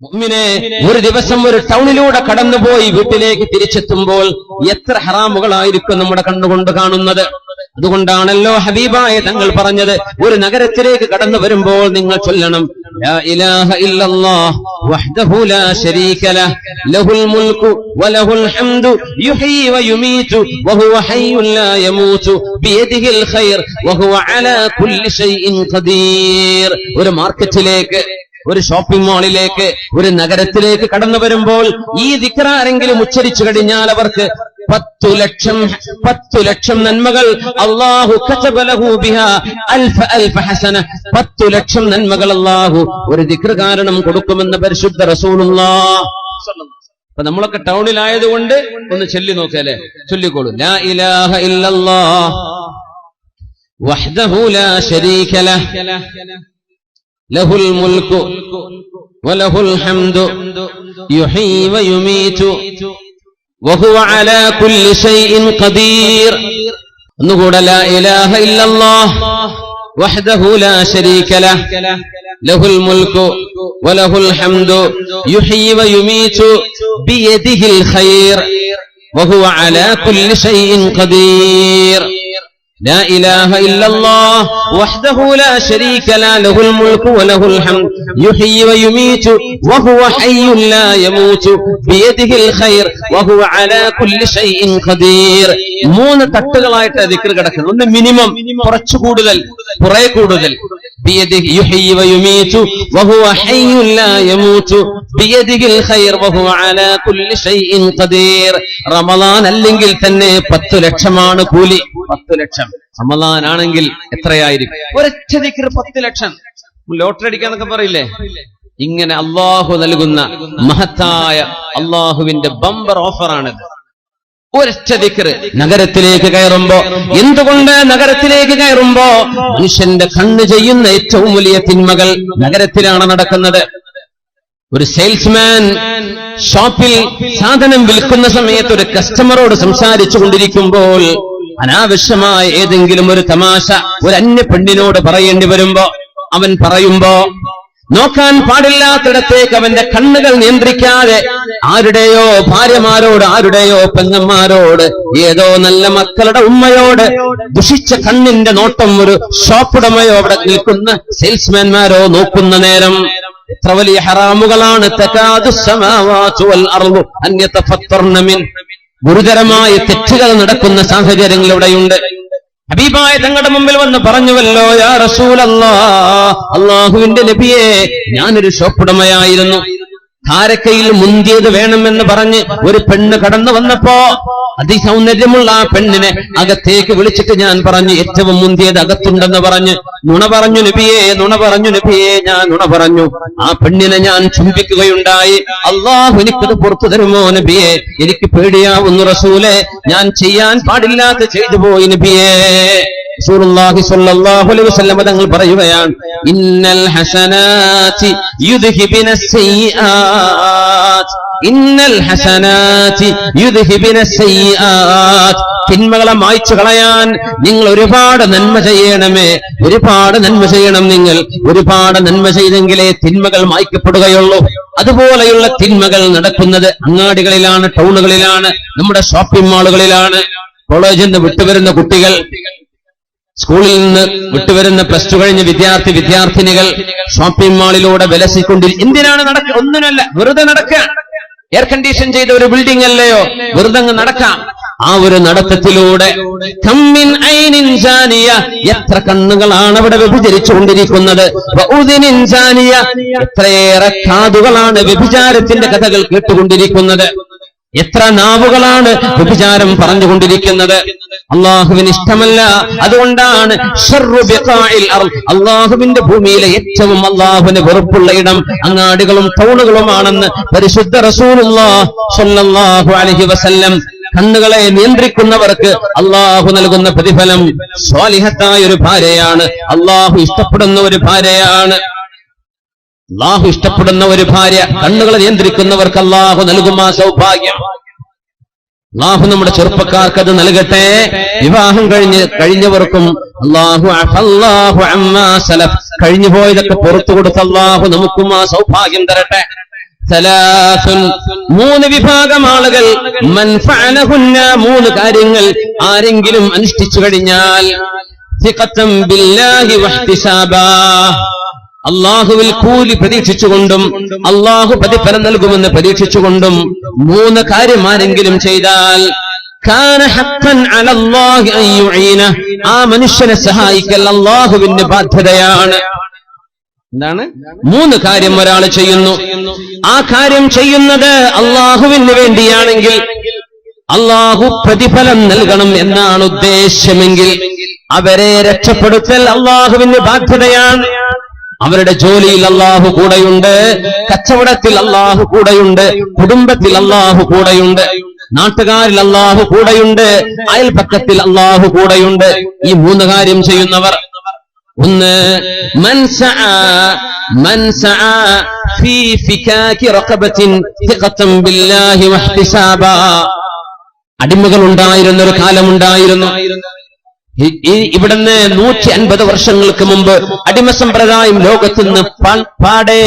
മുഅ്മിനെ, ഒരു ദിവസം ഒരു ടൗണിലൂടെ കടന്നുപോയി വീട്ടിലേക്ക് തിരിച്ചെത്തുമ്പോൾ എത്ര ഹറാമുകളായിരിക്കും നമ്മുടെ കണ്ണുകൊണ്ട് കാണുന്നത്. അതുകൊണ്ടാണല്ലോ ഹബീബായ തങ്ങൾ പറഞ്ഞത്, ഒരു നഗരത്തിലേക്ക് കടന്നു വരുമ്പോൾ നിങ്ങൾ ചൊല്ലണം ലാ ഇലാഹ ഇല്ലല്ലാഹ് വഹ്ദഹു ലാ ശരീക ലഹ് ലഹുൽ മുൽക്കു വലഹുൽ ഹംദു യുഹ്യി വയുമീതു വഹുവ ഹയ്യുൻ ലാ യമൂതു ബിയദിഹിൽ ഖൈർ വഹുവ അലാ കുല്ലി ഷൈഇൻ ഖദീർ. ഒരു മാർക്കറ്റിലേക്ക്, ഒരു ഷോപ്പിംഗ് മാളിലേക്ക്, ഒരു നഗരത്തിലേക്ക് കടന്നു വരുമ്പോൾ ഈ ദിക്ർ ആരെങ്കിലും ഉച്ചരിച്ചു കഴിഞ്ഞാൽ അവർക്ക് 10 ലക്ഷം നന്മകൾ അല്ലാഹു കതബ ലഹു ബിഹാ അൽഫ ഹസന. 10 ലക്ഷം നന്മകൾ അല്ലാഹു ഒരു ദിക്ർ കാരണം കൊടുക്കുമെന്ന് പരിശുദ്ധ റസൂലുള്ളാഹ്. അപ്പൊ നമ്മളൊക്കെ ടൗണിലായതുകൊണ്ട് ഒന്ന് ചൊല്ലി നോക്കിയാലേ, ചൊല്ലിക്കോളൂ. ലാ ഇലാഹ ഇല്ലല്ലാഹ് വഹ്ദഹു ലാ ശരീക ലഹ് ലഹുൽ മുൽക്കു വലഹുൽ ഹംദു യുഹ്യി വയുമീതു വഹുവ അലാ കുല്ലി ഷൈഇൻ ഖദീർ. ഒന്നുകൂടെ ലാ ഇലാഹ ഇല്ലല്ലാഹ് വഹ്ദഹു ലാ ശരീക ലഹ് ലഹുൽ മുൽക്കു വലഹുൽ ഹംദു യുഹ്യി വയുമീതു ബിയദിഹിൽ ഖൈർ വഹുവ അലാ കുല്ലി ഷൈഇൻ ഖദീർ. لا إله إلا الله وحده لا شريك له له الملك وله الحمد يحيي ويميت وهو حي لا يموت بيده الخير وهو على كل شيء قدير. മൂന്ന് തട്ടുകളായിട്ട് ദിക്ർ കിടക്കുന്നു. ഒന്ന് മിനിമം, കുറച്ചു കൂടുതൽ, കുറെ കൂടുതൽ. بيده يحيي ويميت وهو حي لا يموت بيده الخير وهو على كل شيء قدير. റമളാൻ അല്ലെങ്കിൽ തന്നെ 10 ലക്ഷമാണ് കൂലി. 10 ലക്ഷം. റമളാൻ ആണെങ്കിൽ എത്രയായിരിക്കും? ഒരൊറ്റ ദിക്ർ 10 ലക്ഷം. ലോട്ടറി അടിക്കാന്നൊക്കെ പറയില്ലേ, ഇങ്ങനെ അള്ളാഹു നൽകുന്ന മഹത്തായ അള്ളാഹുവിന്റെ ബമ്പർ ഓഫറാണിത്. ഒരൊറ്റ ദിക്ർ. നഗരത്തിലേക്ക് കയറുമ്പോ, എന്തുകൊണ്ട് നഗരത്തിലേക്ക് കയറുമ്പോ മനുഷ്യന്റെ കണ്ണ് ചെയ്യുന്ന ഏറ്റവും വലിയ തിന്മകൾ നഗരത്തിലാണ് നടക്കുന്നത്. ഒരു സെയിൽസ്മാൻ ഷോപ്പിൽ സാധനം വിൽക്കുന്ന സമയത്ത് ഒരു കസ്റ്റമറോട് സംസാരിച്ചു കൊണ്ടിരിക്കുമ്പോൾ അനാവശ്യമായ ഏതെങ്കിലും ഒരു തമാശ ഒരു അന്യ പെണ്ണിനോട് പറയേണ്ടി വരുമ്പോ അവൻ പറയുമ്പോ നോക്കാൻ പാടില്ലാത്തിടത്തേക്ക് അവന്റെ കണ്ണുകൾ നിയന്ത്രിക്കാതെ ആരുടെയോ ഭാര്യമാരോട്, ആരുടെയോ പെങ്ങന്മാരോട്, ഏതോ നല്ല മക്കളുടെ ഉമ്മയോട് ദുഷിച്ച കണ്ണിന്റെ നോട്ടം ഒരു ഷോപ്പുടമയോ അവിടെ നിൽക്കുന്ന സെയിൽസ്മാൻമാരോ നോക്കുന്ന നേരം എത്ര വലിയ ഹറാമുകളാണ്. ഗുരുതരമായ തെറ്റുകൾ നടക്കുന്ന സാഹചര്യങ്ങൾ ഇവിടെയുണ്ട്. ഹബീബായ തങ്ങളുടെ മുമ്പിൽ വന്ന് പറഞ്ഞുവല്ലോ, യാ റസൂലല്ലാഹ്, അല്ലാഹുവിന്റെ നബിയെ, ഞാനൊരു ഷോപ്പുടമയായിരുന്നു. ധാരക്കയിൽ മുന്തിയത് വേണമെന്ന് പറഞ്ഞ് ഒരു പെണ്ണ് കടന്നു വന്നപ്പോ അതിസൗന്ദര്യമുള്ള ആ പെണ്ണിനെ അകത്തേക്ക് വിളിച്ചിട്ട് ഞാൻ പറഞ്ഞു, ഏറ്റവും മുന്തിയത് അകത്തുണ്ടെന്ന് പറഞ്ഞ് നുണ പറഞ്ഞു നബിയെ, നുണ പറഞ്ഞു നബിയെ, ഞാൻ നുണ പറഞ്ഞു. ആ പെണ്ണിനെ ഞാൻ ചുംബിക്കുകയുണ്ടായി. അള്ളാഹു എനിക്കത് പുറത്തു തരുമോ നബിയെ? എനിക്ക് പേടിയാവുന്നു റസൂലെ, ഞാൻ ചെയ്യാൻ പാടില്ലാത്ത ചെയ്തു പോയി നബിയെ. റസൂലുള്ളാഹി സ്വല്ലല്ലാഹു അലൈഹി വസല്ലം തങ്ങൾ പറയുകയാണ്, ഇന്നൽ ഹസനാതി യുദ്ഹിബിനസ് സയ്യിആത്ത്, ഇന്നൽ ഹസനാതി യുദ്ഹിബിനസ് സയ്യിആത്ത്. തിന്മകളെ മായ്ച്ചു കളയാൻ നിങ്ങൾ ഒരുപാട് നന്മ ചെയ്യണമേ, ഒരുപാട് നന്മ ചെയ്യണം. നിങ്ങൾ ഒരുപാട് നന്മ ചെയ്തെങ്കിലേ തിന്മകൾ മായ്ക്കപ്പെടുകയുള്ളൂ. അതുപോലെയുള്ള തിന്മകൾ നടക്കുന്നത് അങ്ങാടികളിലാണ്, ടൗണുകളിലാണ്, നമ്മുടെ ഷോപ്പിംഗ് മാളുകളിലാണ്. കോളേജിൽ നിന്ന് വിട്ടുവരുന്ന കുട്ടികൾ, സ്കൂളിൽ നിന്ന് വിട്ടുവരുന്ന പ്ലസ് ടു കഴിഞ്ഞ വിദ്യാർത്ഥിനികൾ ഷോപ്പിംഗ് മാളിലൂടെ വിലസിക്കൊണ്ടിരിക്കും. എന്തിനാണ് നടക്കുക? ഒന്നിനല്ല, വെറുതെ നടക്കാൻ. എയർ കണ്ടീഷൻ ചെയ്ത ഒരു ബിൽഡിംഗ് അല്ലയോ, വെറുതെ അങ്ങ് നടക്കാം. ആ ഒരു നടത്തത്തിലൂടെ എത്ര കണ്ണുകളാണ് അവിടെ വ്യഭിചരിച്ചുകൊണ്ടിരിക്കുന്നത്, എത്രയേറെ കാതുകളാണ് വ്യഭിചാരത്തിന്റെ കഥകൾ കേട്ടുകൊണ്ടിരിക്കുന്നത്, എത്ര നാവുകളാണ് വ്യഭിചാരം പറഞ്ഞുകൊണ്ടിരിക്കുന്നത്. അള്ളാഹുവിന് ഇഷ്ടമല്ല. അതുകൊണ്ടാണ് അള്ളാഹുവിന്റെ ഭൂമിയിലെ ഏറ്റവും അള്ളാഹുവിന് വെറുപ്പുള്ള ഇടം അങ്ങാടികളും ടൗണുകളുമാണെന്ന് പരിശുദ്ധ റസൂലുള്ളാഹി സ്വല്ലല്ലാഹു അലൈഹി വസല്ലം. കണ്ണുകളെ നിയന്ത്രിക്കുന്നവർക്ക് അള്ളാഹു നൽകുന്ന പ്രതിഫലം സ്വാലിഹത്തായ ഒരു ഭാര്യയാണ്, അള്ളാഹു ഇഷ്ടപ്പെടുന്ന ഒരു ഭാര്യയാണ്. അള്ളാഹു ഇഷ്ടപ്പെടുന്ന ഒരു ഭാര്യ, കണ്ണുകളെ നിയന്ത്രിക്കുന്നവർക്ക് അള്ളാഹു നൽകും ആ സൗഭാഗ്യം. അള്ളാഹു നമ്മുടെ ചെറുപ്പക്കാർക്ക് അത് നൽകട്ടെ. വിവാഹം കഴിഞ്ഞവർക്കും അള്ളാഹു കഴിഞ്ഞു പോയതൊക്കെ പുറത്തു കൊടുത്ത് അള്ളാഹു നമുക്കും ആ സൗഭാഗ്യം തരട്ടെ. സലാസുൻ, 3 വിഭാഗം ആളുകൾ, മൻ ഫഅലഹുന്ന, 3 കാര്യങ്ങൾ ആരെങ്കിലും അനുഷ്ഠിച്ചു കഴിഞ്ഞാൽ, സിഖത്തൻ ബില്ലാഹി വഹ്തിസാബാ, അള്ളാഹുവിൽ കൂലി പ്രതീക്ഷിച്ചുകൊണ്ടും അള്ളാഹു പ്രതിഫലം നൽകുമെന്ന് പ്രതീക്ഷിച്ചുകൊണ്ടും 3 കാര്യം ആരെങ്കിലും ചെയ്താൽ, കാന ഹഖ്ഖൻ അലല്ലാഹി അൻ യുഈന, ആ മനുഷ്യനെ സഹായിക്കൽ അള്ളാഹുവിന്റെ ബാധ്യതയാണ്. എന്താണ്? 3 കാര്യം ഒരാൾ ചെയ്യുന്നു, ആ കാര്യം ചെയ്യുന്നത് അള്ളാഹുവിന് വേണ്ടിയാണെങ്കിൽ അള്ളാഹു പ്രതിഫലം നൽകണം എന്നാണ് ഉദ്ദേശ്യമെങ്കിൽ അവരെ രക്ഷപ്പെടുത്തൽ അള്ളാഹുവിന് ബാധ്യതയാണ്. അവരുടെ ജോലിയിൽ അള്ളാഹു കൂടെയുണ്ട്, കച്ചവടത്തിൽ അള്ളാഹു കൂടെയുണ്ട്, കുടുംബത്തിൽ അള്ളാഹു കൂടെയുണ്ട്, നാട്ടുകാരിൽ അള്ളാഹു കൂടെയുണ്ട്, അയൽപക്കത്തിൽ അള്ളാഹു കൂടെയുണ്ട്. ഈ 3 കാര്യം ചെയ്യുന്നവർ, ഒന്ന്, മൻ സഅ ഫീ ഫികാകി റഖബത്തിൻ സിഖത്തൻ ബില്ലാഹി വഹ്തിസാബാ. അടിമകൾ ഉണ്ടായിരുന്ന ഒരു കാലമുണ്ടായിരുന്നു. ഇവിടുന്ന് 150 വർഷങ്ങൾക്ക് മുമ്പ് അടിമ സമ്പ്രദായം ലോകത്ത് നിന്ന് പാടെ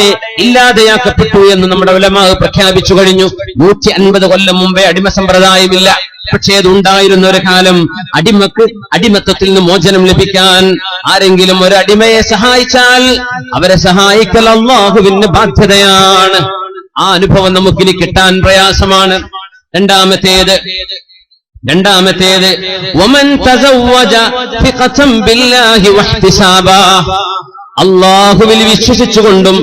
ഇല്ലാതെയാക്കപ്പെട്ടു എന്ന് നമ്മുടെ ഉലമാ പ്രഖ്യാപിച്ചു കഴിഞ്ഞു. 150 കൊല്ലം മുമ്പേ അടിമ സമ്പ്രദായമില്ല. പക്ഷേ അതുണ്ടായിരുന്ന ഒരു കാലം. അടിമത്തത്തിൽ നിന്ന് മോചനം ലഭിക്കാൻ ആരെങ്കിലും ഒരു അടിമയെ സഹായിച്ചാൽ അവരെ സഹായിക്കൽ അല്ലാഹുവിന്റെ ബാധ്യതയാണ്. ആ അനുഭവം നമുക്കിനി കിട്ടാൻ പ്രയാസമാണ്. രണ്ടാമത്തേത് വമൻ തസവ്വജ ഫിഖതൻ ബില്ലാഹി വഹ്തിസാബാ, അല്ലാഹുവിൽ വിശ്വസിച്ചുകൊണ്ടും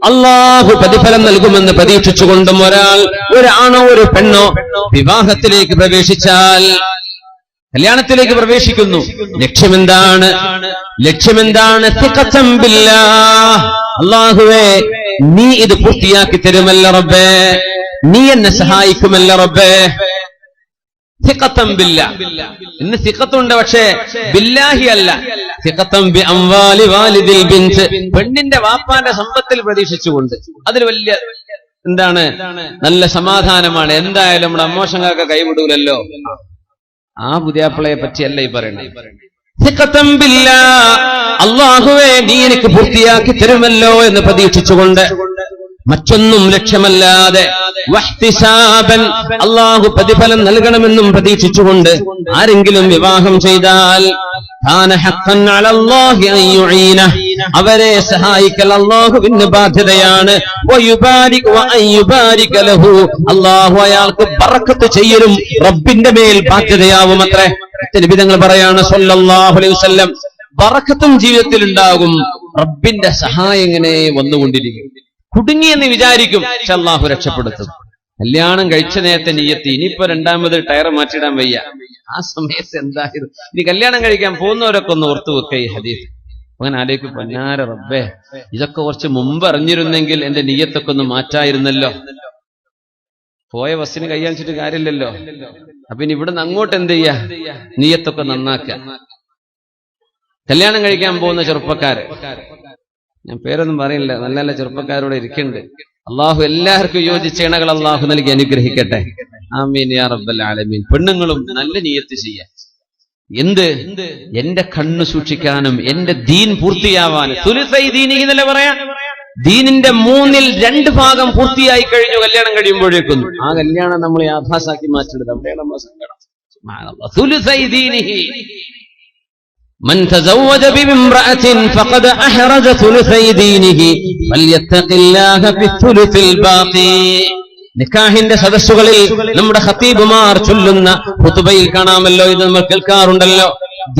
അല്ലാഹു പ്രതിഫലം നൽകുമെന്ന് പ്രതീക്ഷിച്ചുകൊണ്ടും ഒരാണോ ഒരു പെണ്ണോ വിവാഹത്തിലേക്ക് പ്രവേശിച്ചാൽ, കല്യാണത്തിലേക്ക് പ്രവേശിക്കുന്നു. ലക്ഷ്യമെന്താണ്? ഫിഖതൻ ബില്ലാഹ്, അല്ലാഹുവേ നീ ഇത് പൂർത്തിയാക്കി തരുമല്ല റബ്ബേ, നീ എന്നെ സഹായിക്കുമല്ല റബ്ബേ. സിഖത്തൻ ബില്ലാഹ്. ഇന്ന് സിഖത്തുണ്ട്, പക്ഷേ ബില്ലാഹി അല്ല. സിഖത്തൻ ബി അംവാലി വാലിദിൽ ബിൻത്, പെണ്ണിന്റെ വാപ്പാന്റെ സമ്പത്തിൽ പ്രതീക്ഷിച്ചുകൊണ്ട്. അതിൽ വലിയ എന്താണ്? നല്ല സമാധാനമാണ്. എന്തായാലും നമ്മുടെ അമ്മോശങ്ങൾക്ക് കൈവിടൂലല്ലോ. ആ പുതിയാപ്പിളയെ പറ്റിയല്ല ഈ പറയുന്നത്. സിഖത്തൻ ബില്ലാഹ്, അല്ലാഹുവേ നീ എനിക്ക് പൂർത്തിയാക്കി തരുമല്ലോ എന്ന് പ്രതീക്ഷിച്ചുകൊണ്ട്, മറ്റൊന്നും ലക്ഷ്യമല്ലാതെ, വഹ്തിസാബൻ, അല്ലാഹു പ്രതിഫലം നൽകണമെന്നും പ്രതീക്ഷിച്ചുകൊണ്ട് ആരെങ്കിലും വിവാഹം ചെയ്താൽ, കാന ഹഖ്ഖൻ അലല്ലാഹി അൻ യുഈന, അവരെ സഹായിക്കൽ അല്ലാഹുവിന്റെ ബാധ്യതയാണ്. വയുബാരിക് വഅൻ യുബാരിക ലഹു, അല്ലാഹു അയാൾക്ക് ബറക്കത്ത് ചെയ്യലും റബ്ബിന്റെ മേൽ ബാധ്യതയാവുമത്രേ. നബി തങ്ങൾ പറയാണ് സല്ലല്ലാഹു അലൈഹി വസല്ലം, ബറക്കത്തും ജീവിതത്തിൽ ഉണ്ടാകും, റബ്ബിന്റെ സഹായം ഇങ്ങനെ വന്നുകൊണ്ടിരിക്കും. കുടുങ്ങിയെന്ന് വിചാരിക്കും, പക്ഷെ അല്ലാഹു രക്ഷപ്പെടുത്തും. കല്യാണം കഴിച്ച നേരത്തെ നിയ്യത്ത്, ഇനിയിപ്പോ 2ാമത് ടയർ മാറ്റിടാൻ വയ്യ. ആ സമയത്ത് എന്തായിരുന്നു? ഇനി കല്യാണം കഴിക്കാൻ പോകുന്നവരൊക്കെ ഒന്ന് ഓർത്തു വെക്ക ഈ ഹദീസ്. അങ്ങനെ ആലോചിക്കും, പൊന്നാര റബ്ബേ, ഇതൊക്കെ കുറച്ച് മുമ്പ് അറിഞ്ഞിരുന്നെങ്കിൽ എന്റെ നിയ്യത്തൊക്കെ ഒന്ന് മാറ്റായിരുന്നല്ലോ. പോയ ബസ്സിന് കൈയാണിച്ചിട്ട് കാര്യമില്ലല്ലോ. അപ്പൊ ഇനി ഇവിടുന്ന് അങ്ങോട്ട് എന്ത് ചെയ്യാ? നിയ്യത്തൊക്കെ നന്നാക്കുക. കല്യാണം കഴിക്കാൻ പോകുന്ന ചെറുപ്പക്കാര്, ഞാൻ പേരൊന്നും പറയില്ല, നല്ല നല്ല ചെറുപ്പക്കാരോടെ ഇരിക്കുന്നുണ്ട്. അള്ളാഹു എല്ലാവർക്കും യോജിച്ച ഇണകൾ അള്ളാഹു നൽകി അനുഗ്രഹിക്കട്ടെ. ആമീൻ യാ റബ്ബൽ ആലമീൻ. പെണ്ണുങ്ങളും നല്ല നിയ്യത്ത് ചെയ്യാൻ. എന്ത്? എന്റെ കണ്ണു സൂക്ഷിക്കാനും എന്റെ ദീൻ പൂർത്തിയാവാനും. സുലുസൈ ദീനിഹി എന്നല്ലേ പറയാ. ദീനിന്റെ 2/3 ഭാഗം പൂർത്തിയായി കഴിഞ്ഞു കല്യാണം കഴിയുമ്പോഴേക്കും. ആ കല്യാണം നമ്മൾ യാഥാസാക്കി മാറ്റിയെടുത്ത് അവിടെയാണ് നമ്മൾ സങ്കടം. സുബ്ഹാനല്ലാഹ്. സുലുസൈ ദീനിഹി, من تزوج بامرأة فقد أحرز ثلثي دينه فليتق الله في الثلث الباقي. നിക്കാഹിന്റെ സദസ്സുകളിൽ നമ്മുടെ ഖതീബുമാർ ചൊല്ലുന്ന ഖുതുബയിൽ കാണാമല്ലോ, ഇത് നമ്മൾ കേൾക്കാറുണ്ടല്ലോ.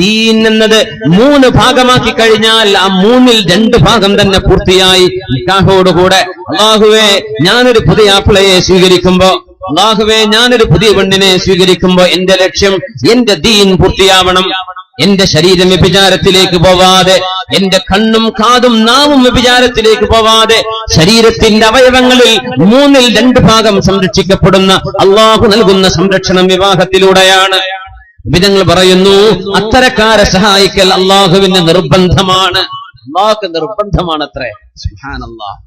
ദീൻ എന്നത് 3 ഭാഗമാക്കി കഴിഞ്ഞാൽ ആ 2/3 ഭാഗം തന്നെ പൂർത്തിയായി നിക്കാഹോടുകൂടെ. അല്ലാഹുവേ ഞാനൊരു പുതിയ ആപ്പിളയെ സ്വീകരിക്കുമ്പോ, അല്ലാഹുവേ ഞാനൊരു പുതിയ പെണ്ണിനെ സ്വീകരിക്കുമ്പോ എന്റെ ലക്ഷ്യം എന്റെ ദീൻ പൂർത്തിയാവണം. എന്റെ ശരീരം വ്യഭിചാരത്തിലേക്ക് പോവാതെ, എന്റെ കണ്ണും കാതും നാവും വ്യഭിചാരത്തിലേക്ക് പോവാതെ, ശരീരത്തിന്റെ അവയവങ്ങളിൽ 2/3 ഭാഗം സംരക്ഷിക്കപ്പെടുന്ന അള്ളാഹു നൽകുന്ന സംരക്ഷണം വിവാഹത്തിലൂടെയാണ്. വിധങ്ങൾ പറയുന്നു, അത്തരക്കാരെ സഹായിക്കൽ അള്ളാഹുവിന്റെ നിർബന്ധമാണ്. അള്ളാഹുക്ക് നിർബന്ധമാണത്രേ. സുബ്ഹാനല്ലാഹ്.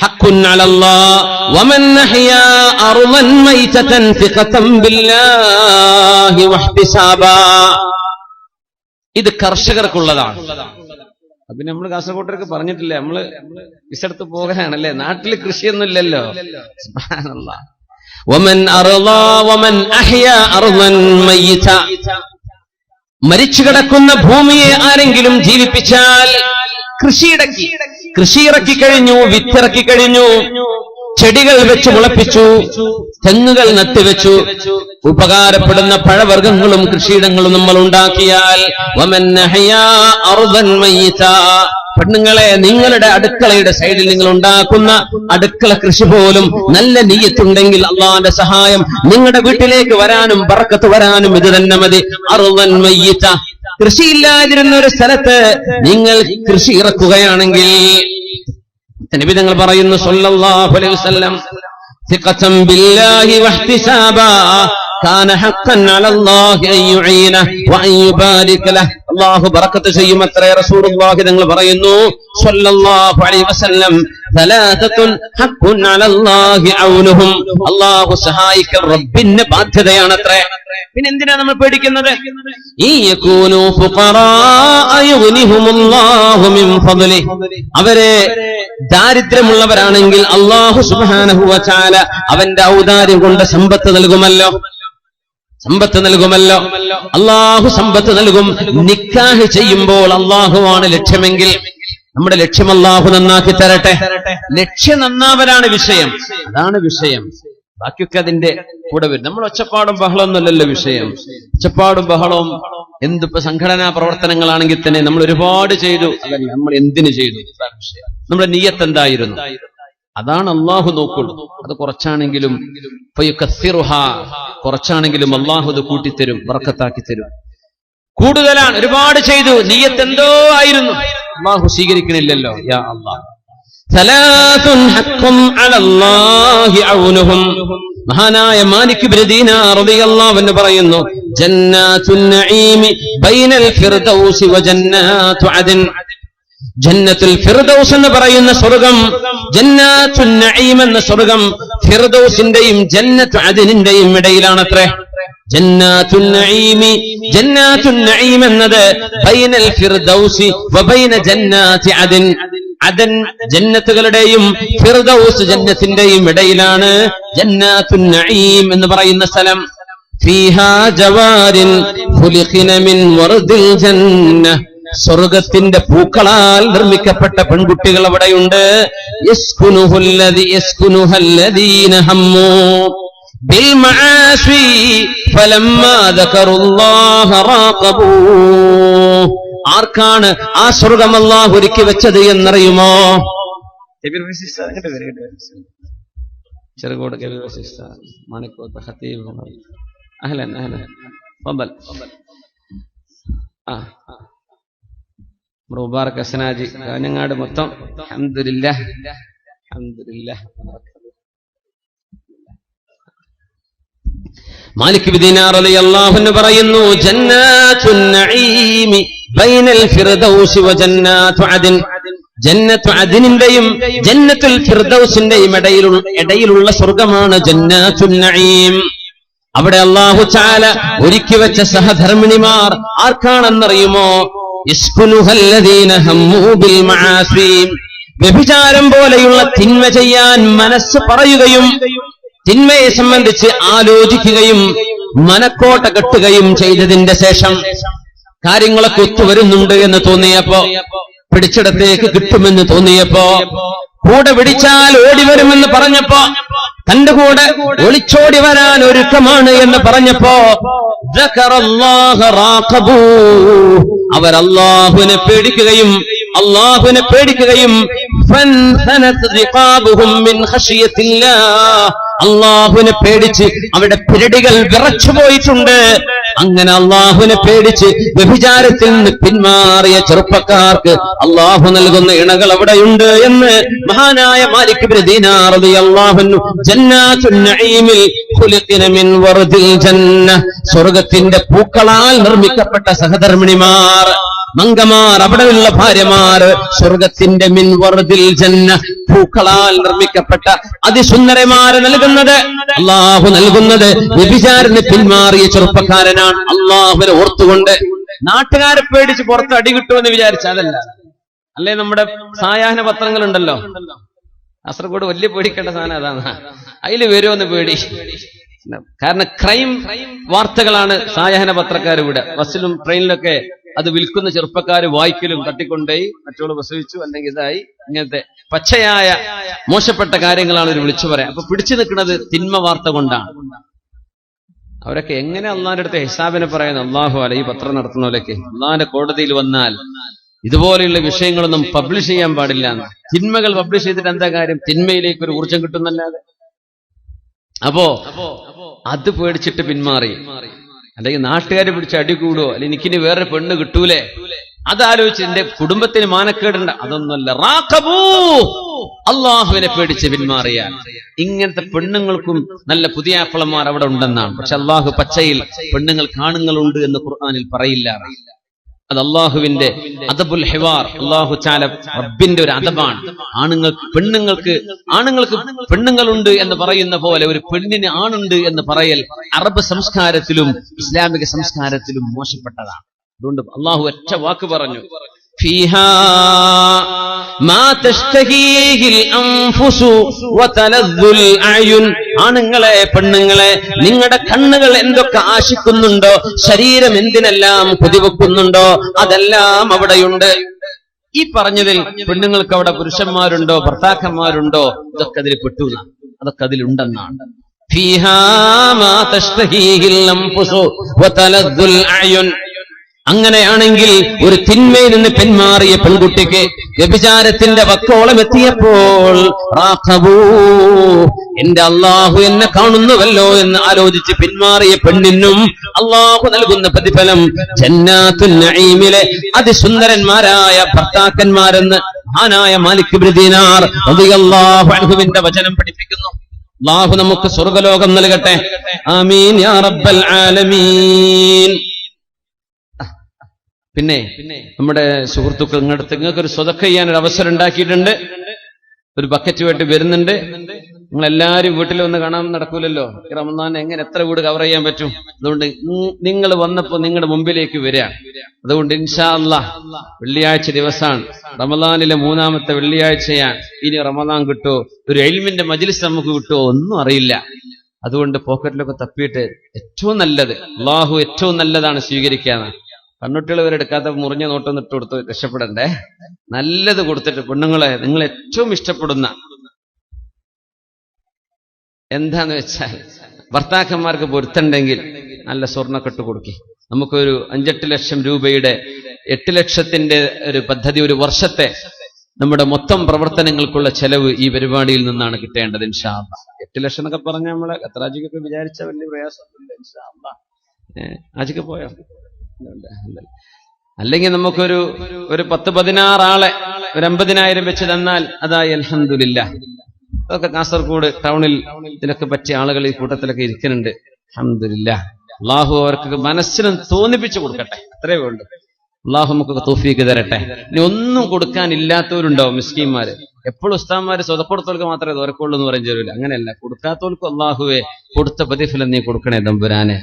ഹഖ്ഖുൻ അലല്ലാഹ് വമൻ അഹ്യാ അർളൻ മൈതതൻ ഫിഖതൻ ബില്ലാഹി വഹ്തിസാബാ. ഇത് കർഷകർക്കുള്ളതാണ്. അപ്പൊ നമ്മൾ കാസർഗോട്ടേക്ക് പറഞ്ഞിട്ടില്ല, നമ്മള് വിസെടുത്ത് പോകാനാണല്ലേ, നാട്ടിൽ കൃഷിയൊന്നും ഇല്ലല്ലോ. സുബ്ഹാനല്ലാഹ്. വമൻ അർളാ വമൻ അഹ്യാ അർളൻ മയ്യിത, മരിച്ചു കിടക്കുന്ന ഭൂമിയെ ആരെങ്കിലും ജീവിപ്പിച്ചാൽ, കൃഷി ഇറക്കി കഴിഞ്ഞു, വിത്തിറക്കി കഴിഞ്ഞു, ചെടികൾ വെച്ച് മുളപ്പിച്ചു, തെങ്ങുകൾ നട്ടുവെച്ചു, ഉപകാരപ്പെടുന്ന പഴവർഗ്ഗങ്ങളും കൃഷിയിടങ്ങളും നമ്മൾ ഉണ്ടാക്കിയാൽ, വമൻ അഹ്യാ അർളൻ മയ്യിത, പെണ്ണുങ്ങളെ നിങ്ങളുടെ അടുക്കളയുടെ സൈഡിൽ നിങ്ങൾ ഉണ്ടാക്കുന്ന അടുക്കള കൃഷി പോലും നല്ല നിയ്യത്തുണ്ടെങ്കിൽ അള്ളാന്റെ സഹായം നിങ്ങളുടെ വീട്ടിലേക്ക് വരാനും ബർക്കത്ത് വരാനും ഇത് തന്നെ മതി. അർളൻ മയ്യിത, കൃഷിയില്ലാതിരുന്ന ഒരു സ്ഥലത്ത് നിങ്ങൾ കൃഷി ഇറക്കുകയാണെങ്കിൽ, നബി തങ്ങൾ പറയുന്നു സല്ലല്ലാഹു അലൈഹി വസല്ലം, സിഖതൻ ബില്ലാഹി വഹ്തിസാബാ കാന ഹഖൻ അലല്ലാഹി അൻ യുഈനഹു വഅൻ യുബാരിക ലഹു, അല്ലാഹു ബറക്കത്ത് ചെയ്യുമത്രേ. റസൂലുള്ളാഹി തങ്ങൾ പറയുന്നു സല്ലല്ലാഹു അലൈഹി വസല്ലം, സലാസത്തുൻ ഹഖുൻ അലല്ലാഹി ഔനുഹും, അല്ലാഹു സഹായിക്കൽ റബ്ബിന്റെ ബാധ്യതയാണത്രേ. പിന്നെ എന്തിനാ നമ്മൾ പേടിക്കുന്നത്? ഇയകൂനു ഫുഖറാ യുഗ്നിഹുമുല്ലാഹു മിൻ ഫദ്ലി, അവരെ ദാരിദ്ര്യമുള്ളവരാണെങ്കിൽ അല്ലാഹു സുബ്ഹാനഹു വ തആല അവന്റെ ഔദാര്യം കൊണ്ട് സമ്പത്ത് നൽകുമല്ലോ. അല്ലാഹു സമ്പത്ത് നൽകും. നിക്കാഹ് ചെയ്യുമ്പോൾ അല്ലാഹുവാണ് ലക്ഷ്യമെങ്കിൽ നമ്മുടെ ലക്ഷ്യം അല്ലാഹു നന്നാക്കി തരട്ടെ. ലക്ഷ്യം നന്നാവലാണ് വിഷയം, അതാണ് വിഷയം. ബാക്കിയൊക്കെ അതിന്റെ കൂടെ വരും. നമ്മൾ ഒച്ചപ്പാടും ബഹളമൊന്നുമല്ലല്ലോ വിഷയം. ഒച്ചപ്പാടും ബഹളവും എന്തിപ്പോ സംഘടനാ പ്രവർത്തനങ്ങളാണെങ്കിൽ തന്നെ നമ്മൾ ഒരുപാട് ചെയ്തു, അതല്ല നമ്മൾ എന്തിനു ചെയ്തു, വിഷയം. നമ്മുടെ നിയ്യത്ത് എന്തായിരുന്നു, അതാണ് അള്ളാഹു നോക്കുള്ളൂ. അത് കുറച്ചാണെങ്കിലും കുറച്ചാണെങ്കിലും അള്ളാഹു അത് കൂട്ടിത്തരും, ബർക്കത്താക്കി തരും. കൂടുതലാണ്, ഒരുപാട് ചെയ്തു, നിയ്യത്ത് എന്തോ ആയിരുന്നു, അള്ളാഹു സ്വീകരിക്കണില്ലല്ലോ. യാ അല്ലാഹ്. സലാസുൻ ഹഖ്ഖുൻ അലല്ലാഹി ഔനുഹും, മഹാനായ മാലിക് ഇബ്നു ദീനാർ റളിയല്ലാഹു അൻഹു പറയുന്നു, ജന്നാത്തുൻ നഈമി ബൈനൽ ഫിർദൗസി വ ജന്നാത്തു അദൻ, ജന്നത്തുൽ ഫിർദൗസ് എന്ന് പറയുന്ന സ്വർഗം, ജന്നാത്തുൻ നഈം എന്ന സ്വർഗം ഫിർദൗസിന്റെയും ജന്നത്തു അദനിന്റെയും ഇടയിലാണത്രേ. ജന്നാത്തുൻ നഈം എന്നത് ബൈനൽ ഫിർദൗസി വ ബൈന ജന്നാത്തി അദൻ, അദൻ ജന്നത്തുകളുടെയും ഫിർദൗസ് ജന്നത്തിന്റെയും ഇടയിലാണ് ജന്നാത്തുൻ നഈം എന്ന് പറയുന്ന സ്ഥലം. ഫീഹാ ജവാരിൻ ഖുലിഖന മിൻ വർദിൽ ജന്ന, സ്വർഗത്തിന്റെ പൂക്കളാൽ നിർമ്മിക്കപ്പെട്ട പെൺകുട്ടികൾ അവിടെയുണ്ട്. യസ്കുനുഹല്ലദീന ഹമ്മൂ ബിൽ മആസി ഫലമ്മാ ദകറുല്ലാഹ റാഖബൂ, ആർക്കാണ് ആ സ്വർഗം അല്ലാഹു ഒരുക്കി വെച്ചത് എന്നറിയുമോ? ചെറുകോട് മണിക്കോത്ത് ഖതീബ് അഹ്ലൻ അഹ്ലൻ ഫളൽ മുബാറക് ഹസനാജി കാഞ്ഞങ്ങാട് മൊത്തം. അൽഹംദുലില്ലാഹ് അൽഹംദുലില്ലാഹ്. മാലിക് ഇബ്നു ദീനാർ റളിയല്ലാഹു അൻഹു പറയുന്നു, ജന്നാത്തുൻ നഈമി ബൈനൽ ഫിർദൗസി വ ജന്നാത്തു അദൻ, ജന്നത്തു അദനിന്റെയും ജന്നത്തുൽ ഫിർദൗസിന്റെയും ഇടയിലുള്ള സ്വർഗമാണ് ജന്നാത്തുൻ നഈം. അവിടെ അല്ലാഹു തആല ഒരുക്കി വെച്ച സഹധർമ്മിണിമാർ ആർക്കാണെന്നറിയുമോ? യസ്കുനുഹല്ലദീന ഹമ്മൂ ബിൽ മആസി, വ്യഭിചാരം പോലെയുള്ള തിന്മ ചെയ്യാൻ മനസ്സ് പറയുകയും തിന്മയെ സംബന്ധിച്ച് ആലോചിക്കുകയും മനക്കോട്ട കെട്ടുകയും ചെയ്തതിന്റെ ശേഷം കാര്യങ്ങളൊക്കെ ഒത്തുവരുന്നുണ്ട് എന്ന് തോന്നിയപ്പോ, പിടിച്ചിടത്തേക്ക് കിട്ടുമെന്ന് തോന്നിയപ്പോ, കൂടെ പിടിച്ചാൽ ഓടിവരുമെന്ന് പറഞ്ഞപ്പോ, തന്റെ കൂടെ ഒളിച്ചോടി വരാൻ ഒരുക്കമാണ് എന്ന് പറഞ്ഞപ്പോ, അവർ അല്ലാഹുവിനെ പേടിക്കുകയും അല്ലാഹുവിനെ പേടിച്ച് അവിടെ പിരടികൾ വിറച്ചുപോയിട്ടുണ്ട്. അങ്ങനെ അല്ലാഹുവിനെ പേടിച്ച് വ്യഭിചാരത്തിൽ നിന്ന് പിന്മാറിയ ചെറുപ്പക്കാർക്ക് അല്ലാഹു നൽകുന്ന ഇണകൾ അവിടെയുണ്ട് എന്ന് മഹാനായ മാലിക് ഇബ്നു ദീനാർ റളിയല്ലാഹു അൻഹു ജന്നാത്തുൻ നഈമിൽ ഖുലിഖന മിൻ വർദിൽ ജന്ന, സ്വർഗ്ഗത്തിന്റെ പൂക്കളാൽ നിർമ്മിക്കപ്പെട്ട സഹധർമ്മിണിമാർ, മംഗമാർ, അവിടെയുള്ള ഭാര്യമാർ സ്വർഗത്തിന്റെ മിൻ വർദിൽ ജന്ന, പൂക്കളാൽ നിർമ്മിക്കപ്പെട്ട അതിസുന്ദരമാരെ നൽകുന്നത്, അല്ലാഹു നൽകുന്നത് വ്യഭിചാരത്തിന് പിന്മാറിയ ചെറുപ്പക്കാരനാണ്. അല്ലാഹുവിനെ ഓർത്തുകൊണ്ട് നാട്ടുകാരെ പേടിച്ച് പുറത്ത് അടി കിട്ടുമെന്ന് വിചാരിച്ചതല്ല. അല്ലെ നമ്മുടെ സായാഹ്ന പത്രങ്ങളുണ്ടല്ലോ, കാസർഗോഡ് വലിയ പേടിക്കേണ്ട സാധനം അതാണ്. അതില് വരുമെന്ന് പേടി. കാരണം ക്രൈം വാർത്തകളാണ് സായാഹ്ന പത്രക്കാർ ഇവിടെ. ബസ്സിലും ട്രെയിനിലൊക്കെ അത് വിൽക്കുന്ന ചെറുപ്പക്കാര് വായിക്കലും തട്ടിക്കൊണ്ടേ മറ്റുള്ള പ്രസവിച്ചു അല്ലെങ്കിൽ ഇതായി, ഇങ്ങനത്തെ പച്ചയായ മോശപ്പെട്ട കാര്യങ്ങളാണ് ഒരു വിളിച്ചു പറയാം. അപ്പൊ പിടിച്ചു നിൽക്കുന്നത് തിന്മ വാർത്ത കൊണ്ടാണ്. അവരൊക്കെ എങ്ങനെ അള്ളാന്റെ അടുത്ത് ഹിസാബിനെ പറയുന്നു? അള്ളാഹു അല, ഈ പത്രം നടത്തുന്നവരൊക്കെ അള്ളാന്റെ കോടതിയിൽ വന്നാൽ ഇതുപോലെയുള്ള വിഷയങ്ങളൊന്നും പബ്ലിഷ് ചെയ്യാൻ പാടില്ല. തിന്മകൾ പബ്ലിഷ് ചെയ്തിട്ട് എന്താ കാര്യം? തിന്മയിലേക്ക് ഒരു ഊർജം കിട്ടുന്നല്ലാതെ. അപ്പോ അത് പേടിച്ചിട്ട് പിന്മാറി. അല്ലെങ്കിൽ നാട്ടുകാരെ പിടിച്ച് അടി കൂടുവോ, അല്ലെങ്കിൽ എനിക്കിനി വേറെ പെണ്ണ് കിട്ടൂലേ, അതാലോചിച്ച് എന്റെ കുടുംബത്തിന് മാനക്കേടുണ്ട്, അതൊന്നുമല്ല. റാഖബൂ, അള്ളാഹുവിനെ പേടിച്ച് പിന്മാറിയാൽ. ഇങ്ങനത്തെ പെണ്ണുങ്ങൾക്കും നല്ല പുതിയ ആപ്പിളന്മാർ അവിടെ ഉണ്ടെന്നാണ്. പക്ഷെ അള്ളാഹു പച്ചയിൽ പെണ്ണുങ്ങൾക്ക് ആണുങ്ങളുണ്ട് എന്ന് ഖുർആനിൽ പറയില്ല. അത് അള്ളാഹുവിന്റെ അദബുൽ ഹിവാർ, അള്ളാഹു ചാല റബ്ബിന്റെ ഒരു അദബാണ്. പെണ്ണുങ്ങൾക്ക് പെണ്ണുങ്ങളുണ്ട് എന്ന് പറയുന്ന പോലെ ഒരു പെണ്ണിന് ആണുണ്ട് എന്ന് പറയൽ അറബ് സംസ്കാരത്തിലും ഇസ്ലാമിക സംസ്കാരത്തിലും മോശപ്പെട്ടതാണ്. അതുകൊണ്ട് അള്ളാഹു ഒറ്റ വാക്ക് പറഞ്ഞു, ഫീഹാ മാ തശ്തഹീഹിൽ അൻഫുസു വതലദ്ദുൽ അയുൻ. ആണുങ്ങളെ, പെണ്ണുങ്ങളെ, നിങ്ങളുടെ കണ്ണുകൾ എന്തൊക്കെ ആശിക്കുന്നുണ്ടോ, ശരീരം എന്തിനെല്ലാം കൊതിവെക്കുന്നുണ്ടോ, അതെല്ലാം അവിടെയുണ്ട്. ഈ പറഞ്ഞതിൽ പെണ്ണുങ്ങൾക്ക് അവിടെ പുരുഷന്മാരുണ്ടോ, ഭർത്താക്കന്മാരുണ്ടോ, ഇതൊക്കെ അതിൽ പെട്ടു, അതൊക്കെ അതിലുണ്ടെന്നാണ്. ഫീഹാ മാ തശ്തഹീഹിൽ അൻഫുസു വതലദ്ദുൽ അയുൻ. അങ്ങനെയാണെങ്കിൽ ഒരു തിന്മയിൽ നിന്ന് പിന്മാറിയ പെൺകുട്ടിക്ക് വ്യഭിചാരത്തിന്റെ വക്കോളം എത്തിയപ്പോൾ റാഖബൂ, എന്റെ അള്ളാഹു എന്നെ കാണുന്നുവല്ലോ എന്ന് ആലോചിച്ച് പിന്മാറിയ പെണ്ണിനും അള്ളാഹു നൽകുന്ന പ്രതിഫലം ജന്നാത്തുൻ നഈമിലെ അതിസുന്ദരന്മാരായ ഭർത്താക്കന്മാരെന്ന് മഹാനായ മാലിക് ഇബ്നു ദീനാർ റളിയല്ലാഹു അൻഹുവിന്റെ വചനം പഠിപ്പിക്കുന്നു. അള്ളാഹു നമുക്ക് സ്വർഗ്ഗലോകം നൽകട്ടെ. ആമീൻ യാ റബ്ബൽ ആലമീൻ. പിന്നെ നമ്മുടെ സുഹൃത്തുക്കൾ നിങ്ങൾക്കൊരു സ്വതക്ക ചെയ്യാൻ ഒരു അവസരം ഉണ്ടാക്കിയിട്ടുണ്ട്. ഒരു ബക്കറ്റുമായിട്ട് വരുന്നുണ്ട്. നിങ്ങളെല്ലാരും വീട്ടിൽ വന്ന് കാണാൻ നടക്കൂലല്ലോ. ഈ റമദാൻ എങ്ങനെ എത്ര വീട് കവർ ചെയ്യാൻ പറ്റും? അതുകൊണ്ട് നിങ്ങൾ വന്നപ്പോ നിങ്ങളുടെ മുമ്പിലേക്ക് വരിക. അതുകൊണ്ട് ഇൻഷാ അല്ലാഹ് വെള്ളിയാഴ്ച ദിവസമാണ്, റമദാനിലെ 3-ാമത്തെ വെള്ളിയാഴ്ചയാണ്. ഇനി റമദാൻ കിട്ടുമോ, ഒരു ഇൽമിന്റെ മജ്ലിസ് നമുക്ക് കിട്ടുമോ, ഒന്നും അറിയില്ല. അതുകൊണ്ട് പോക്കറ്റിലൊക്കെ തപ്പിയിട്ട് ഏറ്റവും നല്ലത്, അള്ളാഹു ഏറ്റവും നല്ലതാണ് സ്വീകരിക്കാന്ന്. കണ്ണുട്ടികൾ വരെ എടുക്കാത്ത മുറിഞ്ഞ നോട്ടൊന്നും ഇട്ട് കൊടുത്ത് രക്ഷപ്പെടണ്ടേ. നല്ലത് കൊടുത്തിട്ട് പെണ്ണുങ്ങളെ, നിങ്ങൾ ഏറ്റവും ഇഷ്ടപ്പെടുന്ന എന്താന്ന് വെച്ചാൽ ഭർത്താക്കന്മാർക്ക് പൊരുത്തണ്ടെങ്കിൽ നല്ല സ്വർണ്ണക്കെട്ട് കൊടുക്കി. നമുക്കൊരു 5-8 ലക്ഷം രൂപയുടെ 8 ലക്ഷത്തിന്റെ ഒരു പദ്ധതി, ഒരു വർഷത്തെ നമ്മുടെ മൊത്തം പ്രവർത്തനങ്ങൾക്കുള്ള ചെലവ് ഈ പരിപാടിയിൽ നിന്നാണ് കിട്ടേണ്ടത് ഇൻഷാ അല്ലാഹ്. 8 ലക്ഷം എന്നൊക്കെ പറഞ്ഞാൽ നമ്മളെ ഖത്തറാജിക്കൊക്കെ വിചാരിച്ച വലിയ പ്രയാസമൊന്നുമില്ല ഇൻഷാ അല്ലാഹ്. ആജിക്ക് പോയോ? അല്ലെങ്കിൽ നമുക്കൊരു 10-16 ആളെ ഒരു 50,000 വെച്ച് തന്നാൽ അതായി അൽഹംദുലില്ലാഹ്. അതൊക്കെ കാസർഗോഡ് ടൗണിൽ ഇതിനൊക്കെ പറ്റിയ ആളുകൾ ഈ കൂട്ടത്തിലൊക്കെ ഇരിക്കുന്നുണ്ട്. അൽഹംദുലില്ലാഹ്. അള്ളാഹു അവർക്ക് മനസ്സിനും തോന്നിപ്പിച്ചു കൊടുക്കട്ടെ, അത്രേ വേണ്ടു. അള്ളാഹു നമുക്ക് തൗഫീഖ് തരട്ടെ. ഇനി ഒന്നും കൊടുക്കാനില്ലാത്തവരുണ്ടാവും മിസ്കീന്മാര്. എപ്പോഴും ഉസ്താദ്മാര് സ്വതപ്പെടുത്തവർക്ക് മാത്രമേ തോരക്കുള്ളൂ എന്ന് പറയും ചേരൂല. അങ്ങനെയല്ല, കൊടുക്കാത്തവർക്കും അള്ളാഹുവെ കൊടുത്ത പ്രതിഫലം നീ കൊടുക്കണേ തമ്പുരാനെ.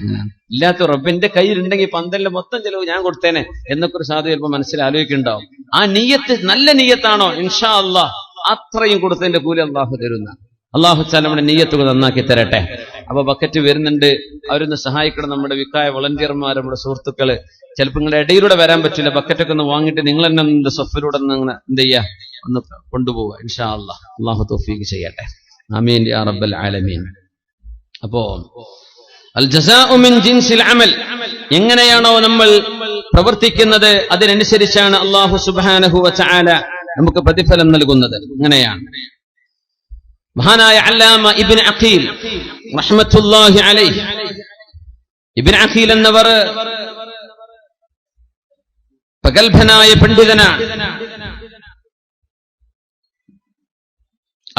ഇല്ലാത്ത റബ്ബിന്റെ കയ്യിലുണ്ടെങ്കിൽ പന്തലിന്റെ മൊത്തം ചെലവ് ഞാൻ കൊടുത്തേനെ എന്നൊക്കെ ഒരു സാധു ചിലപ്പോൾ മനസ്സിൽ ആലോചിക്കുന്നുണ്ടാവും. ആ നീയത്ത് നല്ല നീയത്താണോ, ഇൻഷാ അള്ളാഹ് അത്രയും കൊടുത്തതിന്റെ കൂലി അള്ളാഹു തരുന്ന. അള്ളാഹു താല നമ്മുടെ നീയത്തുകൾ നന്നാക്കി തരട്ടെ. അപ്പൊ ബക്കറ്റ് വരുന്നുണ്ട്, അവരൊന്ന് സഹായിക്കണം. നമ്മുടെ വിക്കായ വളണ്ടിയർമാർ, നമ്മുടെ സുഹൃത്തുക്കള്. ചിലപ്പോൾ നിങ്ങളുടെ ഇടയിലൂടെ വരാൻ പറ്റില്ല. ബക്കറ്റൊക്കെ ഒന്ന് വാങ്ങിയിട്ട് നിങ്ങൾ തന്നെ സഫിലൂടെ അങ്ങനെ എന്ത് ചെയ്യാ, ഒന്ന് കൊണ്ടുപോവുക ഇൻഷാ അല്ലാഹ്. അള്ളാഹു തൗഫീഖ് ചെയ്യട്ടെ. ആമീൻ യാ റബ്ബൽ ആലമീൻ. അപ്പോ അൽ ജസാഉ മിൻ ജിൻസിൽ അമൽ, എങ്ങനെയാണോ നമ്മൾ പ്രവർത്തിക്കുന്നത് അതിനനുസരിച്ചാണ് അല്ലാഹു സുബ്ഹാനഹു വ തആല നമുക്ക് പ്രതിഫലം നൽകുന്നത്. അങ്ങനെയാണ് മഹാനായ അല്ലാമ ഇബ്നു അഖീൽ റഹ്മത്തുള്ളാഹി അലൈഹി, ഇബ്നു അഖീൽ എന്നവർ പ്രഗൽഭനായ പണ്ഡിതനാണ്.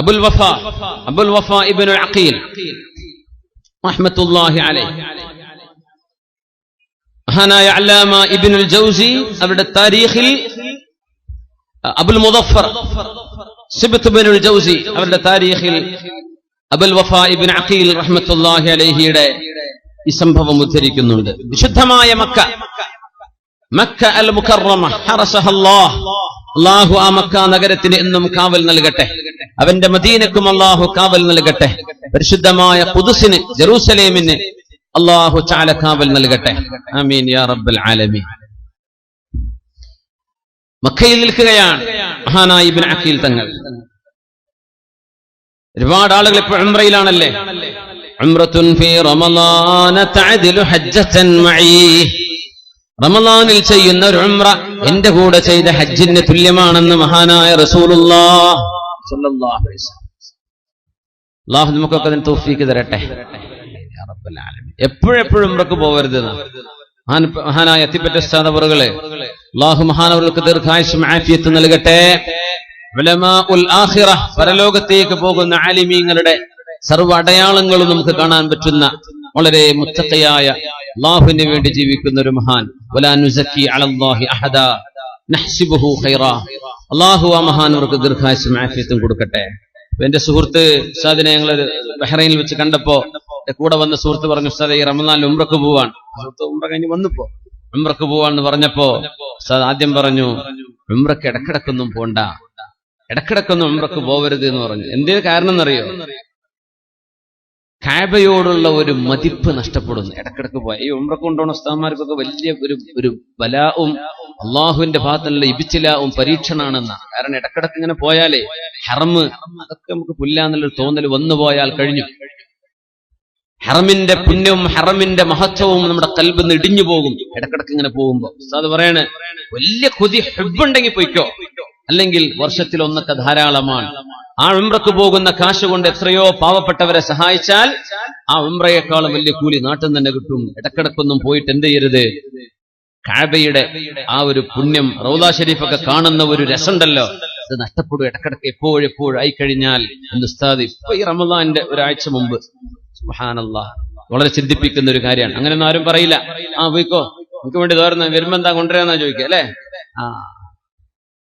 അബുൽ വഫ ഇബ്നു അഖീൽ റഹ്മത്തുള്ളാഹി അലൈഹി. മഹാനായ അല്ലാമ ഇബ്നുൽ ജൗസി അവരുടെ താരീഖിൽ അബുൽ മുദഫർ സിബ്ത് ഇബ്നുൽ ജൗസി അവരുടെ താരീഖിൽ അബുൽ വഫ ഇബ്നു അഖീൽ റഹ്മത്തുള്ളാഹി അലൈഹിയുടെ ഈ സംഭവം ഉദ്ധരിക്കുന്നുണ്ട്. വിശുദ്ധമായ മക്ക അൽ മുകറമ ഹറസഹ അല്ലാഹ്, അള്ളാഹു ആ മക്ക നഗരത്തിന് എന്നും കാവൽ നൽകട്ടെ. അവന്റെ മദീനക്കും അള്ളാഹു കാവൽ നൽകട്ടെ. പരിശുദ്ധമായ ഖുദ്സിന്, ജെറൂസലേമിന് അള്ളാഹു തആല കാവൽ നൽകട്ടെ. ആമീൻ യാ റബ്ബൽ ആലമീൻ. മക്കയിൽ നിൽക്കുകയാണ് മഹാനായ ഇബ്നു അഖീൽ തങ്ങൾ. ഒരുപാട് ആളുകൾ ഇപ്പോൾ ഉംറയിലാണല്ലേ. ഉംറത്തുൻ ഫീ റമളാന തഅദിലു ഹജ്ജതൻ മഈ. റമളാനിൽ ചെയ്യുന്ന ഒരു ഉംറ എന്റെ കൂടെ ചെയ്ത ഹജ്ജിന് തുല്യമാണെന്ന് മഹാനായ റസൂലുള്ളാഹി സ്വല്ലല്ലാഹു അലൈഹി വസല്ലം. അല്ലാഹു നമുക്കൊക്കെ അതിന് തൗഫീഖ് തരട്ടെ യാ റബ്ബൽ ആലമീൻ. എപ്പോഴെപ്പോഴും ഉംറക്ക് പോകരുത്. മഹാനായ അത്തിപ്പറ്റ ഉസ്താദ് അവറുകളെ അല്ലാഹു മഹാനവർക്ക് ദീർഘായുസ്സും ആഫിയത്തും നൽകട്ടെ. ഉലമാഉൽ ആഖിറ, പരലോകത്തേക്ക് പോകുന്ന ആലിമീങ്ങളുടെ സർവ്വ അടയാളങ്ങളും നമുക്ക് കാണാൻ പറ്റുന്ന വളരെ മുത്തഖിയായ അല്ലാഹുവിന് വേണ്ടി ജീവിക്കുന്ന ഒരു മഹാൻ. വലാ നുസക്കി അലല്ലാഹി അഹദ നഹ്സിബുഹു ഖൈറാ. അല്ലാഹു ആ മഹാനവർക്ക് ദീർഘായുസ്സും ആഫിയത്തും കൊടുക്കട്ടെ. എന്റെ സുഹൃത്ത് ഉസ്താദിനെ ഞങ്ങൾ ബഹ്റൈനിൽ വെച്ച് കണ്ടപ്പോ എന്റെ കൂടെ വന്ന സുഹൃത്ത് പറഞ്ഞു, ഉസ്താദ് ഈ റമളാനിൽ ഉംറക്ക് പോവാൻ. സുഹൃത്ത് ഉംറ കഴിഞ്ഞ് വന്നപ്പോ ഉംറക്ക് പോവാന്ന് പറഞ്ഞപ്പോ ഉസ്താദ് ആദ്യം പറഞ്ഞു, ഉംറക്ക് ഇടക്കിടക്കൊന്നും പോണ്ട, ഇടക്കിടക്കൊന്നും ഉംറക്ക് പോവരുത് എന്ന് പറഞ്ഞു. എന്തേ കാരണം എന്നറിയോ? കഅബയോടുള്ള ഒരു മതിപ്പ് നഷ്ടപ്പെടുന്നു ഇടക്കിടക്ക് പോയ. ഈ ഉംറക്ക് കൊണ്ടുപോകുന്ന ഉസ്താദ്മാർക്കൊക്കെ വലിയ ഒരു ബലാവും അള്ളാഹുവിന്റെ ഭാഗത്തുള്ള ഇബ്തിലാവും പരീക്ഷണാണെന്നാ. കാരണം ഇടക്കിടക്ക് ഇങ്ങനെ പോയാലേ ഹറമ് അതൊക്കെ നമുക്ക് പുല്ലാന്നുള്ളൊരു തോന്നൽ വന്നു പോയാൽ കഴിഞ്ഞു. ഹറമിന്റെ പുണ്യവും ഹറമിന്റെ മഹത്വവും നമ്മുടെ കൽബിന്ന് ഇടിഞ്ഞു പോകും ഇടക്കിടക്ക് ഇങ്ങനെ പോകുമ്പോ. ഉസ്താദ് പറയാണ്, വലിയ കൊതി ഹുബ്ബുണ്ടെങ്കിൽ പോയിക്കോ, അല്ലെങ്കിൽ വർഷത്തിൽ ഒന്നൊക്കെ ധാരാളമാണ്. ആ ഉംറക്ക് പോകുന്ന കാശ് കൊണ്ട് എത്രയോ പാവപ്പെട്ടവരെ സഹായിച്ചാൽ ആ ഉംറയേക്കാളും വലിയ കൂലി നാട്ടിൽ തന്നെ കിട്ടും. ഇടക്കിടക്കൊന്നും പോയിട്ട് എന്ത് ചെയ്യരുത്, കഅബയുടെ ആ ഒരു പുണ്യം, റൗള ഷരീഫൊക്കെ കാണുന്ന ഒരു രസമുണ്ടല്ലോ, അത് നഷ്ടപ്പെടും ഇടക്കിടക്ക് എപ്പോഴെപ്പോഴും ആയിക്കഴിഞ്ഞാൽ. എന്ന് ഉസ്താദ് ഇപ്പൊ ഈ റമളാന്റെ ഒരാഴ്ച മുമ്പ് സുബ്ഹാനല്ലാഹ് വളരെ ചിന്തിപ്പിക്കുന്ന ഒരു കാര്യമാണ്. അങ്ങനെയൊന്നും ആരും പറയില്ല, ആ പോയിക്കോ നമുക്ക് വേണ്ടി തോരുന്ന വരുമ്പോ എന്താ കൊണ്ടുവരാന്നാ ചോദിക്കുക അല്ലെ. ആ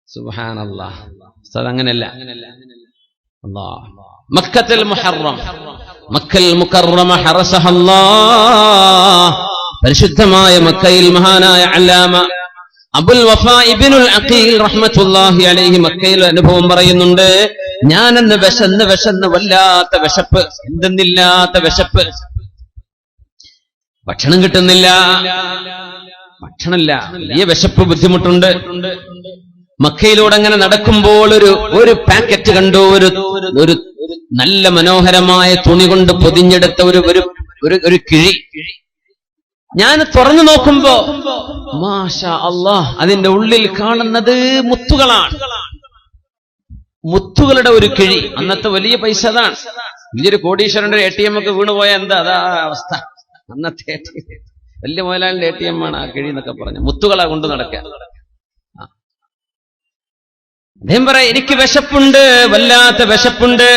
സുബ്ഹാനല്ലാഹ്, ഉസ്താദ് അങ്ങനെയല്ല. മക്കത്തുൽ മുഹറം, മക്കൽ മുകറമ ഹറസഹല്ലാഹ്. പരിശുദ്ധമായ മക്കയിൽ മഹാനായ അല്ലാമ അബുൽ വഫാ ഇബ്നുൽ അഖീൽ റഹ്മത്തുള്ളാഹി അലൈഹി മക്കയിൽ അനുഭവം പറയുന്നുണ്ട്. ഞാനെന്ന് വിശന്ന് വല്ലാത്ത വിശപ്പ്, എന്തെന്നില്ലാത്ത വിശപ്പ്, ഭക്ഷണം കിട്ടുന്നില്ല, ഭക്ഷണമില്ല, വലിയ വിശപ്പ്, ബുദ്ധിമുട്ടുണ്ട്. മക്കയിലൂടെ അങ്ങനെ നടക്കുമ്പോൾ ഒരു പാക്കറ്റ് കണ്ടു, ഒരു നല്ല മനോഹരമായ തുണി കൊണ്ട് പൊതിഞ്ഞെടുത്ത ഒരു കിഴി. ഞാൻ തുറന്നു നോക്കുമ്പോ മാഷാ അല്ലാഹ്, അതിന്റെ ഉള്ളിൽ കാണുന്നത് മുത്തുകളാണ്. മുത്തുകളുടെ ഒരു കിഴി. അന്നത്തെ വലിയ പൈസ അതാണ്. വലിയൊരു കോടീശ്വരന്റെ ATM ഒക്കെ വീണുപോയ എന്താ അതാ അവസ്ഥ. അന്നത്തെ വലിയ മുതലാളിന്റെ ATM ആണ് ആ കിഴി എന്നൊക്കെ പറഞ്ഞ മുത്തുകളാ കൊണ്ട് നടക്കുക. അദ്ദേഹം പറയാം, എനിക്ക് വിശപ്പുണ്ട്, വല്ലാത്ത വിശപ്പുണ്ട്.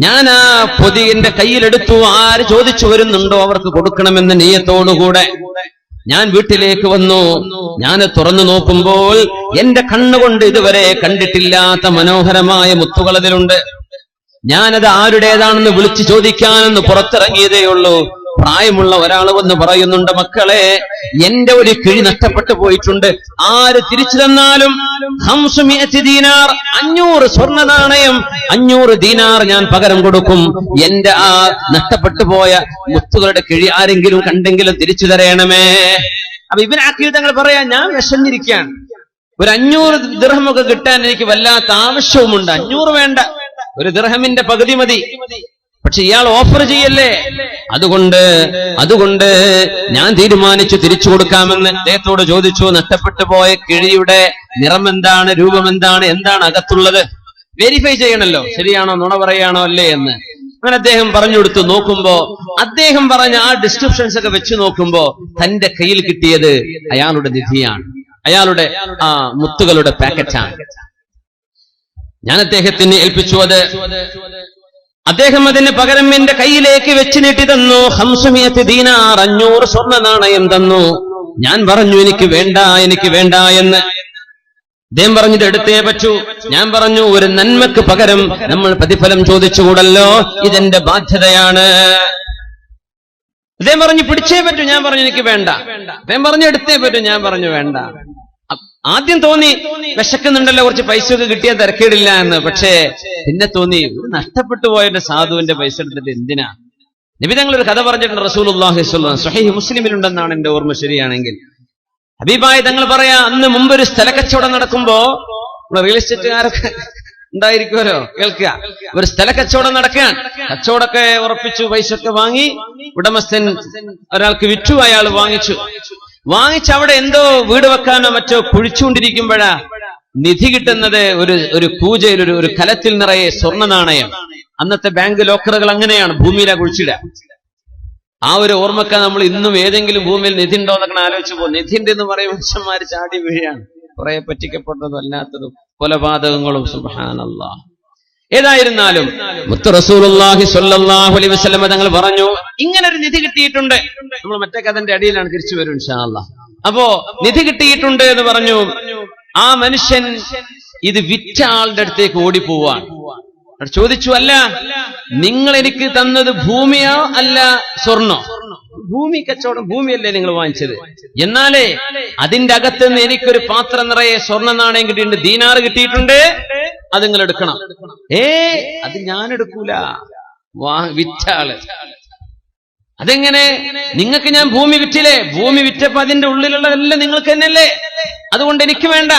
ഞാൻ ആ പൊതി എന്റെ കയ്യിലെടുത്തു. ആര് ചോദിച്ചു വരുന്നുണ്ടോ അവർക്ക് കൊടുക്കണമെന്ന നിയ്യത്തോടുകൂടെ ഞാൻ വീട്ടിലേക്ക് വന്നു. ഞാൻ തുറന്നു നോക്കുമ്പോൾ എന്റെ കണ്ണുകൊണ്ട് ഇതുവരെ കണ്ടിട്ടില്ലാത്ത മനോഹരമായ മുത്തുകൾ അതിലുണ്ട്. ഞാനത് ആരുടേതാണെന്ന് വിളിച്ചു ചോദിക്കാനെന്ന് പുറത്തിറങ്ങിയതേ ഉള്ളൂ. പ്രായമുള്ള ഒരാൾ വന്ന് പറയുന്നുണ്ട്, മക്കളെ എന്റെ ഒരു കിഴി നഷ്ടപ്പെട്ടു പോയിട്ടുണ്ട്, ആര് തിരിച്ചു തന്നാലും 500 ദീനാർ, 500 സ്വർണ്ണ നാണയം, 500 ദീനാർ ഞാൻ പകരം കൊടുക്കും. എന്റെ ആ നഷ്ടപ്പെട്ടു പോയ മുത്തുകളുടെ കിഴി ആരെങ്കിലും കണ്ടെങ്കിലും തിരിച്ചു തരയണമേ. അപ്പൊ ഇബ്നു അഖീൽ തങ്ങൾ പറയാ, ഞാൻ വിശന്നിരിക്കുകയാണ്, ഒരു 500 ദിർഹമൊക്കെ കിട്ടാൻ എനിക്ക് വല്ലാത്ത ആവശ്യവുമുണ്ട്. 500 വേണ്ട, ഒരു ദിർഹമിന്റെ പകുതി മതി. പക്ഷെ ഇയാൾ ഓഫർ ചെയ്യല്ലേ, അതുകൊണ്ട് ഞാൻ തീരുമാനിച്ചു തിരിച്ചു കൊടുക്കാമെന്ന്. അദ്ദേഹത്തോട് ചോദിച്ചു, നഷ്ടപ്പെട്ടു പോയ കിഴിയുടെ നിറം എന്താണ്, രൂപം എന്താണ്, എന്താണ് അകത്തുള്ളത്, വെരിഫൈ ചെയ്യണല്ലോ, ശരിയാണോ നുണ പറയാണോ അല്ലേ എന്ന്. അങ്ങനെ അദ്ദേഹം പറഞ്ഞു കൊടുത്തു. നോക്കുമ്പോ അദ്ദേഹം പറഞ്ഞ ആ ഡിസ്ക്രിപ്ഷൻസ് ഒക്കെ വെച്ച് നോക്കുമ്പോ തന്റെ കയ്യിൽ കിട്ടിയത് അയാളുടെ നിധിയാണ്, അയാളുടെ ആ മുത്തുകളുടെ പാക്കറ്റാണ്. ഞാൻ അദ്ദേഹത്തിന് ഏൽപ്പിച്ചു. അദ്ദേഹം അതിന് പകരം എന്റെ കയ്യിലേക്ക് വെച്ച് നീട്ടി തന്നു. 500 ദീനാർ, 500 സ്വർണ്ണ നാണയം തന്നു. ഞാൻ പറഞ്ഞു, എനിക്ക് വേണ്ട എന്ന്. അദ്ദേഹം പറഞ്ഞത് എടുത്തേ പറ്റൂ. ഞാൻ പറഞ്ഞു, ഒരു നന്മക്ക് പകരം നമ്മൾ പ്രതിഫലം ചോദിച്ചുകൂടല്ലോ, ഇതെന്റെ ബാധ്യതയാണ്. അദ്ദേഹം പറഞ്ഞു, പിടിച്ചേ പറ്റൂ. ഞാൻ പറഞ്ഞു, എനിക്ക് വേണ്ട. അദ്ദേഹം പറഞ്ഞു, എടുത്തേ പറ്റൂ. ഞാൻ പറഞ്ഞു, വേണ്ട. ആദ്യം തോന്നി വിശക്കുന്നുണ്ടല്ലോ, കുറച്ച് പൈസ ഒക്കെ കിട്ടിയാൽ തിരക്കേടില്ല എന്ന്. പക്ഷേ പിന്നെ തോന്നി നഷ്ടപ്പെട്ടു പോയതിന്റെ സാധുവിന്റെ പൈസ എടുത്തിട്ട് എന്തിനാ. നബി തങ്ങൾ ഒരു കഥ പറഞ്ഞിട്ടുണ്ട് റസൂലുള്ളാഹി സ്വല്ലല്ലാഹു അലൈഹി വസല്ലം, സ്വഹീഹ് മുസ്ലിമിലുണ്ടെന്നാണ് എന്റെ ഓർമ്മ ശരിയാണെങ്കിൽ. ഹബീബായ തങ്ങൾ പറയാ, അന്ന് മുമ്പൊരു സ്ഥലക്കച്ചവടം നടക്കുമ്പോ, റിയൽ എസ്റ്റേറ്റുകാരൊക്കെ ഉണ്ടായിരിക്കുമല്ലോ, കേൾക്കുക. ഒരു സ്ഥല കച്ചവടം നടക്കാൻ, കച്ചവടമൊക്കെ ഉറപ്പിച്ചു, പൈസ ഒക്കെ വാങ്ങി, ഉടമസ്ഥൻ ഒരാൾക്ക് വിറ്റു, അയാൾ വാങ്ങിച്ച് അവിടെ എന്തോ വീട് വെക്കാനോ മറ്റോ കുഴിച്ചുകൊണ്ടിരിക്കുമ്പോഴാ നിധി കിട്ടുന്നത് ഒരു കൂജയിൽ ഒരു കലത്തിൽ നിറയെ സ്വർണ്ണ നാണയം. അന്നത്തെ ബാങ്ക് ലോക്കറുകൾ അങ്ങനെയാണ്, ഭൂമിയിലാ കുഴിച്ചിടുക. ആ ഒരു ഓർമ്മക്ക നമ്മൾ ഇന്നും ഏതെങ്കിലും ഭൂമിയിൽ നിധി ഉണ്ടോ എന്നൊക്കെ ആലോചിച്ചു പോകും. നിധിന്റെ എന്ന് പറയും മനുഷ്യന്മാര് ചാടി വീഴാണ്, കുറെ പറ്റിക്കപ്പെട്ടതും അല്ലാത്തതും കൊലപാതകങ്ങളും. സുബ്ഹാനല്ലാഹ്. ഏതായിരുന്നാലും മുത്ത് റസൂലുള്ളാഹി സ്വല്ലല്ലാഹു അലൈഹി വസല്ലം തങ്ങൾ പറഞ്ഞു, ഇങ്ങനെ ഒരു നിധി കിട്ടിയിട്ടുണ്ട്. നമ്മൾ മറ്റേ കഥന്റെ അടിയിലാണ്, തിരിച്ചു വരും ഇൻഷാ അല്ലാഹ്. അപ്പോ നിധി കിട്ടിയിട്ടുണ്ട് എന്ന് പറഞ്ഞു. ആ മനുഷ്യൻ ഇത് വിറ്റ ആളുടെ അടുത്തേക്ക് ഓടിപ്പോവാൻ ചോദിച്ചു, അല്ല നിങ്ങൾ എനിക്ക് തന്നത് ഭൂമിയോ അല്ല സ്വർണ്ണോ? ഭൂമി കച്ചവടം, ഭൂമിയല്ലേ നിങ്ങൾ വാങ്ങിച്ചത്, എന്നാലേ അതിന്റെ അകത്തുനിന്ന് എനിക്കൊരു പാത്രം നിറയെ സ്വർണ്ണ നാണയം കിട്ടിയിട്ടുണ്ട്, ദീനാറ് കിട്ടിയിട്ടുണ്ട്, അത് നിങ്ങൾ എടുക്കണം. അത് ഞാൻ എടുക്കൂല, വിറ്റ ആള്. അതെങ്ങനെ? നിങ്ങൾക്ക് ഞാൻ ഭൂമി വിറ്റില്ലേ, ഭൂമി വിറ്റപ്പോ അതിന്റെ ഉള്ളിലുള്ളതെല്ലാം നിങ്ങൾക്ക് തന്നെയല്ലേ, അതുകൊണ്ട് എനിക്ക് വേണ്ട.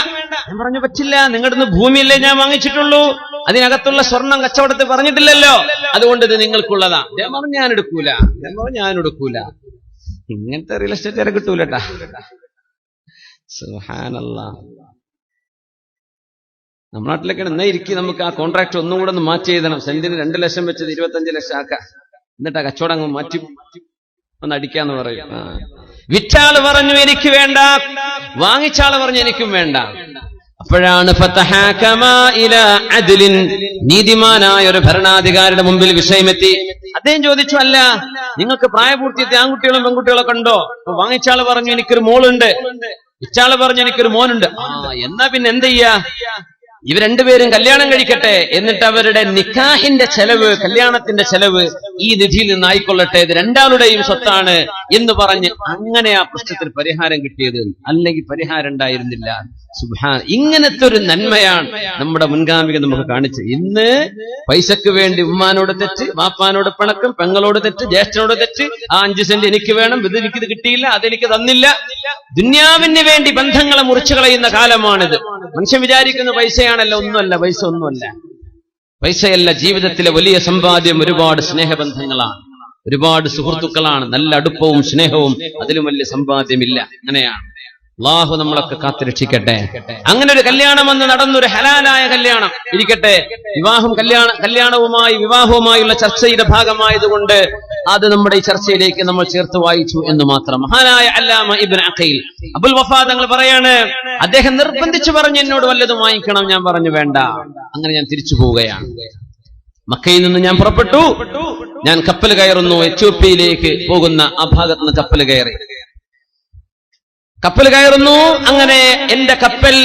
ഞാൻ പറഞ്ഞു, പറ്റില്ല, നിങ്ങളുടെ ഭൂമിയല്ലേ ഞാൻ വാങ്ങിച്ചിട്ടുള്ളൂ, അതിനകത്തുള്ള സ്വർണം കച്ചവടത്തിൽ പറഞ്ഞിട്ടില്ലല്ലോ, അതുകൊണ്ട് ഇത് നിങ്ങൾക്കുള്ളതാ. ഞാൻ എടുക്കൂല. ഇങ്ങനത്തെ റിയൽ എസ്റ്റേറ്റ് വരെ കിട്ടൂലട്ടാ. സുബ്ഹാനല്ലാഹ്. നമ്മുടെ നാട്ടിലൊക്കെ എന്നാ ഇരിക്കും, നമുക്ക് ആ കോൺട്രാക്ട് ഒന്നും കൂടെ ഒന്ന് മാറ്റി എഴുതണം. സെന്റിന് 2 ലക്ഷം വെച്ചത് 25 ലക്ഷം ആക്കാം, എന്നിട്ട് ആ കച്ചവടം അങ്ങ് മാറ്റി ഒന്ന് അടിക്കാന്ന് പറയും. വിറ്റാള് പറഞ്ഞു എനിക്ക് വേണ്ട, വാങ്ങിച്ചാള് പറഞ്ഞു എനിക്കും വേണ്ട. അപ്പോഴാണ് നീതിമാനായ ഒരു ഭരണാധികാരിയുടെ മുമ്പിൽ വിഷയമെത്തി. അദ്ദേഹം ചോദിച്ചു, അല്ല നിങ്ങൾക്ക് പ്രായപൂർത്തിയെത്തിയ ആൺകുട്ടികളും പെൺകുട്ടികളൊക്കെ ഉണ്ടോ? അപ്പൊ വാങ്ങിച്ചാള് പറഞ്ഞു എനിക്കൊരു മോളുണ്ട്, വിറ്റാള് പറഞ്ഞു എനിക്കൊരു മോനുണ്ട്. എന്നാ പിന്നെ എന്ത് ചെയ്യാ, ഇവർ രണ്ടുപേരും കല്യാണം കഴിക്കട്ടെ, എന്നിട്ട് അവരുടെ നിക്കാഹിന്റെ ചെലവ്, കല്യാണത്തിന്റെ ചെലവ് ഈ നിധിയിൽ നിന്നായിക്കൊള്ളട്ടെ, ഇത് രണ്ടാളുടെയും സ്വത്താണ് എന്ന് പറഞ്ഞ് അങ്ങനെ ആ പ്രശ്നത്തിന് പരിഹാരം കിട്ടിയത്. അല്ലെങ്കിൽ പരിഹാരം ഉണ്ടായിരുന്നില്ല. സുബ്ഹാൻ. ഇങ്ങനത്തെ ഒരു നന്മയാണ് നമ്മുടെ മുൻഗാമികൾ നമുക്ക് കാണിച്ചത്. ഇന്ന് പൈസക്ക് വേണ്ടി ഉമ്മാനോട് തെറ്റ്, വാപ്പാനോട് പിണക്കം, പെങ്ങളോട് തെറ്റ്, ജ്യേഷ്ഠനോട് തെറ്റ്, ആ 5 സെന്റ് എനിക്ക് വേണം, എനിക്കിത് കിട്ടിയില്ല, അതെനിക്ക് തന്നില്ല. ദുന്യാവിന് വേണ്ടി ബന്ധങ്ങളെ മുറിച്ചു കളയുന്ന കാലമാണിത്. മനുഷ്യൻ വിചാരിക്കുന്ന പൈസയാണല്ലോ, ഒന്നുമല്ല, പൈസ ഒന്നുമല്ല, പൈസയല്ല. ജീവിതത്തിലെ വലിയ സമ്പാദ്യം ഒരുപാട് സ്നേഹബന്ധങ്ങളാണ്, ഒരുപാട് സുഹൃത്തുക്കളാണ്, നല്ല അടുപ്പവും സ്നേഹവും, അതിലും വലിയ സമ്പാദ്യമില്ല. അങ്ങനെയാണ്. അല്ലാഹു നമ്മളൊക്കെ കാത്തുരക്ഷിക്കട്ടെ. അങ്ങനെ ഒരു കല്യാണം വന്ന് നടന്നൊരു ഹലാലായ കല്യാണം ഇരിക്കട്ടെ. വിവാഹവുമായുള്ള ചർച്ചയുടെ ഭാഗമായതുകൊണ്ട് അത് നമ്മുടെ ഈ ചർച്ചയിലേക്ക് നമ്മൾ ചേർത്ത് വായിച്ചു എന്ന് മാത്രം. മഹാനായ അല്ലാമ ഇബ്നു അഖീൽ അബുൽ വഫാ തങ്ങൾ പറയാണ്, അദ്ദേഹം നിർബന്ധിച്ചു പറഞ്ഞു എന്നോട് വല്ലതും വാങ്ങിക്കണം. ഞാൻ പറഞ്ഞു വേണ്ട. അങ്ങനെ ഞാൻ തിരിച്ചു പോവുകയാണ്. മക്കയിൽ നിന്ന് ഞാൻ പുറപ്പെട്ടു. ഞാൻ കപ്പൽ കയറുന്നു, എത്യോപ്യയിലേക്ക് പോകുന്ന ആ ഭാഗത്ത് നിന്ന് കപ്പൽ കയറുന്നു. അങ്ങനെ എന്റെ കപ്പൽ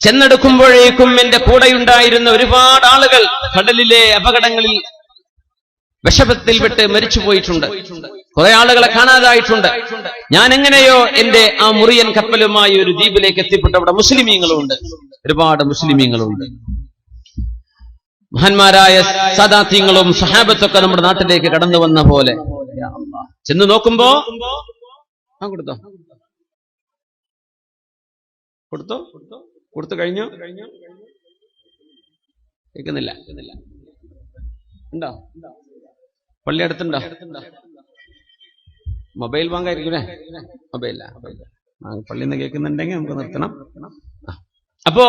ചെന്നെടുക്കുമ്പോഴേക്കും എന്റെ കൂടെയുണ്ടായിരുന്ന ഒരുപാട് ആളുകൾ കടലിലെ അപകടങ്ങളിൽ വിഷമത്തിൽപ്പെട്ട് മരിച്ചു പോയിട്ടുണ്ട്. കുറെ ആളുകളെ കാണാതായിട്ടുണ്ട്. ഞാൻ എങ്ങനെയോ എന്റെ ആ മുറിയൻ കപ്പലുമായി ഒരു ദ്വീപിലേക്ക് എത്തിപ്പെട്ടു. അവിടെ മുസ്ലിമീങ്ങളുണ്ട്, ഒരുപാട് മുസ്ലിമീങ്ങളുണ്ട്. മഹാന്മാരായ സദാത്യങ്ങളും സഹാബത്തൊക്കെ നമ്മുടെ നാട്ടിലേക്ക് കടന്നു വന്ന പോലെ. ചെന്ന് നോക്കുമ്പോ കൊടുത്തു കഴിഞ്ഞു. കേൾക്കുന്നില്ല? ഉണ്ടോ? പള്ളി അടുത്തുണ്ടോ? മൊബൈൽ വാങ്ങായിരിക്കും. മൊബൈല പള്ളിയിൽ നിന്ന് കേൾക്കുന്നുണ്ടെങ്കിൽ നമുക്ക് നിർത്തണം. അപ്പോ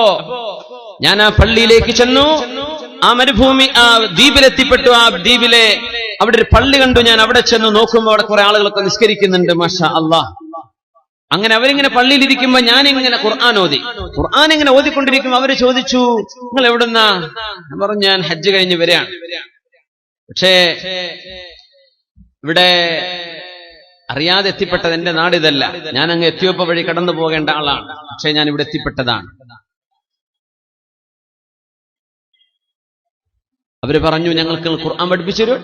ഞാൻ ആ പള്ളിയിലേക്ക് ചെന്നു. ആ മരുഭൂമി, ആ ദ്വീപിലെത്തിപ്പെട്ടു. ആ ദ്വീപിലെ അവിടെ ഒരു പള്ളി കണ്ടു. ഞാൻ അവിടെ ചെന്ന് നോക്കുമ്പോൾ അവിടെ കുറെ ആളുകളൊക്കെ നിസ്കരിക്കുന്നുണ്ട്. മാഷാ അല്ലാഹ്. അങ്ങനെ അവരിങ്ങനെ പള്ളിയിലിരിക്കുമ്പോ ഞാനിങ്ങനെ ഖുർആൻ ഇങ്ങനെ ഓതിക്കൊണ്ടിരിക്കുമ്പോ അവര് ചോദിച്ചു, നിങ്ങൾ എവിടുന്നാ? ഞാൻ പറഞ്ഞു, ഞാൻ ഹജ്ജ് കഴിഞ്ഞ് വരികയാണ്. പക്ഷേ ഇവിടെ അറിയാതെ എത്തിപ്പെട്ടത്, എന്റെ നാടിതല്ല, ഞാൻ അങ്ങ് എത്യോപ്യ വഴി കടന്നു പോകേണ്ട ആളാണ്. പക്ഷെ ഞാൻ ഇവിടെ എത്തിപ്പെട്ടതാണ്. അവര് പറഞ്ഞു, ഞങ്ങൾക്ക് ഖുർആൻ പഠിപ്പിച്ചു തരൂ.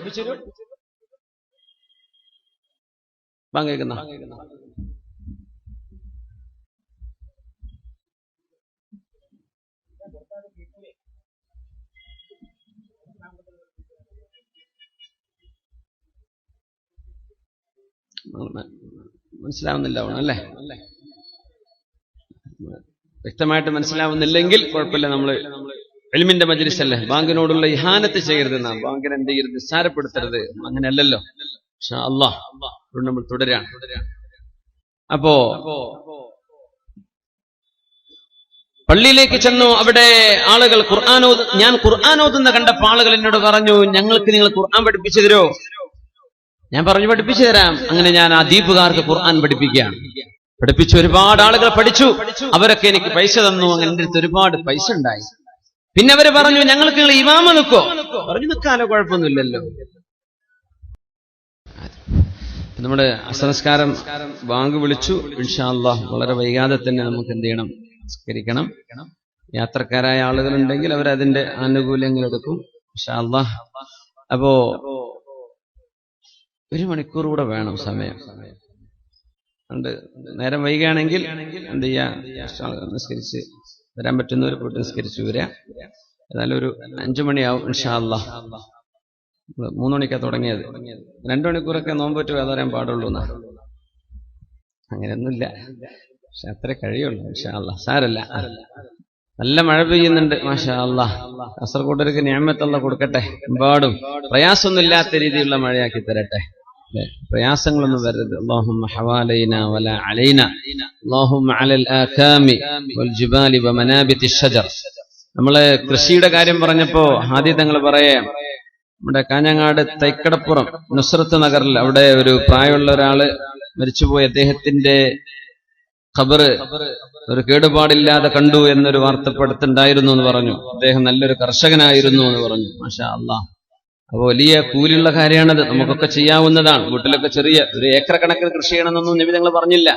മനസ്സിലാവുന്നില്ല അല്ലേ? വ്യക്തമായിട്ട് മനസ്സിലാവുന്നില്ലെങ്കിൽ കുഴപ്പമില്ല. നമ്മള് ഇൽമിന്റെ മജ്ലിസ് അല്ലേ, ബാങ്കിനോടുള്ള ഇഹാനത്ത് ചെയ്യരുത്, നാം ബാങ്കിനെ എന്ത് ചെയ്യരുത്, നിസ്സാരപ്പെടുത്തരുത്. അങ്ങനെയല്ലല്ലോ. ഇൻഷാ അല്ലാഹ് നമ്മൾ തുടരാണ്. അപ്പോ പള്ളിയിലേക്ക് ചെന്നു. അവിടെ ആളുകൾ ഞാൻ ഖുർആൻ ഓതുന്ന കണ്ടപ്പോൾ ആളുകൾ എന്നോട് പറഞ്ഞു, ഞങ്ങൾക്ക് നിങ്ങൾ ഖുർആൻ പഠിപ്പിച്ചു തരോ? ഞാൻ പറഞ്ഞു, പഠിപ്പിച്ചു തരാം. അങ്ങനെ ഞാൻ ആ ദ്വീപുകാർക്ക് ഖുർആൻ പഠിപ്പിക്കുകയാണ്. പഠിപ്പിച്ചു. ഒരുപാട് ആളുകൾ പഠിച്ചു. അവരൊക്കെ എനിക്ക് പൈസ തന്നു. അങ്ങനെ എൻ്റെ അടുത്ത് ഒരുപാട് പൈസ ഉണ്ടായി. പിന്നെ അവര് പറഞ്ഞു, ഞങ്ങൾക്ക് നിങ്ങൾ ഇമാമ നിൽക്കോ? പറഞ്ഞു, നിൽക്കാലോ, കുഴപ്പമൊന്നുമില്ലല്ലോ. നമ്മുടെ അസംസ്കാരം ബാങ്ക് വിളിച്ചു. ഇൻഷാ അല്ലാഹ് വളരെ വൈകാതെ തന്നെ നമുക്ക് എന്ത് ചെയ്യണം, സംസ്കരിക്കണം. യാത്രക്കാരായ ആളുകളുണ്ടെങ്കിൽ അവരതിന്റെ ആനുകൂല്യങ്ങൾ എടുക്കും ഇൻഷാ അല്ലാഹ്. അപ്പോ 1 മണിക്കൂർ കൂടെ വേണം സമയം. അതുകൊണ്ട് നേരം വൈകുകയാണെങ്കിൽ എന്ത് ചെയ്യാ, നിസ്കരിച്ച് വരാൻ പറ്റുന്നവർ പോയിട്ട് നിസ്കരിച്ചു വരാം. ഏതായാലും ഒരു 5 മണിയാവും ഇൻഷാ അല്ലാഹ്. 3 മണിക്കാണ് തുടങ്ങിയത്. 2 മണിക്കൂറൊക്കെ നോമ്പറ്റ് വേദാൻ പാടുള്ളൂ എന്നാ. അങ്ങനെയൊന്നുമില്ല, പക്ഷെ അത്രേ കഴിയുള്ളൂ ഇൻഷാ അല്ലാഹ്. സാരല്ല. നല്ല മഴ പെയ്യുന്നുണ്ട് മാഷാ അല്ലാഹ്. കാസർഗോഡർക്ക് നിഅമത്ത് അല്ലാഹ് കൊടുക്കട്ടെ. എമ്പാടും പ്രയാസമൊന്നും ഇല്ലാത്ത രീതിയിലുള്ള മഴയാക്കി തരട്ടെ. പ്രയാസങ്ങളൊന്നും വരരുത്. അല്ലാഹുമ്മ ഹവാലൈന വലാ അലൈന അല്ലാഹുമ്മ അലൽ ആകാമി വൽ ജിബാലി വമനാബിതി ഷജർ. നമ്മള് കൃഷിയുടെ കാര്യം പറഞ്ഞപ്പോ ആദ്യം തങ്ങൾ പറയാം, നമ്മുടെ കാഞ്ഞങ്ങാട് തൈക്കടപ്പുറം നുസ്രത്ത് നഗറിൽ അവിടെ ഒരു പ്രായമുള്ള ഒരാള് മരിച്ചുപോയി. അദ്ദേഹത്തിന്റെ ഖബറ് ഒരു കേടുപാടില്ലാതെ കണ്ടു എന്നൊരു വാർത്തപ്പെടുത്തുണ്ടായിരുന്നു എന്ന് പറഞ്ഞു. അദ്ദേഹം നല്ലൊരു കർഷകനായിരുന്നു എന്ന് പറഞ്ഞു. മാഷാ അല്ലാഹ്. അപ്പൊ വലിയ കൂലിയുള്ള കാര്യമാണത്, നമുക്കൊക്കെ ചെയ്യാവുന്നതാണ്. വീട്ടിലൊക്കെ ചെറിയ ഒരു ഏക്കർ കണക്കിന് കൃഷി ചെയ്യണമെന്നൊന്നും നബി തങ്ങൾ പറഞ്ഞില്ല.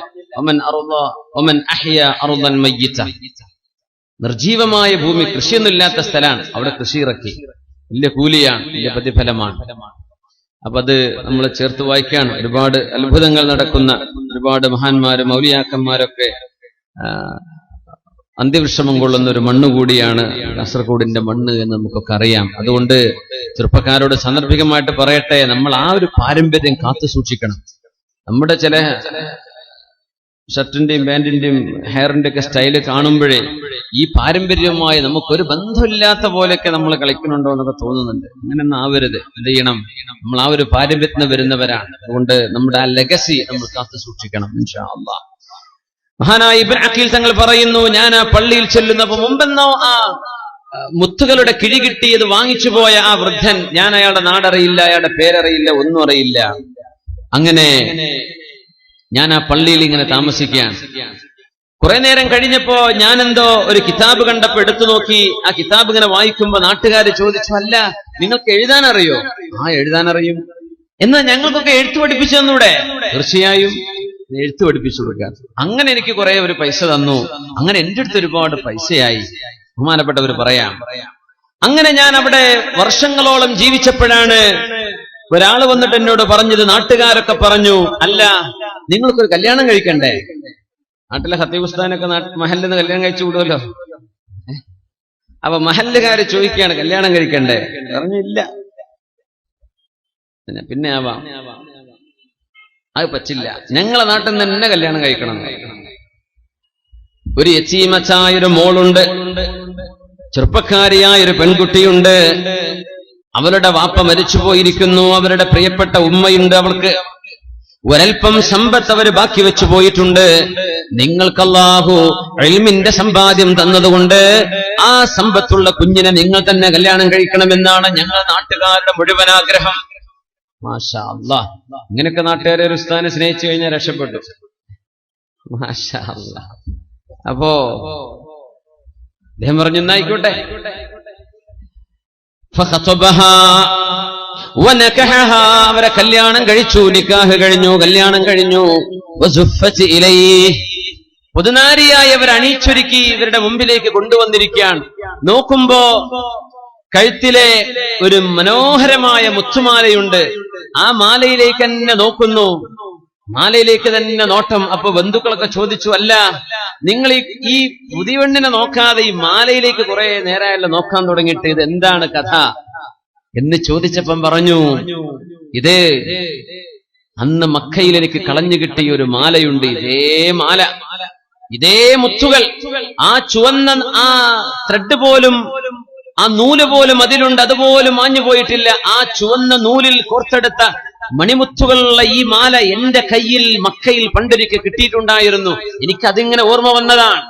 നിർജീവമായ ഭൂമി, കൃഷിയൊന്നും ഇല്ലാത്ത സ്ഥലമാണ്, അവിടെ കൃഷി ഇറക്കി. വലിയ കൂലിയാണ്, വലിയ പ്രതിഫലമാണ്. അപ്പൊ അത് നമ്മൾ ചേർത്ത് വായിക്കാണ്. ഒരുപാട് അത്ഭുതങ്ങൾ നടക്കുന്ന ഒരുപാട് മഹാന്മാരും ഔലിയാക്കന്മാരൊക്കെ അന്ത്യവിശ്രമം കൊള്ളുന്ന ഒരു മണ്ണ് കൂടിയാണ് കാസർഗോഡിന്റെ മണ്ണ് എന്ന് നമുക്കൊക്കെ അറിയാം. അതുകൊണ്ട് ചെറുപ്പക്കാരോട് സാന്ദർഭികമായിട്ട് പറയട്ടെ, നമ്മൾ ആ ഒരു പാരമ്പര്യം കാത്തു സൂക്ഷിക്കണം. നമ്മുടെ ചില ഷർട്ടിന്റെയും പാന്റിന്റെയും ഹെയറിന്റെ ഒക്കെ സ്റ്റൈല് കാണുമ്പോഴേ ഈ പാരമ്പര്യവുമായി നമുക്കൊരു ബന്ധമില്ലാത്ത പോലെയൊക്കെ നമ്മൾ കളിക്കുന്നുണ്ടോ എന്നൊക്കെ തോന്നുന്നുണ്ട്. അങ്ങനെയൊന്നും ആവരുത്. എന്ത് ചെയ്യണം, നമ്മൾ ആ ഒരു പാരമ്പര്യത്തിന് വരുന്നവരാണ്. അതുകൊണ്ട് നമ്മുടെ ആ ലെഗസി നമ്മൾ കാത്തു സൂക്ഷിക്കണം ഇൻഷാ അല്ലാഹ്. മഹാനായ ഇബ്നു അഖീൽ തങ്ങൾ പറയുന്നു, ഞാൻ ആ പള്ളിയിൽ ചെല്ലുന്നപ്പോ മുമ്പെന്നോ ആ മുത്തുകളുടെ കിഴി കിട്ടിയത് വാങ്ങിച്ചു പോയ ആ വൃദ്ധൻ, ഞാൻ അയാളുടെ നാടറിയില്ല, അയാളുടെ പേരറിയില്ല, ഒന്നും അറിയില്ല. അങ്ങനെ ഞാൻ ആ പള്ളിയിൽ ഇങ്ങനെ താമസിക്കുകയാണ്. കുറെ നേരം കഴിഞ്ഞപ്പോ ഞാനെന്തോ ഒരു കിതാബ് കണ്ടപ്പോ എടുത്തു നോക്കി. ആ കിതാബ് ഇങ്ങനെ വായിക്കുമ്പോ നാട്ടുകാര് ചോദിച്ചു, അല്ല നിങ്ങൾക്ക് എഴുതാൻ അറിയോ? ആ എഴുതാൻ അറിയും. എന്നാ ഞങ്ങൾക്കൊക്കെ എഴുത്തു പഠിപ്പിച്ചു തന്നൂടെ? തീർച്ചയായും എഴുത്തു പഠിപ്പിച്ചു കൊടുക്കാൻ. അങ്ങനെ എനിക്ക് കുറെ ഒരു പൈസ തന്നു. അങ്ങനെ എന്റെ അടുത്ത് ഒരുപാട് പൈസയായി. ബഹുമാനപ്പെട്ടവർ പറയാം, അങ്ങനെ ഞാൻ അവിടെ വർഷങ്ങളോളം ജീവിച്ചപ്പോഴാണ് ഒരാൾ വന്നിട്ട് എന്നോട് പറഞ്ഞത്, നാട്ടുകാരൊക്കെ പറഞ്ഞു, അല്ല നിങ്ങൾക്കൊരു കല്യാണം കഴിക്കണ്ടേ? നാട്ടിലെ ഖത്തീബ് ഉസ്താദിനൊക്കെ മഹല്ലിൽ നിന്ന് കല്യാണം കഴിച്ചു വിടുമല്ലോ. അപ്പൊ മഹല്ലുകാര് ചോദിക്കുകയാണ്, കല്യാണം കഴിക്കണ്ടേ? പറഞ്ഞില്ല. പിന്നെ ആവാം, അത് പറ്റില്ല, ഞങ്ങളെ നാട്ടിൽ നിന്ന് തന്നെ കല്യാണം കഴിക്കണം. ഒരു യതീമത്തായൊരു മോളുണ്ട്, ചെറുപ്പക്കാരിയായൊരു പെൺകുട്ടിയുണ്ട്. അവരുടെ വാപ്പ മരിച്ചു പോയിരിക്കുന്നു. അവരുടെ പ്രിയപ്പെട്ട ഉമ്മയുണ്ട്. അവൾക്ക് ഒരൽപ്പം സമ്പത്ത് അവർ ബാക്കി വെച്ചു പോയിട്ടുണ്ട്. നിങ്ങൾക്ക് അല്ലാഹു ഇൽമിന്റെ സമ്പാദ്യം തന്നതുകൊണ്ട് ആ സമ്പത്തുള്ള കുഞ്ഞിനെ നിങ്ങൾ തന്നെ കല്യാണം കഴിക്കണമെന്നാണ് ഞങ്ങൾ നാട്ടുകാരുടെ മുഴുവൻ ആഗ്രഹം. മാഷാ അല്ലാഹ്. ഇങ്ങനെയൊക്കെ നാട്ടുകാരെ ഒരു ഉസ്താദിനെ സ്നേഹിച്ചു കഴിഞ്ഞാൽ രക്ഷപ്പെട്ടു. മാഷാ അല്ലാഹ്. അപ്പോ അദ്ദേഹം പറഞ്ഞു, എന്നായിക്കോട്ടെ. അവരെ കല്യാണം കഴിച്ചു, നിക്കാഹ് കഴിഞ്ഞു, കല്യാണം കഴിഞ്ഞു. പുതുനാരിയായി അവർ അണിയിച്ചൊരുക്കി ഇവരുടെ മുമ്പിലേക്ക് കൊണ്ടുവന്നിരിക്കുകയാണ്. നോക്കുമ്പോ കഴുത്തിലെ ഒരു മനോഹരമായ മുത്തുമാലയുണ്ട്. ആ മാലയിലേക്ക് തന്നെ നോക്കുന്നു, മാലയിലേക്ക് തന്നെ നോട്ടം. അപ്പൊ ബന്ധുക്കളൊക്കെ ചോദിച്ചു, അല്ല നിങ്ങൾ ഈ പുതിയവണ്ണിനെ നോക്കാതെ ഈ മാലയിലേക്ക് കുറെ നേരമായല്ലോ നോക്കാൻ തുടങ്ങിയിട്ട്, ഇത് എന്താണ് കഥ എന്ന് ചോദിച്ചപ്പം പറഞ്ഞു, ഇത് അന്ന് മക്കയിൽ എനിക്ക് കളഞ്ഞു കിട്ടിയ ഒരു മാലയുണ്ട്. ഇതേ മാല, ഇതേ മുത്തുകൾ, ആ ചുവന്ന ആ ത്രെഡ് പോലും, ആ നൂല് പോലും അതിലുണ്ട്, അതുപോലും മാഞ്ഞു പോയിട്ടില്ല. ആ ചുവന്ന നൂലിൽ കോർത്തെടുത്ത മണിമുത്തുകളുള്ള ഈ മാല എന്റെ കയ്യിൽ മക്കയിൽ പണ്ടൊരിക്കൽ കിട്ടിയിട്ടുണ്ടായിരുന്നു. എനിക്കതിങ്ങനെ ഓർമ്മ വന്നതാണ്.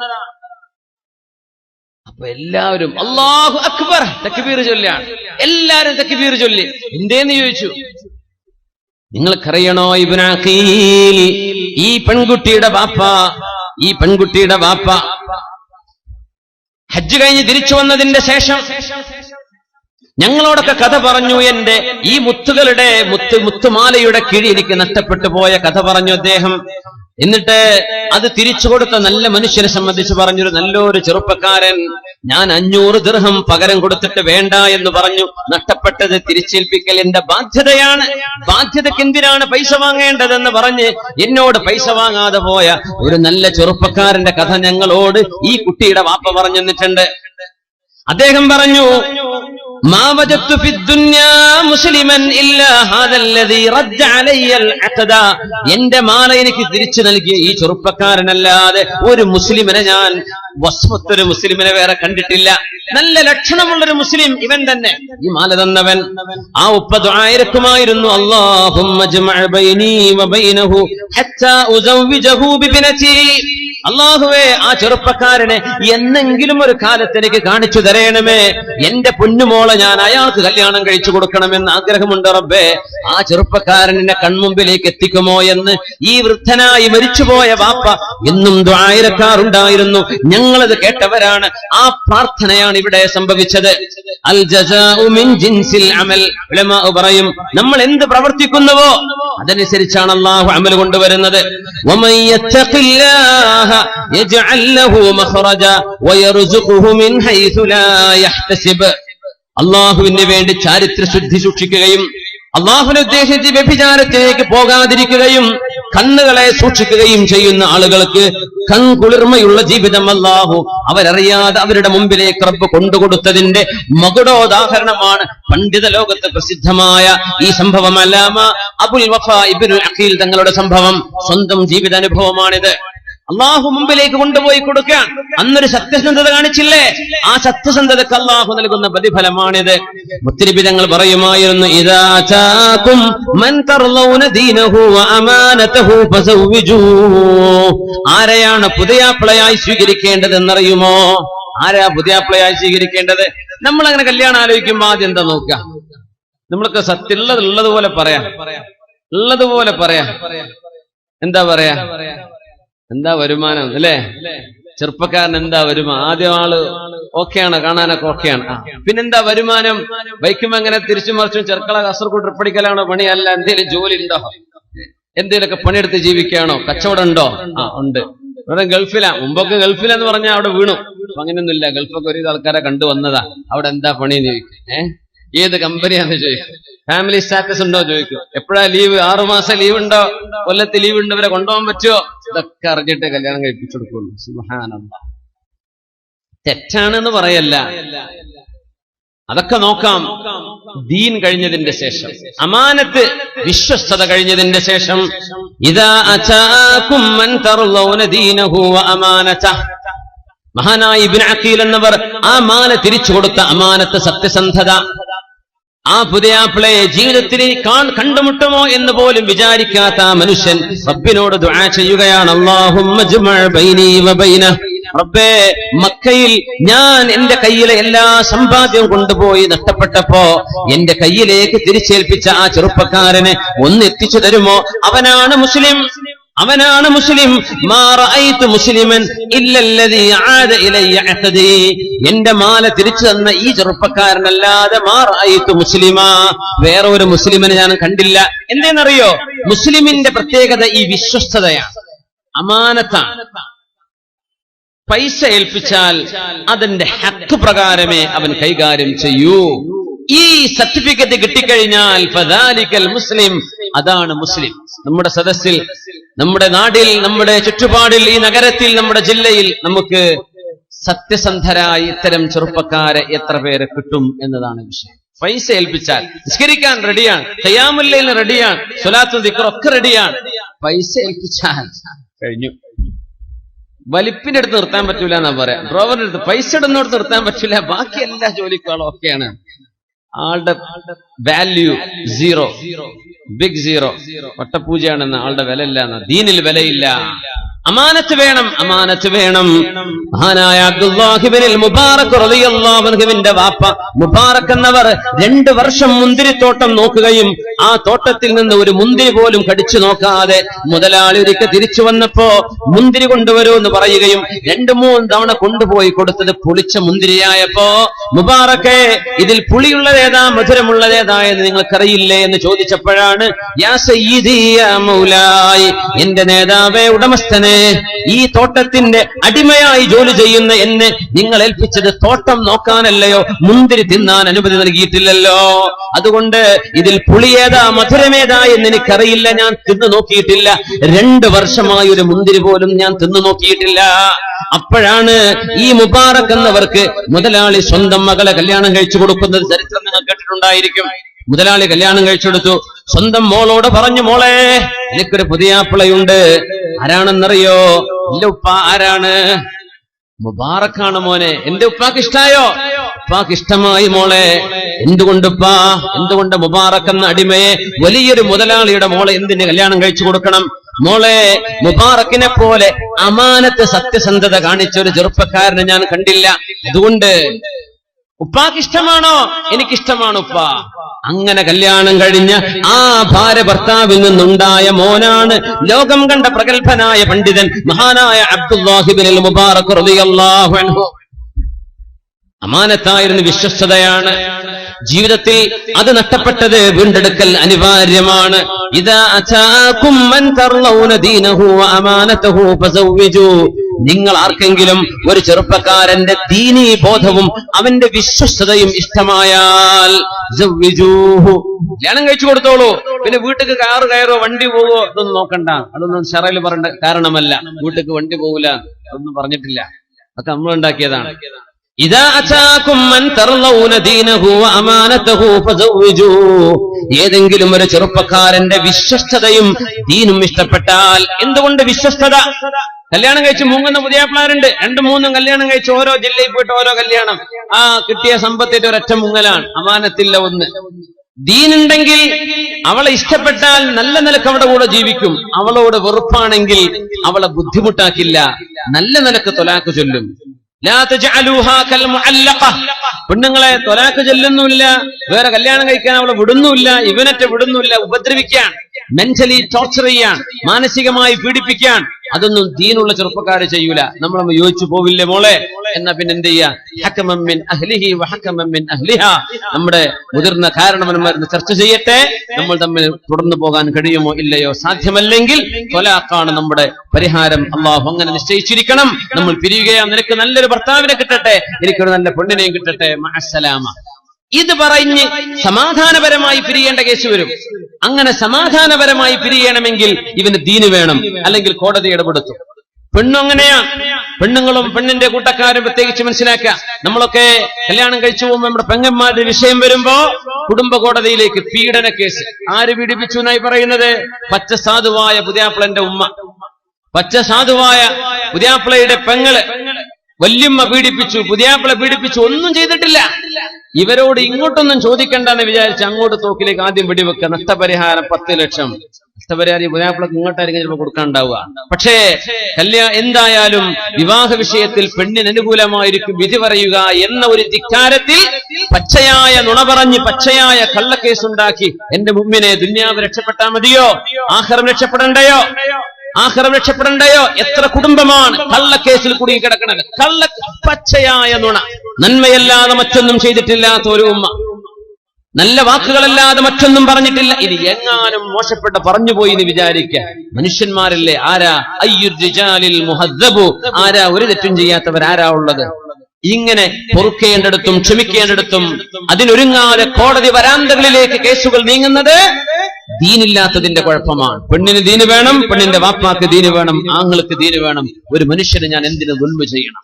അപ്പൊ എല്ലാവരും അല്ലാഹു അക്ബർ തക്ബീർ ചൊല്ലാണ്. എല്ലാരും തക്ബീർ ചൊല്ലി. എന്തേന്ന് ചോദിച്ചു. നിങ്ങൾക്കറിയണോ ഇബ്നു അഖീൽ, ഈ പെൺകുട്ടിയുടെ ബാപ്പ ഹജ്ജ് കഴിഞ്ഞ് തിരിച്ചു വന്നതിന്റെ ശേഷം ഞങ്ങളോടൊക്കെ കഥ പറഞ്ഞു. എന്റെ ഈ മുത്തുകളുടെ മുത്തുമാലയുടെ കിഴി എനിക്ക് നഷ്ടപ്പെട്ടു പോയ കഥ പറഞ്ഞു അദ്ദേഹം. എന്നിട്ട് അത് തിരിച്ചു കൊടുത്ത നല്ല മനുഷ്യനെ സംബന്ധിച്ച് പറഞ്ഞൊരു നല്ലൊരു ചെറുപ്പക്കാരൻ, ഞാൻ 500 ദിർഹം പകരം കൊടുത്തിട്ട് വേണ്ട എന്ന് പറഞ്ഞു. നഷ്ടപ്പെട്ടത് തിരിച്ചേൽപ്പിക്കൽ എന്റെ ബാധ്യതയാണ്, ബാധ്യതയ്ക്ക് എന്തിനാണ് പൈസ വാങ്ങേണ്ടതെന്ന് പറഞ്ഞ് എന്നോട് പൈസ വാങ്ങാതെ പോയ ഒരു നല്ല ചെറുപ്പക്കാരന്റെ കഥ ഞങ്ങളോട് ഈ കുട്ടിയുടെ വാപ്പ പറഞ്ഞു തന്നിട്ടുണ്ട്. അദ്ദേഹം പറഞ്ഞു, മാ വജദ്തു ഫിദ്ദുന്യാ മുസ്ലിമൻ ഇല്ലാ ഹാദല്ലദീ റദ്ദ അലയ്യൽ അഖദ. എന്റെ മാല എനിക്ക് തിരിച്ചു നൽകിയ ഈ ചെറുപ്പക്കാരനല്ലാതെ ഒരു മുസ്ലിമിനെ ഞാൻ വസ്വത്തൊരു മുസ്ലിമിനെ വേറെ കണ്ടിട്ടില്ല. നല്ല ലക്ഷണമുള്ളൊരു മുസ്ലിം ഇവൻ തന്നെ, ഈ മാല തന്നവൻ. ആ ഉപ്പ ദുആ ഇറക്കുമായിരുന്നു, അല്ലാഹുമ്മ ജമഅ ബൈനീ വബൈനഹു ഹത്താ ഉസവ്വിജഹു ബിബനതി. അല്ലാഹുവേ, ആ ചെറുപ്പക്കാരനെ എന്നെങ്കിലും ഒരു കാലത്ത് എനിക്ക് കാണിച്ചു തരേണമേ. എന്റെ പൊന്നുമോളെ ഞാൻ അയാൾക്ക് കല്യാണം കഴിച്ചു കൊടുക്കണമെന്ന് ആഗ്രഹമുണ്ട് റബ്ബേ. ആ ചെറുപ്പക്കാരനെ കൺമുമ്പിലേക്ക് എത്തിക്കുമോ എന്ന് ഈ വൃദ്ധനായി മരിച്ചുപോയ വാപ്പ എന്നും ദുആ ഇറക്കാറുണ്ടായിരുന്നു. ഞങ്ങളത് കേട്ടവരാണ്. ആ പ്രാർത്ഥനയാണ് ഇവിടെ സംഭവിച്ചത്. അൽ ജസാഉ മിൻ ജിൻസിൽ അമൽ. ഉലമാ പറയും, നമ്മൾ എന്ത് പ്രവർത്തിക്കുന്നുവോ അതനുസരിച്ചാണ് അല്ലാഹു അമൽ കൊണ്ടുവരുന്നത്. വമൻ യത്തഖില്ലാഹ യജ്അൽ ലഹു മഖറജ വയർസുഖുഹു മിൻ ഹൈസു ലാ യഹ്തസിബ്. അല്ലാഹുവിന് വേണ്ടി ചാരിത്ര ശുദ്ധി സൂക്ഷിക്കുകയും അല്ലാഹുവിനെ ഉദ്ദേശിച്ച് വ്യഭിചാരത്തിലേക്ക് പോകാതിരിക്കുകയും കണ്ണുകളെ സൂക്ഷിക്കുകയും ചെയ്യുന്ന ആളുകൾക്ക് കൺകുളിർമയുള്ള ജീവിതം അല്ലാഹു അവരറിയാതെ അവരുടെ മുമ്പിലേക്ക് റബ്ബ് കൊണ്ടുകൊടുത്തതിന്റെ മകുടോദാഹരണമാണ് പണ്ഡിത ലോകത്ത് പ്രസിദ്ധമായ ഈ സംഭവം. അല്ലാമ അബുൽ വഫാ ഇബ്നുൽ അഖീൽ തങ്ങളുടെ സംഭവം, സ്വന്തം ജീവിതാനുഭവമാണിത്. അള്ളാഹു മുമ്പിലേക്ക് കൊണ്ടുപോയി കൊടുക്കാൻ അന്നൊരു സത്യസന്ധത കാണിച്ചില്ലേ, ആ സത്യസന്ധതക്ക് അള്ളാഹു നൽകുന്ന പ്രതിഫലമാണിത്. മുത്തനബി തങ്ങൾ പറയുമായിരുന്നു, ഇദാ ജാഅകും മൻ തർളൗന ദീനഹു വഅമാനതഹു ഫസവ്വിജൂ. ആരെയാണ് പുതിയാപ്പിളയായി സ്വീകരിക്കേണ്ടതെന്നറിയുമോ? ആരാ പുതിയാപ്പിളയായി സ്വീകരിക്കേണ്ടത്? നമ്മൾ അങ്ങനെ കല്യാണം ആലോചിക്കുമ്പോ ആദ്യം എന്താ നോക്കുക? നമ്മൾക്ക് സത്യം ഉള്ളതുപോലെ പറയാം, ഉള്ളതുപോലെ പറയാം. എന്താ പറയാ? എന്താ വരുമാനം അല്ലേ? ചെറുപ്പക്കാരൻ എന്താ വരുമാനം? ആദ്യം ആള് ഓക്കെയാണ്, കാണാനൊക്കെ ഓക്കെയാണ്. പിന്നെന്താ വരുമാനം? ബൈക്കും അങ്ങനെ തിരിച്ചു മറിച്ചും ചെറുക്കള കാസർഗോഡ് ട്രിപ്പടിക്കലാണോ പണി? അല്ല, എന്തേലും ജോലി ഉണ്ടോ? എന്തേലൊക്കെ പണിയെടുത്ത് ജീവിക്കുകയാണോ? കച്ചവടം ഉണ്ടോ? ഉണ്ട്. ഇവിടെ ഗൾഫിലാ. മുമ്പൊക്കെ ഗൾഫിലെന്ന് പറഞ്ഞാൽ അവിടെ വീണു. അപ്പൊ അങ്ങനെയൊന്നുമില്ല. ഗൾഫൊക്കെ ഒരു ആൾക്കാരെ കണ്ടുവന്നതാ. അവിടെ എന്താ പണിയെന്ന് ചോദിക്കും. ഏത് കമ്പനിയാന്ന് ചോദിക്കും. ഫാമിലി സ്റ്റാറ്റസ് ഉണ്ടോ ചോദിക്കും. എപ്പോഴാ ലീവ്? 6 മാസം ലീവ് ഉണ്ടോ? കൊല്ലത്ത് ലീവ് ഉണ്ട്, ഇവരെ കൊണ്ടുപോകാൻ പറ്റുമോ? ഇതൊക്കെ അറിഞ്ഞിട്ട് കല്യാണം കഴിപ്പിച്ചു കൊടുക്കുള്ളൂ. സുബ്ഹാനല്ലാഹ്. തെറ്റാണെന്ന് പറയല്ല, അതൊക്കെ നോക്കാം. ദീൻ കഴിഞ്ഞതിന്റെ ശേഷം, അമാനത്ത് വിശ്വസ്തത കഴിഞ്ഞതിന്റെ ശേഷം, ഇദാ അതാകും മൻ തർളൗന ദീനഹു വഅമാനതഹു. മഹാനായ ഇബ്നു അഖീൽ എന്നവർ ആ മാല തിരിച്ചു കൊടുത്ത അമാനത്ത്, സത്യസന്ധത. ആ പുതിയാപ്പിളയെ ജീവിതത്തിൽ കണ്ടുമുട്ടുമോ എന്ന് പോലും വിചാരിക്കാത്ത ആ മനുഷ്യൻ റബ്ബിനോട് ദുആ ചെയ്യുകയാണ്, അല്ലാഹുമ്മ ജമഅ ബൈനീ വബൈനഹു. റബ്ബേ, മക്കയിൽ ഞാൻ എന്റെ കയ്യിലെ എല്ലാ സമ്പാദ്യവും കൊണ്ടുപോയി നഷ്ടപ്പെട്ടപ്പോ എന്റെ കയ്യിലേക്ക് തിരിച്ചേൽപ്പിച്ച ആ ചെറുപ്പക്കാരനെ ഒന്ന് എത്തിച്ചു തരുമോ? അവനാണ് മുസ്ലിം, അവനാണ് മുസ്ലിം. മാ റഅയ്തു മുസ്ലിമൻ ഇല്ലല്ലദീ ആദ ഇലയ്യ അഖദി. എന്റെ മാല തിരിച്ചു തന്ന ഈ ചെറുപ്പക്കാരനല്ലാതെ മാ റഅയ്തു മുസ്ലിമാ, വേറെ ഒരു മുസ്ലിമിനെ ഞാൻ കണ്ടില്ല. എന്തെന്നറിയോ? മുസ്ലിമിന്റെ പ്രത്യേകത ഈ വിശ്വസ്തതയാണ്, അമാനത്താണ്. പൈസ ഏൽപ്പിച്ചാൽ അതിന്റെ ഹക്ക് പ്രകാരമേ അവൻ കൈകാര്യം ചെയ്യൂ. ഈ സർട്ടിഫിക്കറ്റ് കിട്ടിക്കഴിഞ്ഞാൽ ഫദാലിക്കൽ മുസ്ലിം, അതാണ് മുസ്ലിം. നമ്മുടെ സദസ്സിൽ, നമ്മുടെ നാടിൽ, നമ്മുടെ ചുറ്റുപാടിൽ, ഈ നഗരത്തിൽ, നമ്മുടെ ജില്ലയിൽ നമുക്ക് സത്യസന്ധരായി ഇത്തരം ചെറുപ്പക്കാരെ എത്ര പേരെ കിട്ടും എന്നതാണ് വിഷയം. പൈസ ഏൽപ്പിച്ചാൽ നിസ്കരിക്കാൻ റെഡിയാണ്, ഖിയാമുൽ ലൈൽ റെഡിയാണ്, സ്വലാത്തുൽ ദിക്ർ ഒക്കെ റെഡിയാണ്. പൈസ ഏൽപ്പിച്ചാൽ കഴിഞ്ഞു. വലിപ്പിന്റെ അടുത്ത് നിർത്താൻ പറ്റൂല എന്നാ പറയാം, ഡ്രോവറിന്റെ അടുത്ത് പൈസ ഇടുന്നോട് നിർത്താൻ പറ്റൂല, ബാക്കി എല്ലാ ജോലിക്കാളും ഒക്കെയാണ്. ആളുടെ വാല്യൂ സീറോ, ബിഗ് സീറോ, വട്ടപൂജയാണെന്ന ആളുടെ വില ഇല്ല എന്ന, ദീനിൽ വിലയില്ല. അമാനത്ത് വേണം, അമാനത്ത് വേണം. മഹാനായ അബ്ദുല്ലാഹി ഇബ്നുൽ മുബാറക് റളിയല്ലാഹു അൻഹുവിന്റെ വാപ്പ മുബാറക് എന്നവർ 2 വർഷം മുന്തിരിത്തോട്ടം നോക്കുകയും ആ തോട്ടത്തിൽ നിന്ന് ഒരു മുന്തിരി പോലും കടിച്ചു നോക്കാതെ മുതലാളി ഒരിക്കൽ തിരിച്ചു വന്നപ്പോ മുന്തിരി കൊണ്ടുവരൂ എന്ന് പറയുകയും 2-3 തവണ കൊണ്ടുപോയി കൊടുത്തത് പുളിച്ച മുന്തിരിയായപ്പോ മുബാറക്കെ ഇതിൽ പുളിയുള്ളതേതാ മധുരമുള്ളതേതാ എന്ന് നിങ്ങൾക്കറിയില്ലേ എന്ന് ചോദിച്ചപ്പോഴാണ് യാ സയ്യിദി യാ മൗലായി, എന്റെ നേതാവേ, ഉടമസ്ഥനെ, ഈ തോട്ടത്തിന്റെ അടിമയായി ജോലി ചെയ്യുന്ന എന്നെ നിങ്ങൾ ഏൽപ്പിച്ചത് തോട്ടം നോക്കാനല്ലയോ, മുന്തിരി തിന്നാൻ അനുമതി നൽകിയിട്ടില്ലല്ലോ. അതുകൊണ്ട് ഇതിൽ പുളിയേതാ മധുരമേതാ എന്ന് എനിക്കറിയില്ല, ഞാൻ തിന്നു നോക്കിയിട്ടില്ല. 2 വർഷമായി ഒരു മുന്തിരി പോലും ഞാൻ തിന്നു നോക്കിയിട്ടില്ല. അപ്പോഴാണ് ഈ മുബാറക് എന്നവർക്ക് മുതലാളി സ്വന്തം മകളെ കല്യാണം കഴിച്ചു കൊടുക്കുന്നത് ചരിത്രം നിങ്ങൾ കേട്ടിട്ടുണ്ടായിരിക്കും. മുതലാളി കല്യാണം കഴിച്ചെടുത്തു. സ്വന്തം മോളോട് പറഞ്ഞു, മോളെ, എനിക്കൊരു പുതിയാപ്പിളയുണ്ട്. ആരാണെന്നറിയോ? എന്റെ ഉപ്പ. ആരാണ്? മുബാറക്കാണ് മോനെ. എന്റെ ഉപ്പാക്ക് ഇഷ്ടായോ? ഉപ്പാക്ക് ഇഷ്ടമായി മോളെ. എന്തുകൊണ്ടുപ്പാ? എന്തുകൊണ്ട് മുബാറക് എന്ന അടിമയെ, വലിയൊരു മുതലാളിയുടെ മോളെ എന്തിന് കല്യാണം കഴിച്ചു കൊടുക്കണം? മോളെ, മുബാറക്കിനെ പോലെ അമാനത്ത് സത്യസന്ധത കാണിച്ച ഒരു ചെറുപ്പക്കാരനെ ഞാൻ കണ്ടില്ല. അതുകൊണ്ട് ഉപ്പാക്ക് ഇഷ്ടമാണോ? എനിക്കിഷ്ടമാണ് ഉപ്പ. അങ്ങനെ കല്യാണം കഴിഞ്ഞ ആ ഭാര്യ ഭർത്താവിൽ നിന്നുണ്ടായ മോനാണ് ലോകം കണ്ട പ്രഗത്ഭനായ പണ്ഡിതൻ മഹാനായ അബ്ദുല്ലാഹി ഇബ്നുൽ മുബാറക് റളിയല്ലാഹു അൻഹു. അമാനത്തായിരുന്നു, വിശ്വസ്തതയാണ്. ജീവിതത്തിൽ അത് നഷ്ടപ്പെട്ടത് വീണ്ടെടുക്കൽ അനിവാര്യമാണ്. ഇദാ അതാകും മൻ തർലൗന ദീനഹു വ അമാനതഹു ഫസവ്വിജു. നിങ്ങൾ ആർക്കെങ്കിലും ഒരു ചെറുപ്പക്കാരന്റെ ദീനീ ബോധവും അവന്റെ വിശ്വസ്തതയും ഇഷ്ടമായാൽ കല്യാണം കഴിച്ചു കൊടുത്തോളൂ. പിന്നെ വീട്ടിക്ക് കാറ് കയറോ വണ്ടി പോവോ അതൊന്നും നോക്കണ്ട, അതൊന്നും ഷറയിൽ പറയേണ്ട കാരണമല്ല. വീട്ടിക്ക് വണ്ടി പോവില്ല അതൊന്നും പറഞ്ഞിട്ടില്ല, അതൊക്കെ നമ്മൾ ഉണ്ടാക്കിയതാണ്. ഇദാ അതാകും മൻ തർലൗന ദീനഹു വ അമാനതഹു ഫസവ്വിജു. ഏതെങ്കിലും ഒരു ചെറുപ്പക്കാരന്റെ വിശ്വസ്തതയും ദീനും ഇഷ്ടപ്പെട്ടാൽ. എന്തുകൊണ്ട് വിശ്വസ്തത? കല്യാണം കഴിച്ച് മുങ്ങുന്ന പുതിയാപ്പിളാരുണ്ട്, 2-3 കല്യാണം കഴിച്ച് ഓരോ ജില്ലയിൽ പോയിട്ട് ഓരോ കല്യാണം. ആ കിട്ടിയ സമ്പത്തിന്റെ ഒരൊറ്റ മുങ്ങലാണ്, അമാനത്തില്ല ഒന്ന്. ദീനുണ്ടെങ്കിൽ അവളെ ഇഷ്ടപ്പെട്ടാൽ നല്ല നിലക്ക് അവളുടെ കൂടെ ജീവിക്കും. അവളോട് വെറുപ്പാണെങ്കിൽ അവളെ ബുദ്ധിമുട്ടാക്കില്ല, നല്ല നിലക്ക് തൊലാക്ക് ചൊല്ലും. പെണ്ണുങ്ങളെ തൊലാക്ക് ചൊല്ലുന്നില്ല, വേറെ കല്യാണം കഴിക്കാൻ അവളെ വിടുന്നില്ല, ഇവനറ്റ വിടുന്നില്ല, ഉപദ്രവിക്കാൻ, മെന്റലി ടോർച്ചർ ചെയ്യാൻ, മാനസികമായി പീഡിപ്പിക്കാൻ. അതൊന്നും ദീനുള്ള ചെറുപ്പക്കാര് ചെയ്യൂല. നമ്മളൊന്ന് യോജിച്ചു പോവില്ലേ മോളെ? എന്നാ പിന്നെ എന്ത് ചെയ്യാ? ഹക്കമൻ മിൻ അഹ്ലിഹി വ ഹക്കമൻ മിൻ അഹ്ലിഹാ. നമ്മുടെ മുതിർന്ന കാരണവന്മാരെന്ന് ചർച്ച ചെയ്യട്ടെ, നമ്മൾ തമ്മിൽ തുടർന്നു പോകാൻ കഴിയുമോ ഇല്ലയോ? സാധ്യമല്ലെങ്കിൽ ത്വലാഖാണ് നമ്മുടെ പരിഹാരം. അള്ളാഹു അങ്ങനെ നിശ്ചയിച്ചിരിക്കണം. നമ്മൾ പിരിയുകയാ, നിനക്ക് നല്ലൊരു ഭർത്താവിനെ കിട്ടട്ടെ, എനിക്കൊരു നല്ല പെണ്ണിനെയും കിട്ടട്ടെ, മഅസ്സലാമ. ഇത് പറഞ്ഞ് സമാധാനപരമായി പിരിയേണ്ട കേസ് വരും. അങ്ങനെ സമാധാനപരമായി പിരിയണമെങ്കിൽ ഇവന് ദീന് വേണം, അല്ലെങ്കിൽ കോടതി ഇടപെടുത്തും. പെണ്ണും അങ്ങനെയാ. പെണ്ണുങ്ങളും പെണ്ണിന്റെ കൂട്ടക്കാരും പ്രത്യേകിച്ച് മനസ്സിലാക്കുക. നമ്മളൊക്കെ കല്യാണം കഴിച്ചു പോകുമ്പോൾ നമ്മുടെ പെങ്ങന്മാരുടെ വിഷയം വരുമ്പോ കുടുംബ കോടതിയിലേക്ക് പീഡന കേസ്. ആര് പീഡിപ്പിച്ചു എന്നായി പറയുന്നത്? പച്ച സാധുവായ പുതിയാപ്പിളന്റെ ഉമ്മ, പച്ച സാധുവായ പുതിയാപ്പിളയുടെ പെങ്ങള്, വല്യമ്മ പീഡിപ്പിച്ചു, പുതിയാപ്പിള പീഡിപ്പിച്ചു, ഒന്നും ചെയ്തിട്ടില്ല. ഇവരോട് ഇങ്ങോട്ടൊന്നും ചോദിക്കണ്ടെന്ന് വിചാരിച്ച് അങ്ങോട്ട് തോക്കിലേക്ക് ആദ്യം വെടിവെക്കുക. നഷ്ടപരിഹാരം 10 ലക്ഷം. നഷ്ടപരിഹാരം പുതിയാപ്പിളക്ക് ഇങ്ങോട്ടായിരിക്കും ചിലപ്പോൾ കൊടുക്കാനുണ്ടാവുക. പക്ഷേ എന്തായാലും വിവാഹ വിഷയത്തിൽ പെണ്ണിന് അനുകൂലമായിരിക്കും വിധി പറയുക എന്ന ഒരു ധിക്കാരത്തിൽ പച്ചയായ നുണ പറഞ്ഞ് പച്ചയായ കള്ളക്കേസുണ്ടാക്കി എന്റെ മുമ്പിനെ ദുന്യാവ് രക്ഷപ്പെട്ടാൽ മതിയോ? ആഖിറം രക്ഷപ്പെടണ്ടയോ? ആഖിറം രക്ഷപ്പെടണ്ടയോ? എത്ര കുടുംബമാണ് കള്ളക്കേസിൽ കുടുങ്ങി കിടക്കുന്നത്? പച്ചയായ നുണ, നന്മയല്ലാതെ മറ്റൊന്നും ചെയ്തിട്ടില്ലാത്ത ഒരു ഉമ്മ, നല്ല വാക്കുകളല്ലാതെ മറ്റൊന്നും പറഞ്ഞിട്ടില്ല. ഇനി എങ്ങാനും മോശപ്പെട്ട പറഞ്ഞുപോയി എന്ന് വിചാരിക്കുക. മനുഷ്യന്മാരല്ലേ? ആരാ അയ്യുർ റിജാലിൽ മുഹദ്ദബു? ആരാ ഒരു തെറ്റും ചെയ്യാത്തവരാരാ ഉള്ളത്? ഇങ്ങനെ പൊറുക്കേണ്ടടുത്തും ക്ഷമിക്കേണ്ടടുത്തും അതിനൊരുങ്ങാതെ കോടതി വരാന്തകളിലേക്ക് കേസുകൾ നീങ്ങുന്നത് ദീനില്ലാത്തതിന്റെ കുഴപ്പമാണ്. പെണ്ണിന് ദീന് വേണം, പെണ്ണിന്റെ വാപ്പാക്ക് ദീന് വേണം, ആങ്ങൾക്ക് ദീന് വേണം. ഒരു മനുഷ്യന് ഞാൻ എന്തിനു ദുൽമ ചെയ്യണം?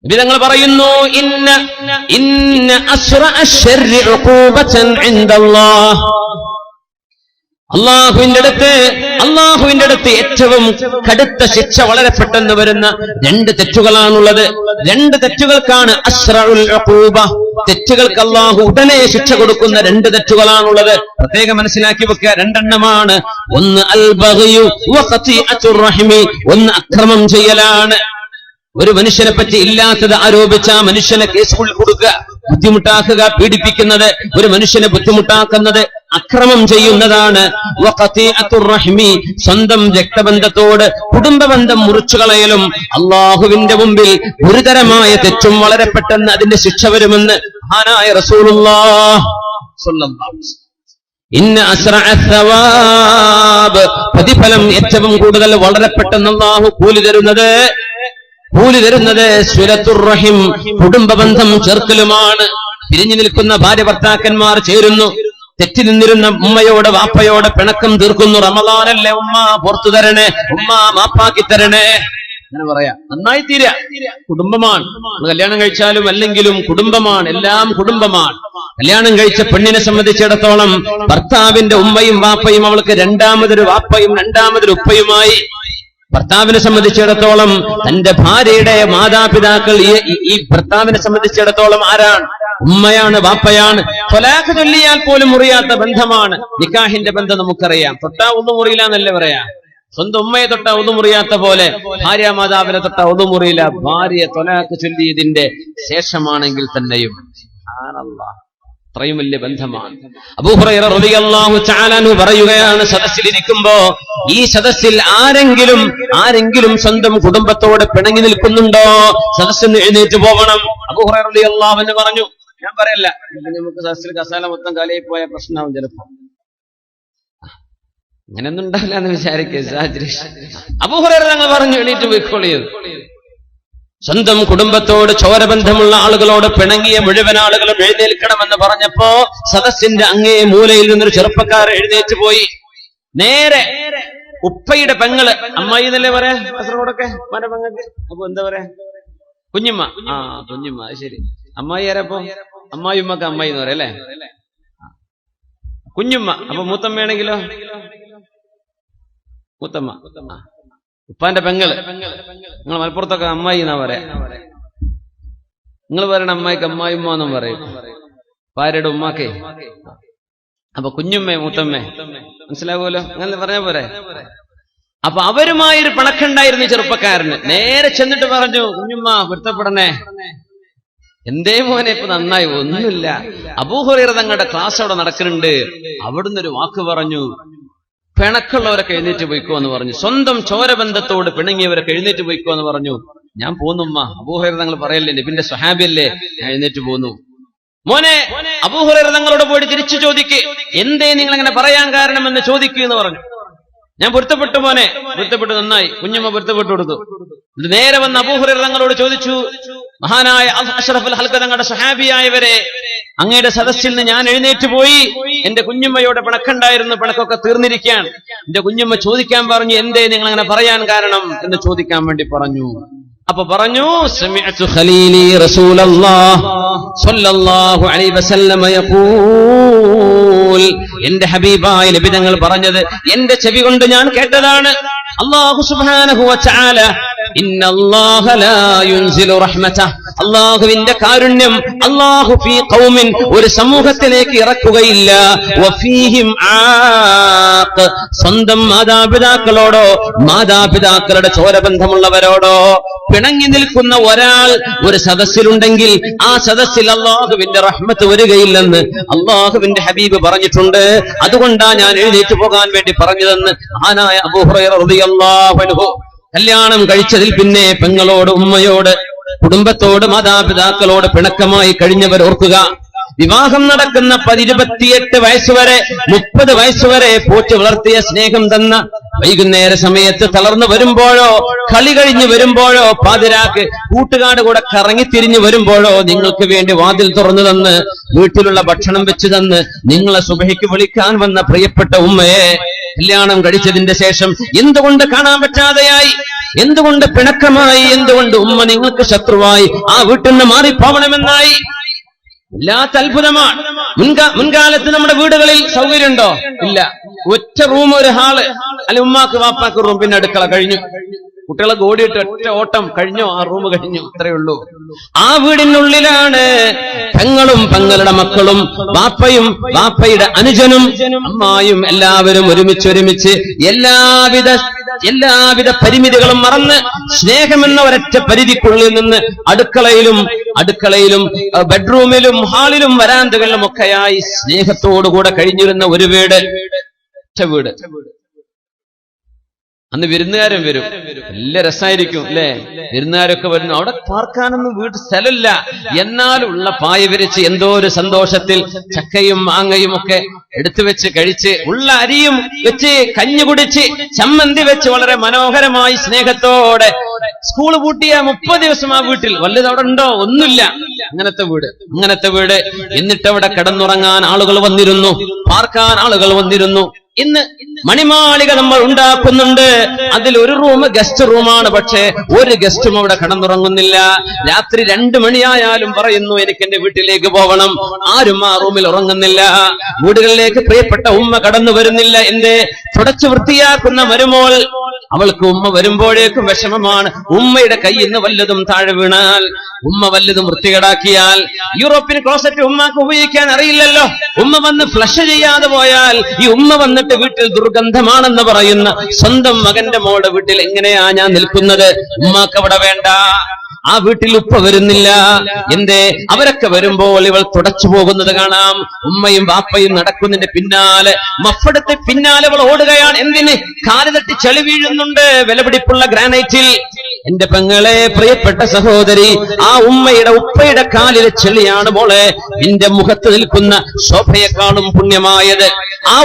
നബിതങ്ങൾ പറയുന്നു, ഇന്ന അസ്റഅ അശ്ശർരി ഉഖൂബതൻ ഇൻദല്ലാഹ്, അള്ളാഹുവിന്റെ അടുത്ത് ഏറ്റവും കടുത്ത ശിക്ഷ വളരെ പെട്ടെന്ന് വരുന്ന 2 തെറ്റുകളാണുള്ളത്. 2 തെറ്റുകൾക്കാണ് അസ്റഉൽ ഉഖൂബ, തെറ്റുകൾക്ക് അള്ളാഹു ഉടനെ ശിക്ഷ കൊടുക്കുന്ന 2 തെറ്റുകളാണുള്ളത്. പ്രത്യേകം മനസ്സിലാക്കി വെക്കുക, 2 എണ്ണമാണ്. ഒന്ന് അൽ ബഗ്യു വ ഖതീഅത്തുർ റഹിമി, ഒന്ന് അക്രമം ചെയ്യലാണ്. ഒരു മനുഷ്യനെ പറ്റി ഇല്ലാത്തത് ആരോപിച്ച ആ മനുഷ്യനെ കേസുകൾ കൊടുക്കുക, ബുദ്ധിമുട്ടാക്കുക, പീഡിപ്പിക്കുന്നത്, ഒരു മനുഷ്യനെ ബുദ്ധിമുട്ടാക്കുന്നത് അക്രമം ചെയ്യുന്നതാണ്. വഖതീഅത്തുർ റഹ്മി, സ്വന്തം രക്തബന്ധത്തോട് കുടുംബബന്ധം മുറിച്ചുകളയലും അള്ളാഹുവിന്റെ മുമ്പിൽ ഗുരുതരമായ തെറ്റും വളരെ പെട്ടെന്ന് അതിന്റെ ശിക്ഷ വരുമെന്ന് മഹാനായ റസൂലുള്ളാഹി സ്വല്ലല്ലാഹു അലൈഹി വസല്ലം. ഇന്ന അസ്റഅ സവാബ്, പ്രതിഫലം ഏറ്റവും കൂടുതൽ വളരെ പെട്ടെന്ന് അള്ളാഹു കൂലി തരുന്നത് സിലത്തുർ റഹിം, കുടുംബബന്ധം ചേർക്കലുമാണ്. പിരിഞ്ഞു നിൽക്കുന്ന ഭാര്യ ഭർത്താക്കന്മാർ ചേരുന്നു, തെറ്റി നിന്നിരുന്ന ഉമ്മയോട് വാപ്പയോട് പിണക്കം തീർക്കുന്നു. റമളാനല്ലേ ഉമ്മ പുറത്തു തരണേ, ഉമ്മ മാപ്പാക്കി തരണേ, അങ്ങനെ പറയാ. നന്നായി തീരാ, കുടുംബമാണ്. കല്യാണം കഴിച്ചാലും അല്ലെങ്കിലും കുടുംബമാണ്, എല്ലാം കുടുംബമാണ്. കല്യാണം കഴിച്ച പെണ്ണിനെ സംബന്ധിച്ചിടത്തോളം ഭർത്താവിന്റെ ഉമ്മയും വാപ്പയും അവൾക്ക് രണ്ടാമതൊരു വാപ്പയും രണ്ടാമതൊരു ഉപ്പയുമായി. ഭർത്താവിനെ സംബന്ധിച്ചിടത്തോളം തന്റെ ഭാര്യയുടെ മാതാപിതാക്കൾ ഈ ഭർത്താവിനെ സംബന്ധിച്ചിടത്തോളം ആരാണ്? ഉമ്മയാണ്, വാപ്പയാണ്. ത്വലാഖ് ചൊല്ലിയാൽ പോലും മുറിയാത്ത ബന്ധമാണ്. നിക്കാഹിന്റെ ബന്ധം നമുക്കറിയാം. തൊട്ടാ ഒന്നും മുറിയില്ല എന്നല്ലേ പറയാ. സ്വന്തം ഉമ്മയെ തൊട്ടാ ഒന്നും മുറിയാത്ത പോലെ ഭാര്യ മാതാവിനെ തൊട്ടാ ഒന്നും മുറിയില്ല. ഭാര്യ ത്വലാഖ് ചൊല്ലിയതിന്റെ ശേഷമാണെങ്കിൽ തന്നെയും അത്രയും വലിയ ബന്ധമാണ്. അബൂ ഹുറൈറ റളിയല്ലാഹു തആല അൻഹു പറയുകയാണ്, സദസ്സിലിരിക്കുമ്പോ ഈ സദസ്സിൽ ആരെങ്കിലും സ്വന്തം കുടുംബത്തോട് പിണങ്ങി നിൽക്കുന്നുണ്ടോ, സദസ്സിന് എഴുന്നേറ്റ് പോകണം. അബൂ ഹുറൈറ റളിയല്ലാഹു അൻഹു പറഞ്ഞു, ഞാൻ പറയല്ല, നമുക്ക് സദസ്സിൽ കസാല മൊത്തം കാലയിൽ പോയ പ്രശ്നമാവും ചിലപ്പോ. അങ്ങനെയൊന്നും ഉണ്ടാവില്ല എന്ന് വിചാരിക്കുക. അബൂ ഹുറൈറ തങ്ങൾ പറഞ്ഞു, എണീറ്റ് പോയിക്കോളിയത്. സ്വന്തം കുടുംബത്തോട് ചോരബന്ധമുള്ള ആളുകളോട് പിണങ്ങിയ മുഴുവൻ ആളുകളും എഴുന്നേൽക്കണമെന്ന് പറഞ്ഞപ്പോ സദസ്സിന്റെ അങ്ങേ മൂലയിൽ നിന്നൊരു ചെറുപ്പക്കാർ എഴുന്നേറ്റ് പോയി. നേരെ ഉപ്പയുടെ പെങ്ങള്, അമ്മായി എന്നല്ലേ പറയാ കാസർഗോഡൊക്കെ പെങ്ങൾക്ക്. അപ്പൊ എന്താ പറയാ, കുഞ്ഞുമ്മ. കുഞ്ഞുമ്മ, അത് ശരി. അമ്മായി ആരപ്പോ? അമ്മായി ഉമ്മക്ക് അമ്മായി എന്ന് പറയാം അല്ലേ. കുഞ്ഞുമ്മ. അപ്പൊ മൂത്തമ്മയാണെങ്കിലോ മൂത്തമ്മ. ഉപ്പാന്റെ പെങ്ങള്. നിങ്ങൾ മലപ്പുറത്തൊക്കെ അമ്മായി എന്നാ പറയാ. നിങ്ങൾ പറയണ അമ്മായിക്ക് അമ്മായിമ്മ എന്നും പറയും, ഭാര്യയുടെ ഉമ്മാക്കേ. അപ്പൊ കുഞ്ഞുമ്മേ മൂത്തമ്മേ, മനസ്സിലാകുമല്ലോ, അങ്ങനെ പറഞ്ഞ പോരെ. അപ്പൊ അവരുമായൊരു പിണക്കുണ്ടായിരുന്നു ചെറുപ്പക്കാരന്. നേരെ ചെന്നിട്ട് പറഞ്ഞു, കുഞ്ഞുമ്മ പൊരുത്തപ്പെടണേ. എന്തേ മോനെ ഇപ്പൊ നന്നായി? ഒന്നുമില്ല, അബൂ ഹുറൈറ തങ്ങളുടെ ക്ലാസ് അവിടെ നടക്കുന്നുണ്ട്, അവിടുന്ന് ഒരു വാക്ക് പറഞ്ഞു, പിണക്കുള്ളവരൊക്കെ എഴുന്നേറ്റ് പോയിക്കോ എന്ന് പറഞ്ഞു. സ്വന്തം ചോരബന്ധത്തോട് പിണങ്ങിയവരൊക്കെ എഴുന്നേറ്റ് പോയിക്കോ എന്ന് പറഞ്ഞു. ഞാൻ പോന്നുമ്മ, അബൂ ഹുറൈറ തങ്ങൾ പറയല്ലേ, നബിന്റെ സ്വഹാബിയല്ലേ, ഞാൻ എഴുന്നേറ്റ് പോന്നു. മോനെ, അബൂ ഹുറൈറ തങ്ങളോട് പോയിട്ട് തിരിച്ചു ചോദിക്ക്, എന്തേ നിങ്ങൾ അങ്ങനെ പറയാൻ കാരണമെന്ന് ചോദിക്കൂ എന്ന് പറഞ്ഞു. ഞാൻ പൊരുത്തപ്പെട്ടു മോനെ, പൊരുത്തപ്പെട്ടു, നന്നായി. കുഞ്ഞമ്മ പൊരുത്തപ്പെട്ടു കൊടുത്തു. ഇത് നേരെ വന്ന് അബൂ ഹുറൈറ തങ്ങളോട് ചോദിച്ചു, മഹാനായ അഷ്റഫുൽ ഹൽഖ തങ്ങളുടെ സ്വഹാബിയായവരെ, അങ്ങയുടെ സദസ്സിൽ നിന്ന് ഞാൻ എഴുന്നേറ്റ് പോയി, എന്റെ കുഞ്ഞമ്മയോടെ പിണക്കുണ്ടായിരുന്നു, പിണക്കൊക്കെ തീർന്നിരിക്കാൻ. എന്റെ കുഞ്ഞമ്മ ചോദിക്കാൻ പറഞ്ഞു, എന്തേ നിങ്ങൾ അങ്ങനെ പറയാൻ കാരണം എന്ന് ചോദിക്കാൻ വേണ്ടി പറഞ്ഞു. അപ്പൊ പറഞ്ഞു, സമിഅ്തു ഖലീലി റസൂലല്ലാഹ് സ്വല്ലല്ലാഹു അലൈഹി വസല്ലം യഖൂൽ, എന്റെ ഹബീബായ നബി തങ്ങൾ പറഞ്ഞത് എന്റെ ചെവി കൊണ്ട് ഞാൻ കേട്ടതാണ്. അല്ലാഹു സുബ്ഹാനഹു വ തആല ഇന്നല്ലാഹ ലാ യുൻസിലു റഹ്മതഹ, അല്ലാഹുവിന്റെ കാരുണ്യം അല്ലാഹു ഫീ ഖൗമിൻ, ഒരു സമൂഹത്തിലേക്ക് ഇറക്കുകയില്ല, വഫീഹിം ആഖ്, സ്വന്തം മാതാപിതാക്കളോടോ മാതാപിതാക്കളുടെ ചോരബന്ധമുള്ളവരോടോ പിണങ്ങി നിൽക്കുന്ന ഒരാൾ ഒരു സദസ്സിലുണ്ടെങ്കിൽ ആ സദസ്സിൽ അല്ലാഹുവിന്റെ റഹ്മത്ത് വരികയില്ലെന്ന് അല്ലാഹുവിന്റെ ഹബീബ് പറഞ്ഞിട്ടുണ്ട്. അതുകൊണ്ടാ ഞാൻ എഴുന്നേറ്റ് പോകാൻ വേണ്ടി പറഞ്ഞതെന്ന് മഹാനായ അബൂ ഹുറൈറ റളിയല്ലാഹു അൻഹു. കല്യാണം കഴിച്ചതിൽ പിന്നെ പെങ്ങളോട്, ഉമ്മയോട്, കുടുംബത്തോട്, മാതാപിതാക്കളോട് പിണക്കമായി കഴിഞ്ഞവർ ഓർക്കുക. വിവാഹം നടക്കുന്ന 28 വയസ്സുവരെ 30 വയസ്സുവരെ പോറ്റി വളർത്തിയ സ്നേഹം തന്ന, വൈകുന്നേര സമയത്ത് തളർന്നു വരുമ്പോഴോ, കളി കഴിഞ്ഞു വരുമ്പോഴോ, പാതിരാക്ക് കൂട്ടുകാട് കൂടെ കറങ്ങിത്തിരിഞ്ഞു വരുമ്പോഴോ നിങ്ങൾക്ക് വേണ്ടി വാതിൽ തുറന്നു തന്ന് വീട്ടിലുള്ള ഭക്ഷണം വെച്ച് തന്ന് നിങ്ങളെ സുബഹിക്ക് വിളിക്കാൻ വന്ന പ്രിയപ്പെട്ട ഉമ്മയെ കല്യാണം കഴിച്ചതിന്റെ ശേഷം എന്തുകൊണ്ട് കാണാൻ പറ്റാതെയായി? എന്തുകൊണ്ട് പിണക്കമായി? എന്തുകൊണ്ട് ഉമ്മ നിങ്ങൾക്ക് ശത്രുവായി? ആ വീട്ടിൽ നിന്ന് മാറിപ്പോവണമെന്നായി. വല്ലാത്ത അത്ഭുതമാണ്. മുൻകാലത്ത് നമ്മുടെ വീടുകളിൽ സൗകര്യമുണ്ടോ? ഇല്ല. ഒറ്റ റൂം, ഒരു ഹാള്, അല്ലെ ഉമ്മാക്ക് വാപ്പാക്ക് റൂം, പിന്നെ അടുക്കള, കഴിഞ്ഞു. കുട്ടികളെ ഓടിയിട്ട് ഒറ്റ ഓട്ടം, കഴിഞ്ഞോ, ആ റൂം കഴിഞ്ഞു, അത്രയേ ഉള്ളൂ. ആ വീടിനുള്ളിലാണ് പെങ്ങളും പെങ്ങളുടെ മക്കളും ബാപ്പയും ബാപ്പയുടെ അനുജനും അമ്മായും എല്ലാവരും ഒരുമിച്ച് എല്ലാവിധ പരിമിതികളും മറന്ന് സ്നേഹമെന്ന ഒരൊറ്റ പരിധിക്കുള്ളിൽ നിന്ന് അടുക്കളയിലും ബെഡ്റൂമിലും ഹാളിലും വരാന്തകളിലും ഒക്കെയായി സ്നേഹത്തോടുകൂടെ കഴിഞ്ഞിരുന്ന ഒരു വീട്. അന്ന് വിരുന്നുകാരും വരും, നല്ല രസമായിരിക്കും അല്ലെ? വിരുന്നുകാരൊക്കെ വരുന്നു. അവിടെ പാർക്കാനൊന്നും വീട്ടിൽ സ്ഥലമില്ല, എന്നാലുള്ള പായ വിരിച്ച് എന്തോ ഒരു സന്തോഷത്തിൽ ചക്കയും മാങ്ങയും ഒക്കെ എടുത്തു വെച്ച് കഴിച്ച്, ഉള്ള അരിയും വെച്ച് കഞ്ഞി കുടിച്ച്, ചമ്മന്തി വെച്ച് വളരെ മനോഹരമായി സ്നേഹത്തോടെ. സ്കൂൾ പൂട്ടിയ 30 ദിവസം ആ വീട്ടിൽ വല്ലത് അവിടെ ഉണ്ടോ? ഒന്നുമില്ല. അങ്ങനത്തെ വീട്. എന്നിട്ട് അവിടെ കിടന്നുറങ്ങാൻ ആളുകൾ വന്നിരുന്നു, പാർക്കാൻ ആളുകൾ വന്നിരുന്നു. ഇന്ന് മണിമാളിക നമ്മൾ ഉണ്ടാക്കുന്നുണ്ട്. അതിൽ ഒരു റൂം ഗസ്റ്റ് റൂമാണ്. പക്ഷേ ഒരു ഗസ്റ്റും അവിടെ കിടന്നുറങ്ങുന്നില്ല. രാത്രി 2 മണിയായാലും പറയുന്നു, എനിക്ക് എന്റെ വീട്ടിലേക്ക് പോകണം. ആരും ആ റൂമിൽ ഉറങ്ങുന്നില്ല. വീടുകളിലേക്ക് പ്രിയപ്പെട്ട ഉമ്മ കടന്നു വരുന്നില്ല. എന്തേ? തുടച്ചു വൃത്തിയാക്കുന്ന മരുമോൾ, അവൾക്ക് ഉമ്മ വരുമ്പോഴേക്കും വിഷമമാണ്. ഉമ്മയുടെ കയ്യിൽ നിന്ന് വല്ലതും താഴെ വീണാൽ, ഉമ്മ വല്ലതും വൃത്തികേടാക്കിയാൽ, യൂറോപ്യൻ ക്ലോസറ്റ് ഉമ്മക്ക് ഉപയോഗിക്കാൻ അറിയില്ലല്ലോ, ഉമ്മ വന്ന് ഫ്ലഷ് ചെയ്യാതെ പോയാൽ ഈ ഉമ്മ വന്നിട്ട് വീട്ടിൽ ദുർഗന്ധമാണെന്ന് പറയുന്ന സ്വന്തം മകന്റെ മോളുടെ വീട്ടിൽ എങ്ങനെയാ ഞാൻ നിൽക്കുന്നത്? ഉമ്മാക്ക് അവിടെ വേണ്ട. ആ വീട്ടിൽ ഉപ്പ വരുന്നില്ല. എന്തേ? അവരൊക്കെ വരുമ്പോൾ ഇവൾ തുടച്ചു പോകുന്നത് കാണാം. ഉമ്മയും ബാപ്പയും നടക്കുന്നതിന്റെ പിന്നാലെ, മഫ്ഫടത്തെ പിന്നാലെ അവൾ ഓടുകയാണ്. എന്തിന്? കാല് തട്ടി ചെളി വീഴുന്നുണ്ട് വിലപിടിപ്പുള്ള ഗ്രാനൈറ്റിൽ. എന്റെ പെങ്ങളെ, പ്രിയപ്പെട്ട സഹോദരി, ആ ഉപ്പയുടെ കാലിലെ ചെളിയാണ് മോളെ നിന്റെ മുഖത്ത് നിൽക്കുന്ന ശോഭയെക്കാളും പുണ്യമായത്. ആ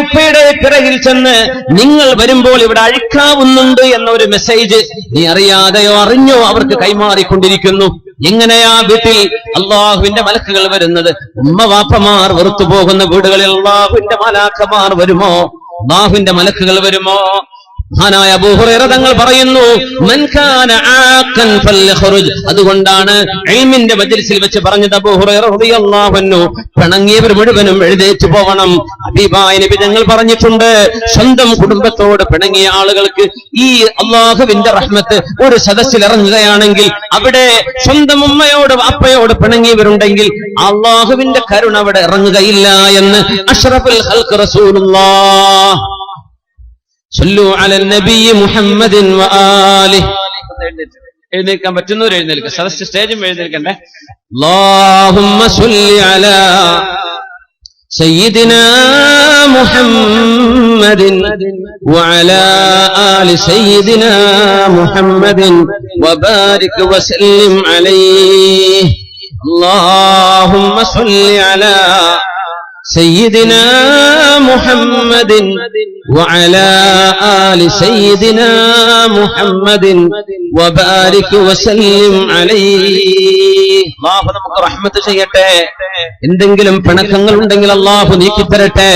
ഉപ്പയുടെ പിറകിൽ ചെന്ന് നിങ്ങൾ വരുമ്പോൾ ഇവിടെ അഴിക്കാവുന്നുണ്ട് എന്ന ഒരു മെസ്സേജ് നീ അറിയാതെയോ അറിഞ്ഞോ അവർക്ക് കൈമാറിക്കൊണ്ടിരിക്കുന്നു. എങ്ങനെയാ വീട്ടിൽ അള്ളാഹുവിന്റെ മലക്കുകൾ വരുന്നത്? ഉമ്മ വാപ്പമാർ വെറുത്തു പോകുന്ന വീടുകളിൽ അള്ളാഹുവിന്റെ മലാക്കമാർ വരുമോ? അള്ളാഹുവിന്റെ മലക്കുകൾ വരുമോ? മഹാനായ അബൂ ഹുറൈറ തങ്ങൾ പറയുന്നു, മൻ കാന ആഖൻ ഫൽയഖ്റുജ്. അതുകൊണ്ടാണ് ഇൽമിന്റെ മജ്ലിസിൽ വെച്ച് പറഞ്ഞത് അബൂ ഹുറൈറ റളിയല്ലാഹു അൻഹു, പിണങ്ങിയവർ മുഴുവനും എഴുന്നേറ്റ് പോകണം. ഹബീബായ നബി തങ്ങൾ പറഞ്ഞിട്ടുണ്ട്, സ്വന്തം കുടുംബത്തോട് പിണങ്ങിയ ആളുകൾക്ക് ഈ അല്ലാഹുവിന്റെ റഹ്മത്ത് ഒരു സദസ്സിൽ ഇറങ്ങുകയാണെങ്കിൽ, അവിടെ സ്വന്തം ഉമ്മയോട് വാപ്പയോട് പിണങ്ങിയവരുണ്ടെങ്കിൽ അല്ലാഹുവിന്റെ കരുണ അവിടെ ഇറങ്ങുകയില്ല എന്ന് അഷ്റഫുൽ ഖൽഖ് റസൂലുള്ളാഹ് സല്ലു അലൻ നബി മുഹമ്മദിൻ വആലിഹി. എഴുന്നേൽക്കാൻ പറ്റുന്നവർ എഴുന്നേൽക്കുക. സദസ്യ സ്റ്റേജും എഴുന്നേൽക്കണ്ടേ. അല്ലാഹുമ്മ സല്ലി അലാ സയ്യിദിനാ മുഹമ്മദിൻ വഅലാ ആലി സയ്യിദിനാ മുഹമ്മദിൻ വബാരിക് വസല്ലിം അലൈഹി. അല്ലാഹുമ്മ സല്ലി അലാ سيدنا محمد وعلى آل سيدنا محمد وبارك وسلم عليه. അല്ലാഹു നമുക്ക് റഹ്മത്ത് ചെയ്യട്ടെ. എന്തെങ്കിലും പിണക്കങ്ങൾ ഉണ്ടെങ്കിൽ അല്ലാഹു നീക്കിത്തരട്ടെ.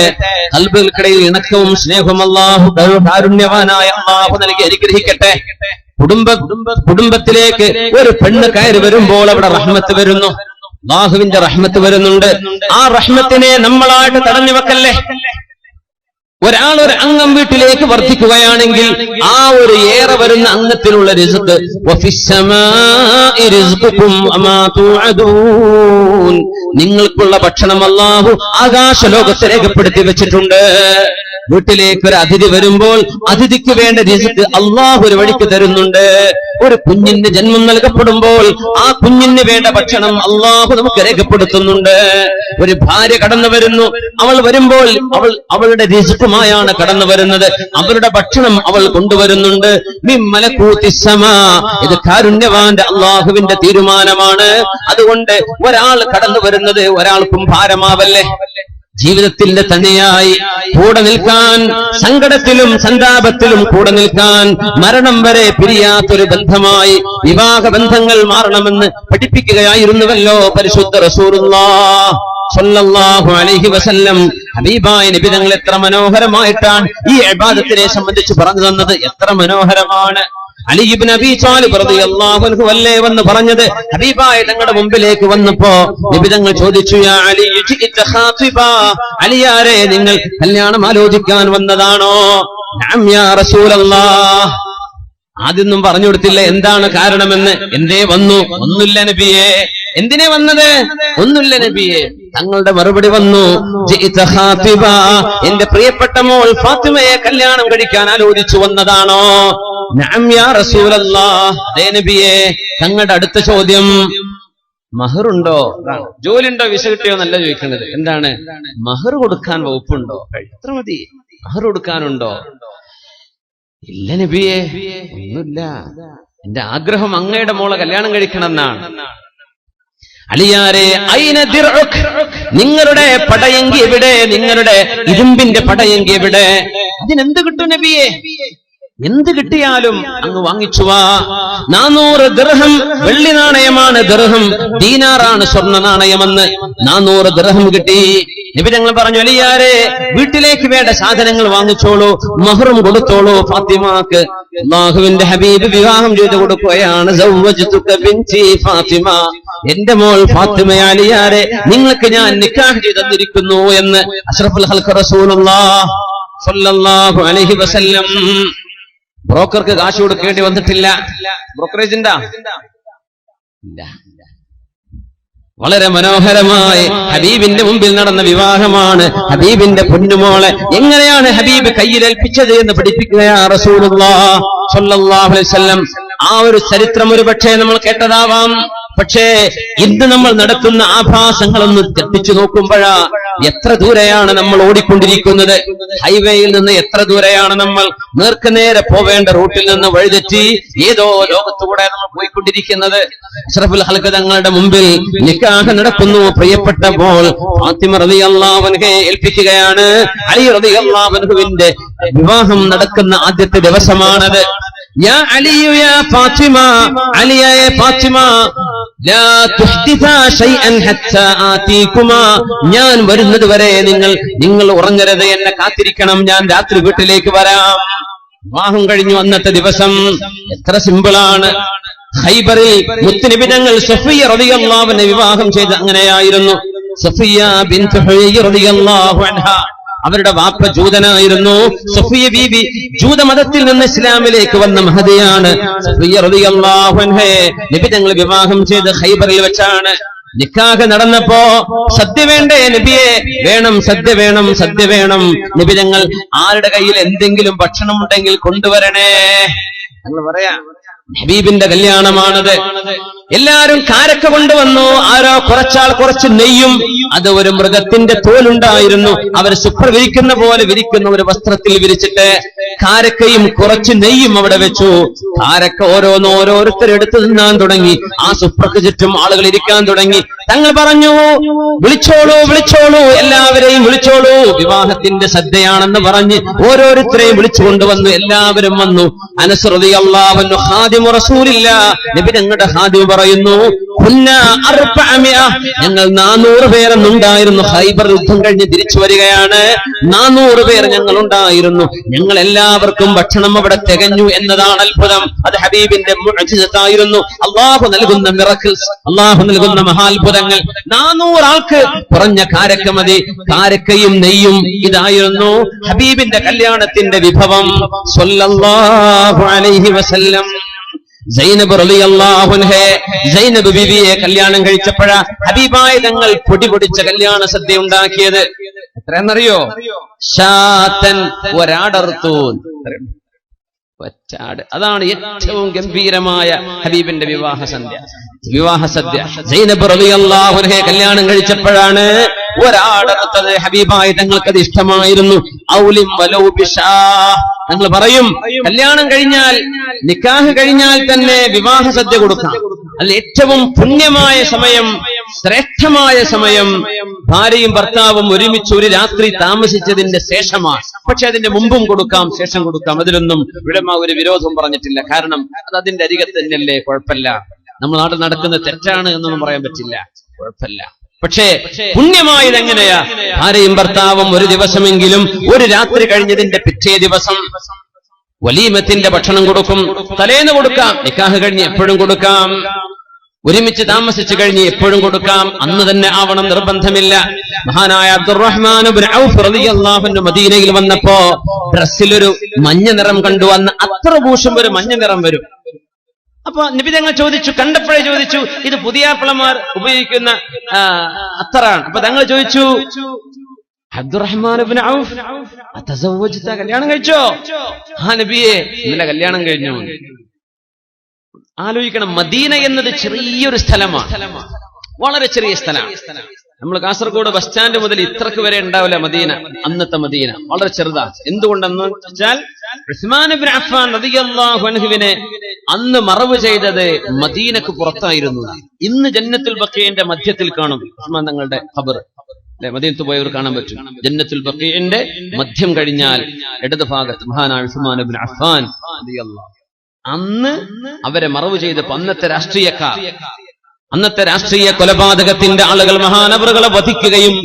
ഖൽബുകൾക്കിടയിൽ ഇണക്കവും സ്നേഹവും അല്ലാഹു കാരുണ്യവാനായ അല്ലാഹു നൽകി അനുഗ്രഹിക്കട്ടെ. കുടുംബത്തിലേക്ക് ഒരു പെണ്ണ് കയറി വരുമ്പോൾ അവിടെ റഹ്മത്ത് വരുന്നു, അല്ലാഹുവിന്റെ റഹ്മത്ത് വരുന്നുണ്ട്. ആ റഹ്മത്തിനെ നമ്മളായിട്ട് തടഞ്ഞു വെക്കല്ലേ. ഒരു അംഗം വീട്ടിലേക്ക് വർദ്ധിക്കുകയാണെങ്കിൽ ആ ഒരു ഏറെ വരുന്ന അംഗത്തിലുള്ള റിസ്ക്, വഫിസ്സമാഇ റിസ്ഖുകും വമാ തുഅദൂൻ, നിങ്ങൾക്കുള്ള ഭക്ഷണം അല്ലാഹു ആകാശലോകത്ത് രേഖപ്പെടുത്തി വെച്ചിട്ടുണ്ട്. വീട്ടിലേക്ക് ഒരു അതിഥി വരുമ്പോൾ അതിഥിക്ക് വേണ്ട റിസ്ക് അല്ലാഹു ഒരു വഴിക്ക് തരുന്നുണ്ട്. ഒരു കുഞ്ഞിന് ജന്മം നൽകപ്പെടുമ്പോൾ ആ കുഞ്ഞിന് വേണ്ട ഭക്ഷണം അല്ലാഹു നമുക്ക് രേഖപ്പെടുത്തുന്നുണ്ട്. ഒരു ഭാര്യ കടന്നു വരുന്നു, അവൾ വരുമ്പോൾ അവളുടെ റിസ്കുമായാണ് കടന്നു വരുന്നത്. അവരുടെ ഭക്ഷണം അവൾ കൊണ്ടുവരുന്നുണ്ട്. മിൻ മലകൂതിസ് സമാ, ഇത് കാരുണ്യവാന്റെ അല്ലാഹുവിന്റെ തീരുമാനമാണ്. അതുകൊണ്ട് ഒരാൾ കടന്നു വരുന്നത് ഒരാൾക്കും ഭാരമാവല്ലേ. ജീവിതത്തിന്റെ തന്നെയായി കൂടെ നിൽക്കാൻ, സങ്കടത്തിലും സന്താപത്തിലും കൂടെ നിൽക്കാൻ, മരണം വരെ പിരിയാത്തൊരു ബന്ധമായി വിവാഹ ബന്ധങ്ങൾ മാറണമെന്ന് പഠിപ്പിക്കുകയായിരുന്നുവല്ലോ പരിശുദ്ധ റസൂലുള്ളാഹ് സ്വല്ലല്ലാഹു അലൈഹി വസല്ലം. ഹബീബായ നബി തങ്ങൾ എത്ര മനോഹരമായിട്ടാണ് ഈ ഇബാദത്തിനെ സംബന്ധിച്ച് പറഞ്ഞു തന്നത്. എത്ര മനോഹരമാണ്. അലി ഇബ്നു അബീ ത്വാലിബ് റളിയല്ലാഹു അൻഹു അല്ലേ വന്ന് പറഞ്ഞത്? ഹബീബായ തങ്ങളുടെ മുമ്പിലേക്ക് വന്നപ്പോ നബി തങ്ങൾ ചോദിച്ചു, യാ അലി ജിഇത ഖാതിബാ, അലിയാരെ നിങ്ങൾ കല്യാണം ആലോചിക്കാൻ വന്നതാണോ? നഅം യാ റസൂലല്ലാഹ്. ആദ്യമൊന്നും പറഞ്ഞു കൊടുത്തില്ല എന്താണ് കാരണമെന്ന്. എന്തേ വന്നു? ഒന്നുമില്ല നബിയേ. എന്തിനെ വന്നത്? ഒന്നുമില്ല നബിയേ. തങ്ങളുടെ മറുപടി വന്നു, ജിഇത ഖാതിബാ, എന്റെ പ്രിയപ്പെട്ട മോൾ ഫാത്തിമയെ കല്യാണം കഴിക്കാൻ ആലോചിച്ചു വന്നതാണോ? നഅം യാ റസൂലല്ലാഹ്. അതേ നബിയേ. തങ്ങളുടെ അടുത്ത ചോദ്യം, മഹറുണ്ടോ? ജോലിയുണ്ടോ, വിസ കിട്ടിയോ എന്നല്ല ചോദിക്കുന്നത്. എന്താണ്? മഹർ കൊടുക്കാൻ വകുപ്പുണ്ടോ? എത്ര മതി? മഹർ കൊടുക്കാനുണ്ടോ? ഇല്ല നബിയേ, ഒന്നുമില്ല. എന്റെ ആഗ്രഹം അങ്ങയുടെ മോളെ കല്യാണം കഴിക്കണം എന്നാണ്. അലിയാരെ, ഐന ദിർഉക്, നിങ്ങളുടെ പടയങ്കി എവിടെ? നിങ്ങളുടെ ഇരുമ്പിന്റെ പടയങ്കി എവിടെ? അതിനെന്ത് കിട്ടും നബിയേ? എന്ത് കിട്ടിയാലും അങ്ങ് വാങ്ങിച്ചു വാ. 400 ദിർഹം വെള്ളി നാണയമാണ് ദിർഹം, ദീനാറാണ് സ്വർണ്ണ നാണയമെന്ന്. 400 ദിർഹം കിട്ടി. നബി തങ്ങൾ പറഞ്ഞു, അലിയാരെ, വീട്ടിലേക്ക് വേണ്ട സാധനങ്ങൾ വാങ്ങിച്ചോളൂ, മഹറും കൊടുത്തോളൂ. ഫാത്തിമാക്ക് അല്ലാഹുവിന്റെ ഹബീബ് വിവാഹം ചെയ്തു കൊടുക്കുകയാണ്. സവ്വജ്തുക ബിൻതി ഫാത്തിമ, എന്റെ മോൾ ഫാത്തിമയെ അലിയാരെ നിങ്ങൾക്ക് ഞാൻ നിക്കാഹ് ചെയ്തു തന്നിരിക്കുന്നു എന്ന് അഷ്റഫുൽ ഖൽഖ് റസൂലുള്ളാഹ് സ്വല്ലല്ലാഹു അലൈഹി വസല്ലം. ബ്രോക്കർക്ക് കാശ് കൊടുക്കേണ്ടി വന്നിട്ടില്ല. ബ്രോക്കറേജ് ഉണ്ടാ? ഇല്ല. വളരെ മനോഹരമായി ഹബീബിന്റെ മുമ്പിൽ നടന്ന വിവാഹമാണ്. ഹബീബിന്റെ പൊന്നുമോളെ എങ്ങനെയാണ് ഹബീബ് കയ്യിലേൽപ്പിച്ചത് എന്ന് പഠിപ്പിക്കുകയാണ് റസൂലുള്ളാഹി സ്വല്ലല്ലാഹു അലൈഹി വസല്ലം. ആ ഒരു ചരിത്രം ഒരു പക്ഷേ നമ്മൾ കേട്ടതാവാം. പക്ഷേ ഇന്ന് നമ്മൾ നടത്തുന്ന ആഭാസങ്ങളൊന്ന് തെറ്റിച്ചു നോക്കുമ്പോഴാ എത്ര ദൂരെയാണ് നമ്മൾ ഓടിക്കൊണ്ടിരിക്കുന്നത്. ഹൈവേയിൽ നിന്ന് എത്ര ദൂരെയാണ് നമ്മൾ നേർക്കുനേരെ പോവേണ്ട റൂട്ടിൽ നിന്ന് വഴിതെറ്റി ഏതോ ലോകത്തുകൂടെ നമ്മൾ പോയിക്കൊണ്ടിരിക്കുന്നത്. അഷ്റഫുൽ ഖൽഖ് തങ്ങളുടെ മുമ്പിൽ നിക്കാഹ് നടക്കുന്നു. പ്രിയപ്പെട്ട മോൾ ഫാത്തിമ റളിയല്ലാഹു അൻഹയെ ഏൽപ്പിക്കുകയാണ്. അലി റളിയല്ലാഹു അൻഹുവിന്റെ വിവാഹം നടക്കുന്ന ആദ്യത്തെ ദിവസമാണത്. യാ അലിയു യാ ഫാത്തിമ, അലിയായ ഫാത്തിമ, ലാ തുഹ്ദിഥാ ശൈഅൻ ഹത്താ ആതീകുമാ, ഞാൻ വരുന്നത് വരെ നിങ്ങൾ ഉറങ്ങരുത്, എന്നെ കാത്തിരിക്കണം, ഞാൻ രാത്രി വീട്ടിലേക്ക് വരാം. വിവാഹം കഴിഞ്ഞു അന്നത്തെ ദിവസം. എത്ര സിമ്പിളാണ്. ഖൈബറിൽ മുത്തുനബി തങ്ങൾ സഫിയ്യ റളിയല്ലാഹു അൻഹ വിവാഹം ചെയ്ത് അങ്ങനെയായിരുന്നു. സഫിയ്യ ബിൻത് ഹുയൈ റളിയല്ലാഹു അൻഹാ, അവരുടെ വാപ്പ ജൂതനായിരുന്നു. സഫിയ്യ ബീബി ജൂതമതത്തിൽ നിന്ന് ഇസ്ലാമിലേക്ക് വന്ന മഹദിയാണ്. സഫിയ്യ റളിയല്ലാഹു അൻഹയെ നബി തങ്ങൾ വിവാഹം ചെയ്ത് ഖൈബറിൽ വെച്ചാണ്. നിക്കാഹ് നടന്നപ്പോ സദ്യ വേണ്ടേ നബിയെ? വേണം, സദ്യ വേണം, സദ്യ വേണം. നബി തങ്ങൾ ആരുടെ കയ്യിൽ എന്തെങ്കിലും ഭക്ഷണം ഉണ്ടെങ്കിൽ കൊണ്ടുവരണേ എന്ന് പറയാ. ഹബീബിന്റെ കല്യാണമാണത്. എല്ലാരും കാരക്ക കൊണ്ടുവന്നു. ആരോ കുറച്ചാൾ കുറച്ച് നെയ്യും, അത് ഒരു മൃഗത്തിന്റെ തോലുണ്ടായിരുന്നു, അവർ സുപ്ര വിരിക്കുന്ന പോലെ വിരിക്കുന്ന ഒരു വസ്ത്രത്തിൽ വിരിച്ചിട്ട് കാരക്കയും കുറച്ച് നെയ്യും അവിടെ വെച്ചു. കാരക്ക ഓരോരുത്തരെടുത്ത് തിന്നാൻ തുടങ്ങി. ആ സുപ്രക്ക് ചുറ്റും ആളുകൾ ഇരിക്കാൻ തുടങ്ങി. തങ്ങൾ പറഞ്ഞു, വിളിച്ചോളൂ, വിളിച്ചോളൂ, എല്ലാവരെയും വിളിച്ചോളൂ, വിവാഹത്തിന്റെ സദ്യയാണെന്ന് പറഞ്ഞ് ഓരോരുത്തരെയും വിളിച്ചു കൊണ്ടുവന്നു. എല്ലാവരും വന്നു. അനസ് റളിയല്ലാഹു അൻഹു ഖാദിമു റസൂലില്ലാഹ്, നബി തങ്ങളുടെ ഖാദിം പറയുന്നു, ഞങ്ങൾ 400 പേരെന്നുണ്ടായിരുന്നു. ഖൈബർ യുദ്ധം കഴിഞ്ഞ് തിരിച്ചു വരികയാണ്. 400 പേർ ഞങ്ങൾ ഉണ്ടായിരുന്നു. ഞങ്ങൾ എല്ലാവർക്കും ഭക്ഷണം അവിടെ തികഞ്ഞു എന്നതാണ് അത്ഭുതം. അത് ഹബീബിന്റെ മുഅ്ജിസത്തായിരുന്നു. അല്ലാഹു നൽകുന്ന മിറക്കിൾസ്, അല്ലാഹു നൽകുന്ന മഹാത്ഭുതങ്ങൾ. 400 ആൾക്ക് കുറഞ്ഞ കാരക്ക മതി. കാരക്കയും നെയ്യും ഇതായിരുന്നു ഹബീബിന്റെ കല്യാണത്തിന്റെ വിഭവം സ്വല്ലല്ലാഹു അലൈഹി വസല്ലം. സൈനബ് റളിയല്ലാഹു അൻഹയെ, സൈനബ് ബീവിയെ കല്യാണം കഴിച്ചപ്പോഴാ ഹബീബായ തങ്ങൾ പൊടിപൊടിച്ച കല്യാണ സദ്യ ഉണ്ടാക്കിയത്. എത്രയെന്നറിയോ? ശാതൻ, ഒരാടർത്തു, ഒറ്റാട്. അതാണ് ഏറ്റവും ഗംഭീരമായ ഹബീബിന്റെ വിവാഹ സദ്യ. സൈനബ് റളിയല്ലാഹു അൻഹയെ കല്യാണം കഴിച്ചപ്പോഴാണ് ഒരാടർത്തത്. ഹബീബായ തങ്ങൾക്കത് ഇഷ്ടമായിരുന്നു. ഔലിം വലൗ ബിശാ, ഞങ്ങൾ പറയും കല്യാണം കഴിഞ്ഞാൽ, നിക്കാഹ് കഴിഞ്ഞാൽ തന്നെ വിവാഹ സദ്യ കൊടുക്കാം. അതിൽ ഏറ്റവും പുണ്യമായ സമയം, ശ്രേഷ്ഠമായ സമയം ഭാര്യയും ഭർത്താവും ഒരുമിച്ച് ഒരു രാത്രി താമസിച്ചതിന്റെ ശേഷമാണ്. പക്ഷെ അതിന്റെ മുമ്പും കൊടുക്കാം, ശേഷം കൊടുക്കാം. അതിലൊന്നും ഉലമ ഒരു വിരോധം പറഞ്ഞിട്ടില്ല. കാരണം അത് അതിന്റെ അരികത്ത് തന്നെയല്ലേ, കുഴപ്പമില്ല. നമ്മുടെ നാട്ടിൽ നടക്കുന്ന തെറ്റാണ് എന്നൊന്നും പറയാൻ പറ്റില്ല, കുഴപ്പമില്ല. പക്ഷേ പുണ്യമായത് എങ്ങനെയാ? ഭാര്യയും ഭർത്താവും ഒരു ദിവസമെങ്കിലും, ഒരു രാത്രി കഴിഞ്ഞതിന്റെ പിറ്റേ ദിവസം വലീമത്തിന്റെ ഭക്ഷണം കൊടുക്കും, തലേന്ന് കൊടുക്കാം, നിക്കാഹ് കഴിഞ്ഞ് എപ്പോഴും കൊടുക്കാം, ഒരുമിച്ച് താമസിച്ചു കഴിഞ്ഞ് എപ്പോഴും കൊടുക്കാം, അന്ന് തന്നെ ആവണം നിർബന്ധമില്ല. മഹാനായ അബ്ദുറഹ്മാൻ ഇബ്നു ഔഫ് റളിയല്ലാഹു അൻഹു മദീനയിൽ വന്നപ്പോ ഡ്രസ്സിലൊരു മഞ്ഞ നിറം കണ്ടു. അന്ന് അത്ര പൂശും ഒരു മഞ്ഞ നിറം വരും. അപ്പൊ നബി തങ്ങൾ ചോദിച്ചു, കണ്ടപ്പോഴേ ചോദിച്ചു, ഇത് പുതിയാപ്പിളമാർ ഉപയോഗിക്കുന്ന അത്തറാണ്. അപ്പൊ തങ്ങൾ ചോദിച്ചു, അബ്ദുറഹ്മാൻ ഇബ്നു ഔഫ് അതസവ്വജ്ത, കല്യാണം കഴിച്ചോ? ആ നബിയെ, ഇന്നലെ കല്യാണം കഴിഞ്ഞു. ആലോചിക്കണം, മദീന എന്നത് ചെറിയൊരു സ്ഥലമാണ്, വളരെ ചെറിയ സ്ഥലമാണ്. നമ്മൾ കാസർഗോഡ് ബസ് സ്റ്റാൻഡ് മുതൽ ഇത്രക്ക് വരെ ഉണ്ടാവില്ല മദീന. അന്നത്തെ മദീന വളരെ ചെറുതാണ്. എന്തുകൊണ്ടെന്ന് വെച്ചാൽ ഉസ്മാൻ ഇബ്നു അഫ്ഫാൻ റളിയല്ലാഹു അൻഹുവിനെ അന്ന് മറവ് ചെയ്തത് മദീനക്ക് പുറത്തായിരുന്നു. ഇന്ന് ജന്നത്തുൽ ബഖീഇന്റെ മധ്യത്തിൽ കാണും ഉസ്മാൻ തങ്ങളുടെ ഖബർ. മദീനത്ത് പോയവർ കാണാൻ പറ്റും. ജന്നത്തുൽ ബഖീഇന്റെ മധ്യം കഴിഞ്ഞാൽ ഇടത് ഭാഗത്ത് മഹാനായ ഉസ്മാൻ ഇബ്നു അഫ്ഫാൻ റളിയല്ലാഹു. അന്ന് അവരെ മറവ് ചെയ്തപ്പോ അന്നത്തെ രാഷ്ട്രീയ കൊലപാതകത്തിന്റെ ആളുകൾ മഹാനവറുകളെ വധിക്കുകയും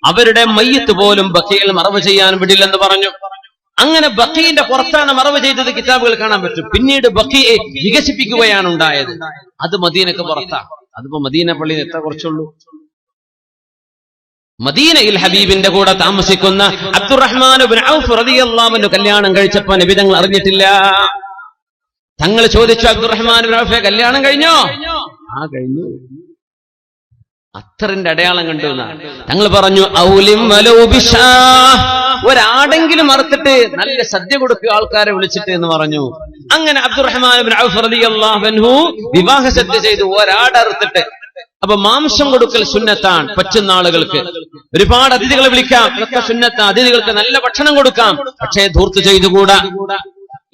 അവരുടെ മയ്യത്ത് പോലും ബഖീയിൽ മറവ് ചെയ്യാൻ വിടില്ലെന്ന് പറഞ്ഞു. അങ്ങനെ ബഖീന്റെ പുറത്താണ് മറവ് ചെയ്തത് കിതാബുകൾ കാണാൻ പറ്റും. പിന്നീട് ബഖീയെ വികസിപ്പിക്കുകയാണ് ഉണ്ടായത്. അത് മദീനക്ക് പുറത്താണ്. അതിപ്പോ മദീന പള്ളിയിൽ എത്ര കുറച്ചുള്ളൂ. മദീനയിൽ ഹബീബിന്റെ കൂടെ താമസിക്കുന്ന അബ്ദുറഹ്മാൻ ഇബ്നു ഔഫ് റളിയല്ലാഹു അൻഹു കല്യാണം കഴിച്ചപ്പോ നബി തങ്ങൾ അറിഞ്ഞിട്ടില്ല. തങ്ങൾ ചോദിച്ചു, അബ്ദുറഹ്മാൻ ഇബ്നു ഔഫേ, കല്യാണം കഴിഞ്ഞോ? ആ കഴിഞ്ഞു. അത്തറിന്റെ അടയാളം കണ്ടു. തങ്ങൾ പറഞ്ഞു, ഔലിം വലൗ ബിശാ, ഒരാടെങ്കിലും അറുത്തിട്ട് നല്ല സദ്യ കൊടുക്കുക ആൾക്കാരെ വിളിച്ചിട്ട് എന്ന് പറഞ്ഞു. അങ്ങനെ അബ്ദുറഹ്മാൻ ഇബ്നു ഔഫ് റളിയല്ലാഹു അൻഹു വിവാഹ സദ്യ ചെയ്തു, ഒരാടറുത്തിട്ട്. അപ്പൊ മാംസം കൊടുക്കൽ സുന്നത്താണ് പറ്റുന്ന ആളുകൾക്ക്. ഒരുപാട് അതിഥികളെ വിളിക്കാം, ഇതൊക്കെ സുന്നത്താണ്. അതിഥികൾക്ക് നല്ല ഭക്ഷണം കൊടുക്കാം, പക്ഷേ ധൂർത്ത് ചെയ്തുകൂടാ.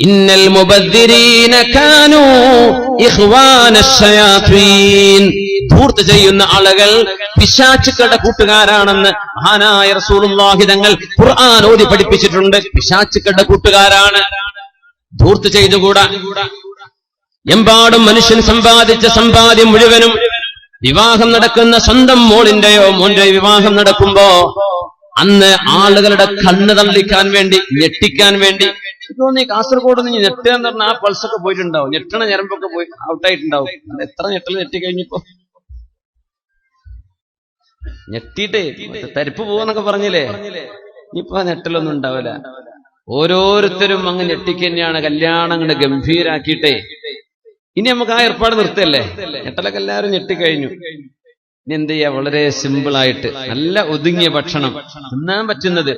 ഇന്നൽ മുബദ്ദിരീന കാനൂ ഇഖ്വാനശ്ശയാത്വീൻ, ധൂർത്ത് ചെയ്യുന്ന ആളുകൾ പിശാചുക്കളുടെ കൂട്ടുകാരാണെന്ന് മഹാനായ റസൂലുള്ളാഹി തങ്ങൾ ഖുർആൻ ഓതി പഠിപ്പിച്ചിട്ടുണ്ട്. പിശാചുക്കളുടെ കൂട്ടുകാരാണ്. ധൂർത്ത് ചെയ്തുകൂടാ. എമ്പാടും മനുഷ്യൻ സമ്പാദിച്ച സമ്പാദ്യം മുഴുവനും വിവാഹം നടക്കുന്ന സ്വന്തം മോളിന്റെയോ മോന്റെയോ വിവാഹം നടക്കുമ്പോ അന്ന് ആളുകളുടെ കണ്ണ് തള്ളിക്കാൻ വേണ്ടി, ഞെട്ടിക്കാൻ വേണ്ടി, തോന്നി കാസർഗോഡ് നിന്ന് ഞെട്ടുക എന്ന് പറഞ്ഞാൽ ആ പൾസൊക്കെ പോയിട്ടുണ്ടാവും, ഞെട്ടണ ഞരമ്പൊക്കെ പോയി ഔട്ടായിട്ടുണ്ടാവും. അത് എത്ര ഞെട്ടൽ ഞെട്ടിക്കഴിഞ്ഞപ്പോ ഞെട്ടിട്ടേ തരിപ്പ് പോവാന്നൊക്കെ പറഞ്ഞില്ലേ, ഇനിയിപ്പോ ഞെട്ടലൊന്നും ഉണ്ടാവില്ല. ഓരോരുത്തരും അങ്ങ് ഞെട്ടിക്ക് തന്നെയാണ്. കല്യാണം അങ്ങോട്ട് ഗംഭീരാക്കിയിട്ടേ ഇനി നമുക്ക് ആ ഏർപ്പാട് നിർത്തല്ലേ. ഞെട്ടലൊക്കെ എല്ലാവരും ഞെട്ടിക്കഴിഞ്ഞു. ഇനി എന്ത് ചെയ്യാ? വളരെ സിമ്പിളായിട്ട് നല്ല ഒതുങ്ങിയ ഭക്ഷണം തിന്നാൻ പറ്റുന്നത്.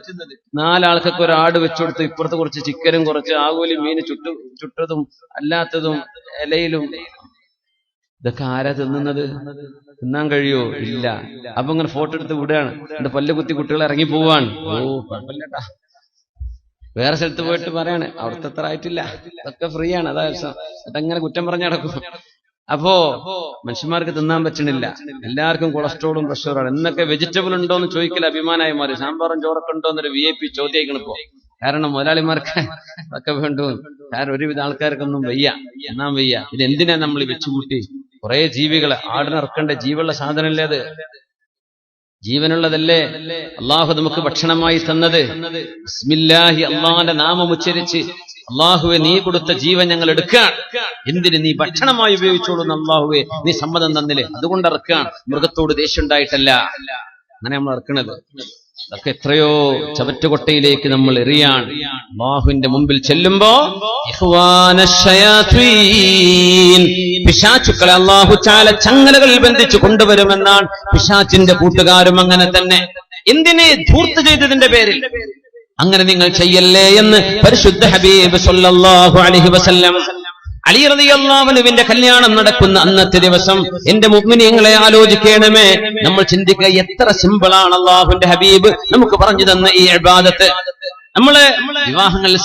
4 ആൾക്കൊക്കെ ഒരു ആട് വെച്ചുകൊടുത്ത് ഇപ്പുറത്ത് കുറച്ച് ചിക്കനും കുറച്ച് ആകോലി മീന് ചുട്ടതും അല്ലാത്തതും ഇലയിലും. ഇതൊക്കെ ആരാ തിന്നുന്നത്? തിന്നാൻ കഴിയോ? ഇല്ല. അപ്പൊ ഇങ്ങനെ ഫോട്ടോ എടുത്ത് വിടുകയാണ്. എന്റെ പല്ല് കുത്തി കുട്ടികൾ ഇറങ്ങി പോവാണ്. ഓ കുഴപ്പമില്ലട്ടാ. വേറെ സ്ഥലത്ത് പോയിട്ട് പറയാണ്, അവിടുത്തെ അത്ര ആയിട്ടില്ല, അതൊക്കെ ഫ്രീ ആണ്, അതാ അതങ്ങനെ കുറ്റം പറഞ്ഞ് നടക്കും. അപ്പോ മനുഷ്യന്മാർക്ക് തിന്നാൻ പറ്റണില്ല. എല്ലാവർക്കും കൊളസ്ട്രോളും പ്രഷറുമാണ്. എന്നൊക്കെ വെജിറ്റബിൾ ഉണ്ടോ എന്ന് ചോദിക്കൽ അഭിമാനമായി മാറി. സാമ്പാറും ചോറൊക്കെ ഉണ്ടോ എന്നൊരു VIP ചോദ്യമായിക്കണം ഇപ്പോ. കാരണം മുതലാളിമാർക്ക് അതൊക്കെ വേണ്ടു. കാരണം ഒരുവിധ ആൾക്കാർക്കൊന്നും വയ്യ, എന്നാൻ വയ്യ. ഇതെന്തിനാ നമ്മൾ വെച്ചുകൂട്ടി? കുറെ ജീവികളെ ആടിനിറക്കേണ്ട ജീവുള്ള സാധനമല്ലേ അത്? ജീവനുള്ളതല്ലേ അള്ളാഹു നമുക്ക് ഭക്ഷണമായി തന്നത്. ബിസ്മില്ലാഹി, അള്ളാഹിന്റെ നാമം ഉച്ചരിച്ച്, അള്ളാഹുവെ നീ കൊടുത്ത ജീവൻ ഞങ്ങൾ എടുക്കാൻ, എന്തിന്? നീ ഭക്ഷണമായി ഉപയോഗിച്ചോളൂന്ന് അള്ളാഹുവെ നീ സമ്മതം തന്നില്ലേ, അതുകൊണ്ട് ഇറക്കാൻ. മൃഗത്തോട് ദേഷ്യം ഉണ്ടായിട്ടല്ല അങ്ങനെ നമ്മൾ ഇറക്കണത്. അതൊക്കെ എത്രയോ ചവറ്റുകൊട്ടയിലേക്ക് നമ്മൾ എറിയാൻ അള്ളാഹുവിന്റെ മുമ്പിൽ ചെല്ലുമ്പോ പിശാചുക്കളെ അള്ളാഹു ചാല ചങ്ങലകൾ ബന്ധിച്ചു കൊണ്ടുവരുമെന്നാണ്. പിശാചിന്റെ കൂട്ടുകാരും അങ്ങനെ തന്നെ. എന്തിനെ? ധൂർത്ത് ചെയ്തതിന്റെ പേരിൽ. അങ്ങനെ നിങ്ങൾ ചെയ്യല്ലേ എന്ന് പരിശുദ്ധ ഹബീബ് സല്ലല്ലാഹു അലൈഹി വസല്ലം. അലി റളിയല്ലാഹു അൻഹുവിന്റെ കല്യാണം നടക്കുന്ന അന്നത്തെ ദിവസം എന്റെ മുഅ്മിനീങ്ങളെ ആലോചിക്കണമേ. നമ്മൾ ചിന്തിക്കുക, എത്ര സിമ്പിളാണ് അല്ലാഹുവിന്റെ ഹബീബ് നമുക്ക് പറഞ്ഞു തന്ന ഈ ഇബാദത്ത്. നമ്മള് വിവാഹങ്ങളിൽ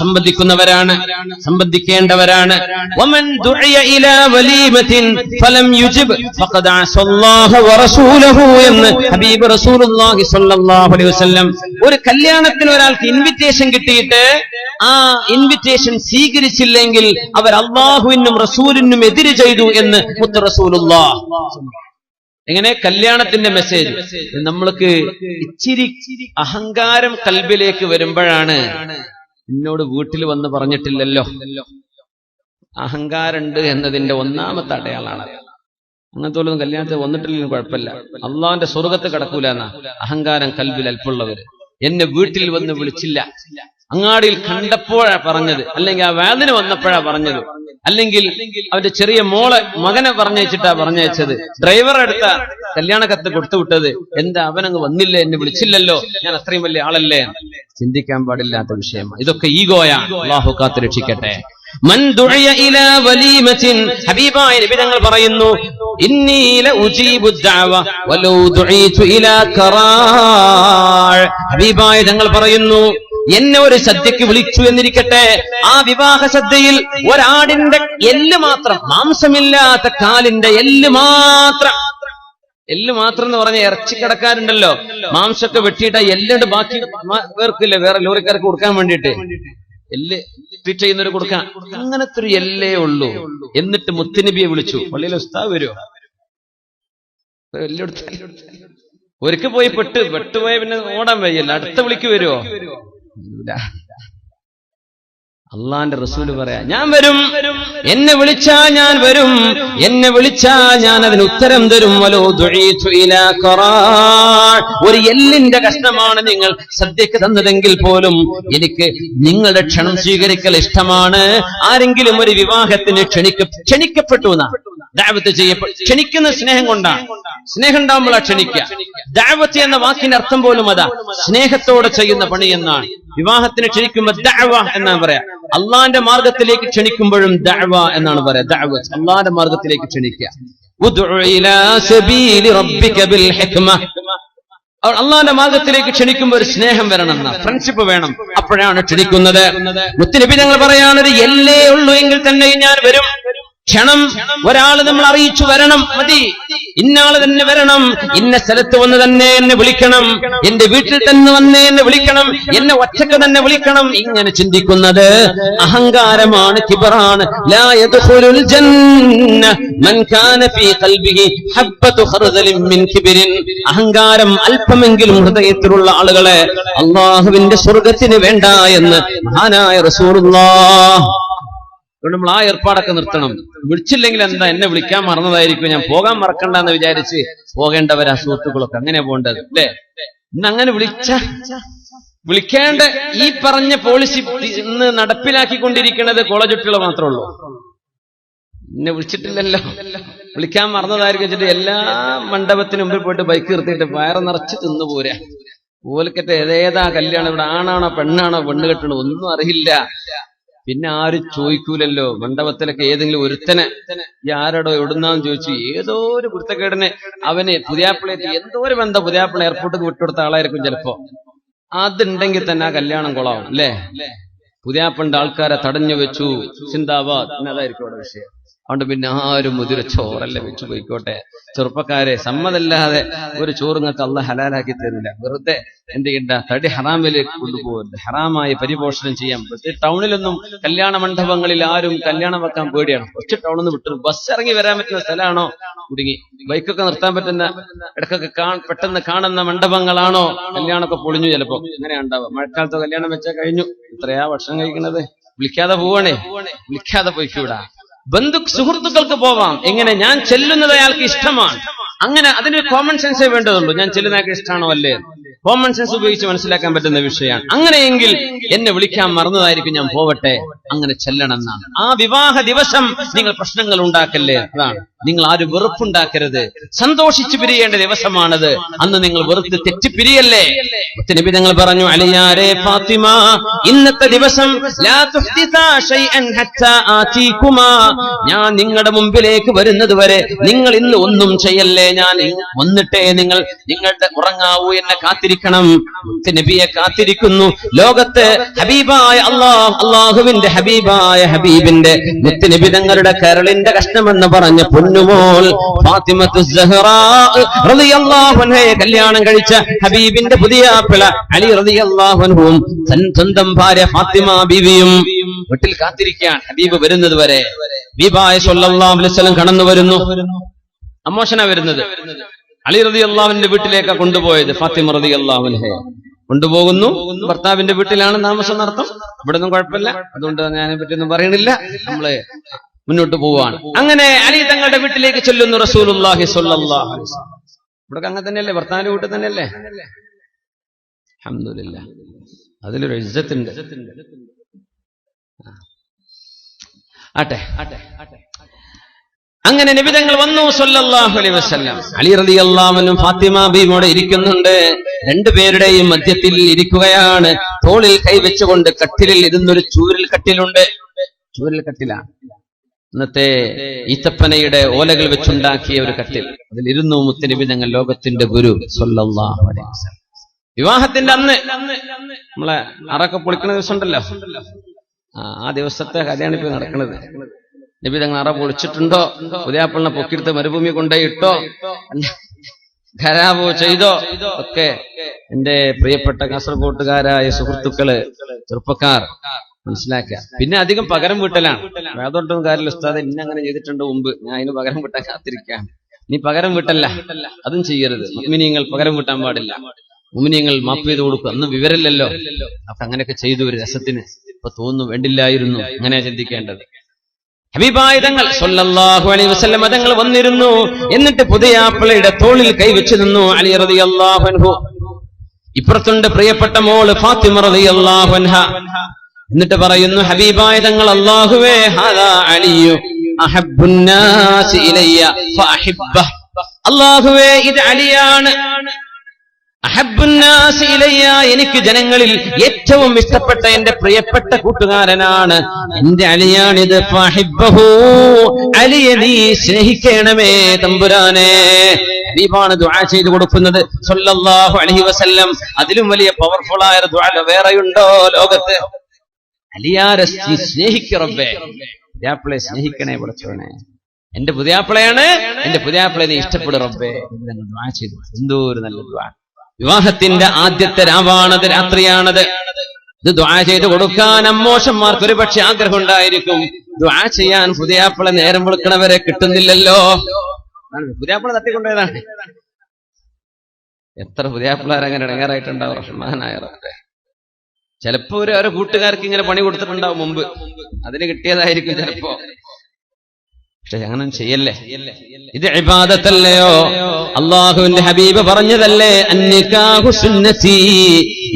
സംബന്ധിക്കേണ്ടവരാണ്. വമൻ ദുഇയ ഇലാ വലീമത്തിൻ ഫലം യുജിബ് ഫഖദ് അസല്ലാഹ വറസൂലഹു എന്ന് ഹബീബ് റസൂലുള്ളാഹി സ്വല്ലല്ലാഹു അലൈഹി വസല്ലം. ഒരു കല്യാണത്തിന് ഒരാൾക്ക് ഇൻവിറ്റേഷൻ കിട്ടിയിട്ട് ആ ഇൻവിറ്റേഷൻ സ്വീകരിച്ചില്ലെങ്കിൽ അവർ അല്ലാഹുവിനും റസൂലിനും എതിര് ചെയ്തു എന്ന് മുത്ത് റസൂലുള്ളാഹ്. എങ്ങനെ? കല്യാണത്തിന്റെ മെസ്സേജ് നമ്മൾക്ക് ഇച്ചിരി അഹങ്കാരം കൽബിലേക്ക് വരുമ്പോഴാണ് എന്നോട് വീട്ടിൽ വന്ന് പറഞ്ഞിട്ടില്ലല്ലോ. അഹങ്കാരമുണ്ട് എന്നതിന്റെ ഒന്നാമത്തെ അടയാളാണ്. അങ്ങനത്തെ ഒന്നും കല്യാണത്തിൽ വന്നിട്ടില്ലെങ്കിലും കുഴപ്പമില്ല, അള്ളാഹുവിന്റെ സ്വർഗത്ത് കിടക്കൂല എന്നാ. അഹങ്കാരം കൽബിൽ അല്പമുള്ളവര്. എന്നെ വീട്ടിൽ വന്ന് വിളിച്ചില്ല, അങ്ങാടിയിൽ കണ്ടപ്പോഴാ പറഞ്ഞത്, അല്ലെങ്കിൽ ആ വേദന വന്നപ്പോഴാ പറഞ്ഞത്, അല്ലെങ്കിൽ അവന്റെ ചെറിയ മകനെ പറഞ്ഞയച്ചിട്ടാ പറഞ്ഞയച്ചത്, ഡ്രൈവറെ അടുത്ത കല്യാണ കത്ത് കൊടുത്തു വിട്ടത്, എന്താ അവനങ്ങ് വന്നില്ലേ, എന്നെ വിളിച്ചില്ലല്ലോ, ഞാൻ അത്രയും വലിയ ആളല്ലേ. ചിന്തിക്കാൻ പാടില്ലാത്ത വിഷയമാണ് ഇതൊക്കെ. ഈഗോയാണ്. അല്ലാഹു കാത്ത് രക്ഷിക്കട്ടെ. മൻ ദുഇയ ഇലാ വലീമത്തിൻ, ഹബീബായ നബി തങ്ങൾ പറയുന്നു, ഇന്നി ലഉജീബു ദഅവ വലൗ ദുഈതു ഇലാ ഖറാഅ്. ഹബീബായ തങ്ങൾ പറയുന്നു, എന്നെ ഒരു സദ്യക്ക് വിളിച്ചു എന്നിരിക്കട്ടെ, ആ വിവാഹ സദ്യയിൽ ഒരാടിന്റെ എല്ല് മാത്രം, മാംസമില്ലാത്ത കാലിന്റെ എല്ല് മാത്രം എന്ന് പറഞ്ഞ ഇറച്ചിക്കടക്കാരുണ്ടല്ലോ, മാംസമൊക്കെ വെട്ടിയിട്ട് എല്ലുണ്ട് ബാക്കി വേർക്കില്ല, വേറെ ലോറിക്കാർക്ക് കൊടുക്കാൻ വേണ്ടിയിട്ട് എല്ല് ട്രീറ്റ് ചെയ്യുന്നവര് കൊടുക്കാൻ, അങ്ങനത്തെ ഒരു എല്ലേ ഉള്ളൂ. എന്നിട്ട് മുത്തുനബിയെ വിളിച്ചു. പള്ളിയിലെ ഉസ്താദ് വരുമോ? ഒരിക്കൽ പോയി പെട്ടുപോയ പിന്നെ ഓടാൻ വയ്യല്ല, അടുത്ത വിളിക്ക് വരുമോ? അള്ളാന്റെ റസൂല് പറയാ, ഞാൻ വരും, എന്നെ വിളിച്ചാ ഞാൻ വരും, എന്നെ വിളിച്ചാ ഞാൻ അതിന് ഉത്തരം തരും. ഒരു എല്ലിന്റെ കഷ്ണമാണ് നിങ്ങൾ സദ്യക്ക് തന്നതെങ്കിൽ പോലും എനിക്ക് നിങ്ങളുടെ ക്ഷണം സ്വീകരിക്കൽ ഇഷ്ടമാണ്. ആരെങ്കിലും ഒരു വിവാഹത്തിന് ക്ഷണിക്കപ്പെട്ടു എന്നാ ദഅവത്ത് ചെയ്യപ്പെട്ടു. ക്ഷണിക്കുന്ന സ്നേഹം കൊണ്ടാണ്. സ്നേഹം ഉണ്ടാകുമ്പോഴാ ക്ഷണിക്കുക. ദഅവത്ത് എന്ന വാക്കിന്റെ അർത്ഥം പോലും അതാ, സ്നേഹത്തോടെ ചെയ്യുന്ന പണി എന്നാണ്. വിവാഹത്തിന് ക്ഷണിക്കുമ്പോൾ ദഅവ എന്നാണ് പറയാ. അള്ളാന്റെ മാർഗത്തിലേക്ക് ക്ഷണിക്കുമ്പോഴും ദഅവ എന്നാണ് പറയാ. ദഅവത്ത്, അള്ളാന്റെ മാർഗത്തിലേക്ക് ക്ഷണിക്കുക. ഉദ്ഉ ഇലാ സബീലി റബ്ബിക ബിൽ ഹിക്മ. അള്ളാന്റെ മാർഗത്തിലേക്ക് ക്ഷണിക്കുമ്പോൾ ഒരു സ്നേഹം വരണം, ഫ്രണ്ട്ഷിപ്പ് വേണം, അപ്പോഴാണ് ക്ഷണിക്കുന്നത്. മുത്തുനബി തങ്ങൾ പറയാണ്, ഒരു എല്ലേ ഉള്ളൂ എങ്കിൽ തന്നെ ഞാൻ വരും. ക്ഷണം ഒരാള് നമ്മൾ അറിയിച്ചു വരണം, മതി. ഇന്നാള് തന്നെ വരണം, ഇന്ന സ്ഥലത്ത് വന്ന് തന്നെ എന്നെ വിളിക്കണം, എന്റെ വീട്ടിൽ തന്നെ വന്ന് എന്നെ വിളിക്കണം, എന്നെ ഒറ്റക്ക് തന്നെ വിളിക്കണം. ഇങ്ങനെ ചിന്തിക്കുന്നത് അഹങ്കാരമാണ്, കിബറാണ്. ലാ യദ്ഖുലുൽ ജന്ന മൻ കാന ഫീ ഖൽബിഹി ഹബ്ബതു ഖർദലിൻ മിൻ കിബ്രിൻ. അഹങ്കാരം അല്പമെങ്കിലും ഹൃദയത്തിലുള്ള ആളുകളെ അല്ലാഹുവിന്റെ സ്വർഗ്ഗത്തിന് വേണ്ട എന്ന് മഹാനായ റസൂലുള്ളാഹ്. അതുകൊണ്ട് നമ്മൾ ആ ഏർപ്പാടൊക്കെ നിർത്തണം. വിളിച്ചില്ലെങ്കിൽ എന്താ, എന്നെ വിളിക്കാൻ മറന്നതായിരിക്കും, ഞാൻ പോകാൻ മറക്കണ്ടെന്ന് വിചാരിച്ച് പോകേണ്ടവരാ സുഹൃത്തുക്കളൊക്കെ. അങ്ങനെ പോകേണ്ടത് അല്ലേ? ഇന്ന് അങ്ങനെ വിളിക്കേണ്ട ഈ പറഞ്ഞ പോളിസി ഇന്ന് നടപ്പിലാക്കിക്കൊണ്ടിരിക്കുന്നത് കോളേജ് കുട്ടികൾ മാത്രമേ ഉള്ളൂ. എന്നെ വിളിച്ചിട്ടില്ലല്ലോ, വിളിക്കാൻ മറന്നതായിരിക്കും വെച്ചിട്ട് എല്ലാ മണ്ഡപത്തിന് മുമ്പിൽ പോയിട്ട് ബൈക്ക് നിർത്തിയിട്ട് വയറ് നിറച്ച് തിന്നു പോരാ. ഓലക്കത്തെ ഏതേതാ കല്യാണം, ഇവിടെ ആണാണോ പെണ്ണാണോ പെണ്ണ് കെട്ടണോ ഒന്നും അറിയില്ല. പിന്നെ ആരും ചോദിക്കൂലല്ലോ. മണ്ഡപത്തിലൊക്കെ ഏതെങ്കിലും ഒരുത്തനെ ഈ ആരോടോ എവിടുന്നാന്ന് ചോദിച്ചു, ഏതോ ഒരു കുരുത്തക്കേടനെ അവന് പുതിയാപ്പിളേറ്റ് എന്തോ ഒരു ബന്ധം, പുതിയാപ്പിള എയർപോർട്ടിൽ വിട്ടുകൊടുത്ത ആളായിരിക്കും ചിലപ്പോ. അതുണ്ടെങ്കിൽ തന്നെ ആ കല്യാണം കൊളാവും അല്ലേ? പുതിയാപ്പിളിന്റെ ആൾക്കാരെ തടഞ്ഞു വെച്ചു, സിന്ദാബാദ്, അതായിരിക്കും അവിടെ വിഷയം. അതുകൊണ്ട് പിന്നെ ആരും മുതിര ചോറല്ല വെച്ചു പോയിക്കോട്ടെ. ചെറുപ്പക്കാരെ, സമ്മതല്ലാതെ ഒരു ചോറുങ്ങൾക്ക് അള്ളാഹ് ഹലാലാക്കി തരുന്നില്ല. വെറുതെ എന്ത് ചെയ്യണ്ട, തടി ഹറാമിലേക്ക് കൊണ്ടുപോകരുത്, ഹറാമായി പരിപോഷണം ചെയ്യാൻ. പ്രത്യേകിച്ച് ടൗണിലൊന്നും കല്യാണ മണ്ഡപങ്ങളിൽ ആരും കല്യാണം വെക്കാൻ പേടിയാണ്. കുറച്ച് ടൗണിൽ നിന്ന് വിട്ടു ബസ് ഇറങ്ങി വരാൻ പറ്റുന്ന സ്ഥലമാണോ കുടുങ്ങി, ബൈക്കൊക്കെ നിർത്താൻ പറ്റുന്ന ഇടക്കൊക്കെ പെട്ടെന്ന് കാണുന്ന മണ്ഡപങ്ങളാണോ കല്യാണമൊക്കെ പൊളിഞ്ഞു. ചിലപ്പോ അങ്ങനെ ഉണ്ടാവുക. മഴക്കാലത്ത് കല്യാണം വെച്ചാൽ കഴിഞ്ഞു, ഇത്രയാ ഭക്ഷണം കഴിക്കുന്നത്. വിളിക്കാതെ പോവാണേ, വിളിക്കാതെ പോയിക്കൂടാ. സുഹൃത്തുക്കൾക്ക് പോവാം. എങ്ങനെ? ഞാൻ ചെല്ലുന്നത് അയാൾക്ക് ഇഷ്ടമാണ്, അങ്ങനെ അതിനൊരു കോമൺ സെൻസേ വേണ്ടതുള്ളൂ. ഞാൻ ചെല്ലുന്ന അയാൾക്ക് ഇഷ്ടമാണോ അല്ലേ? കോമൺ സെൻസ് ഉപയോഗിച്ച് മനസ്സിലാക്കാൻ പറ്റുന്ന വിഷയമാണ്. അങ്ങനെയെങ്കിൽ എന്നെ വിളിക്കാൻ മറന്നതായിരിക്കും, ഞാൻ പോവട്ടെ, അങ്ങനെ ചെല്ലണം എന്നാണ്. ആ വിവാഹ ദിവസം നിങ്ങൾ പ്രശ്നങ്ങൾ ഉണ്ടാക്കല്ലേ, അതാണ്. നിങ്ങൾ ആരും വെറുപ്പുണ്ടാക്കരുത്, സന്തോഷിച്ചു പിരിയേണ്ട ദിവസമാണത്. അന്ന് നിങ്ങൾ വെറുത്ത് തെറ്റിപ്പിരിയല്ലേ. നബി തങ്ങൾ പറഞ്ഞു, അലിയാരെ ഫാത്തിമ, ഇന്നത്തെ ദിവസം ലാ തുഹ്ദിസാ ശൈഅൻ ഹത്താ ആതീകുമാ, ഞാൻ നിങ്ങളുടെ മുമ്പിലേക്ക് വരുന്നത് വരെ നിങ്ങൾ ഇന്ന് ഒന്നും ചെയ്യല്ലേ. ഞാൻ വന്നിട്ടേ നിങ്ങളുടെ ഉറങ്ങാവൂ, എന്നെ കാത്തിരിക്കണം. നബിയെ കാത്തിരിക്കുന്നു. ലോകത്ത് ഹബീബായ അള്ളാഹുവിന്റെ ഹബീബായ ഹബീബിന്റെ മുത്തുനബി തങ്ങളുടെ കരളിന്റെ കഷ്ണമെന്ന് പറഞ്ഞ പൊന്നുമോൾ ഫാത്തിമത്തു സഹ്റാ റളിയല്ലാഹു അൻഹയെ കല്യാണം കഴിച്ച ഹബീബിന്റെ പുതിയ പിള അലി റളിയല്ലാഹു അൻഹുവും സ്വന്തം ഭാര്യ ഫാത്തിമ ബീവിയും വീട്ടിൽ കാത്തിരിക്കാൻ ഹബീബ് വരുന്നത് വരെ. ഹബീബായ സ്വല്ലല്ലാഹു അലൈഹി വസല്ലം കടന്നു വരുന്നു. അമ്മോശനാ വരുന്നത്. അലി റളിയല്ലാഹുവിന്റെ വീട്ടിലേക്കാ കൊണ്ടുപോയത്. ഫാത്തിമ റളിയല്ലാഹു അൻഹയെ കൊണ്ടുപോകുന്നു. ഭർത്താവിന്റെ വീട്ടിലാണ് താമസം നടത്തും. ഇവിടെ ഒന്നും കുഴപ്പമില്ല, അതുകൊണ്ട് ഞാനെ പറ്റിയൊന്നും പറയണില്ല. നമ്മള് മുന്നോട്ട് പോവാണ്. അങ്ങനെ അലി തങ്ങളുടെ വീട്ടിലേക്ക് ചെല്ലുന്നു റസൂലുള്ളാഹി സ്വല്ലല്ലാഹു അലൈഹി വസല്ലം. ഇവിടെ അങ്ങനെ തന്നെയല്ലേ, ഭർത്താവിന്റെ വീട്ടിൽ തന്നെയല്ലേ? അൽഹംദുലില്ലാഹ്, അതിലൊരു ഇസ്സത്തുണ്ട്. ആട്ടെ. അങ്ങനെ നബി തങ്ങൾ വന്നു സ്വല്ലല്ലാഹു അലൈഹി വസല്ലം. അലി റളിയല്ലാഹു അൻഹു ഫാത്തിമ ബീവിയോടെ ഇരിക്കുന്നുണ്ട്. രണ്ടുപേരുടെയും മധ്യത്തിൽ ഇരിക്കുകയാണ്. തോളിൽ കൈവച്ചുകൊണ്ട് കട്ടിലിൽ ഇരുന്നൊരു ചൂരൽ കട്ടിലുണ്ട്. ചൂരൽ കട്ടിലാണ്, ഇന്നത്തെ ഈത്തപ്പനയുടെ ഓലകൾ വെച്ചുണ്ടാക്കിയ ഒരു കട്ടിൽ. അതിലിരുന്നു മുത്തുനബി തങ്ങൾ, ലോകത്തിന്റെ ഗുരു സ്വല്ലല്ലാഹു അലൈഹി വസല്ലം. വിവാഹത്തിന്റെ അന്ന് നമ്മളെ അറൊക്കെ പൊളിക്കുന്ന ദിവസം ഉണ്ടല്ലോ, ആ ദിവസത്തെ കഥയാണ് ഇപ്പൊ നടക്കുന്നത്. നബി തങ്ങൾ അറ പൊളിച്ചിട്ടുണ്ടോ, പുതിയാപ്പിളിനെ പൊക്കിയെടുത്ത് മരുഭൂമി കൊണ്ടുപോയിട്ടോ, ഖരാബോ ചെയ്തോ ഒക്കെ എന്റെ പ്രിയപ്പെട്ട കാസർഗോട്ടുകാരായ സുഹൃത്തുക്കള്, ചെറുപ്പക്കാർ മനസ്സിലാക്കുക. പിന്നെ അധികം പകരം വീട്ടലാണ്. വേദോട്ടൊന്നും കാര്യമില്ല, ഉസ്താദ് ഇന്ന അങ്ങനെ ചെയ്തിട്ടുണ്ട് മുമ്പ്, ഞാൻ അതിന് പകരം വീട്ടാൻ കാത്തിരിക്കാം. നീ പകരം വീട്ടല്ല, അതും ചെയ്യരുത്. മുഅ്മിനീങ്ങൾ പകരം വീട്ടാൻ പാടില്ല. മുഅ്മിനീങ്ങൾ മാപ്പ് ചെയ്ത് കൊടുക്കും. അന്ന് വിവരമില്ലല്ലോ, അപ്പൊ അങ്ങനെയൊക്കെ ചെയ്തു ഒരു രസത്തിന്. ഇപ്പൊ തോന്നുന്നു വേണ്ടില്ലായിരുന്നു, അങ്ങനെ ചിന്തിക്കേണ്ടത്. ഹബീബായ തങ്ങൾ സ്വല്ലല്ലാഹു അലൈഹി വസല്ലം തങ്ങൾ വന്നിരുന്നു. എന്നിട്ട് പുതിയാപ്പിളയുടെ തോളിൽ കൈവച്ചു നിന്നു അലി റളിയല്ലാഹു അൻഹു. ഇപ്പുറത്തുണ്ട് പ്രിയപ്പെട്ട മോള് ഫാത്തിമ റളിയല്ലാഹു അൻഹ. എന്നിട്ട് പറയുന്നു ഹബീബായ തങ്ങൾ, അല്ലാഹുവേ ഹാദാ അലിയു അഹബ്ബുന്നാസി ഇലയ്യ ഫഅഹിബ്ബഹ്. അല്ലാഹുവേ ഇത് അലിയാണ്. അഹബ്ബുന്നാസി ഇലയ്യ, എനിക്ക് ജനങ്ങളിൽ ഏറ്റവും ഇഷ്ടപ്പെട്ട എന്റെ പ്രിയപ്പെട്ട കൂട്ടുകാരനാണ്, എന്റെ അലിയാണിത്. ഫഅഹിബ്ബഹു, അലിയെ നീ സ്നേഹിക്കണമേ തമ്പുരാനെ. ഹബീബാണ് ദുആ ചെയ്തു കൊടുക്കുന്നത് സ്വല്ലല്ലാഹു അലൈഹി വസല്ലം. അതിലും വലിയ പവർഫുൾ ആയ ദുആ വേറെയുണ്ടോ ലോകത്ത്? അലിയാരെ സ്നേഹിക്ക റബ്ബേ, പുതിയാപ്പിളെ സ്നേഹിക്കണേ പടച്ചോനെ. എന്റെ പുതിയാപ്പിളയാണ്, എന്റെ പുതിയാപ്പിളെ നീ ഇഷ്ടപ്പെടും റബ്ബേ. ദുആ ചെയ്തു. എന്തോ ഒരു നല്ല ദുആ. വിവാഹത്തിന്റെ ആദ്യത്തെ രാവാണത്, രാത്രിയാണത്. ഇത് ദുആ ചെയ്ത് കൊടുക്കാൻ അമ്മോഷന്മാർക്ക് ഒരു പക്ഷെ ആഗ്രഹം ഉണ്ടായിരിക്കും. ദുആ ചെയ്യാൻ പുതിയാപ്പിളെ നേരം വെളുക്കണവരെ കിട്ടുന്നില്ലല്ലോ. പുതിയാപ്പിളെ തട്ടിക്കൊണ്ടേതാണ്. എത്ര പുതിയാപ്പിളാരങ്ങനെ ഇടങ്ങാറായിട്ടുണ്ടാവും റഹ്മാനായ റബ്ബേ. ചിലപ്പോ ഓരോ കൂട്ടുകാർക്ക് ഇങ്ങനെ പണി കൊടുത്തിട്ടുണ്ടാവും മുമ്പ്, അതിന് കിട്ടിയതായിരിക്കും ചിലപ്പോ. പക്ഷെ അങ്ങനെ ചെയ്യല്ലേ, ഇത് ഇബാദത്തല്ലയോ? അല്ലാഹുവിന്റെ ഹബീബ് പറഞ്ഞതല്ലേ, അന്നികാഹു സുന്നതി,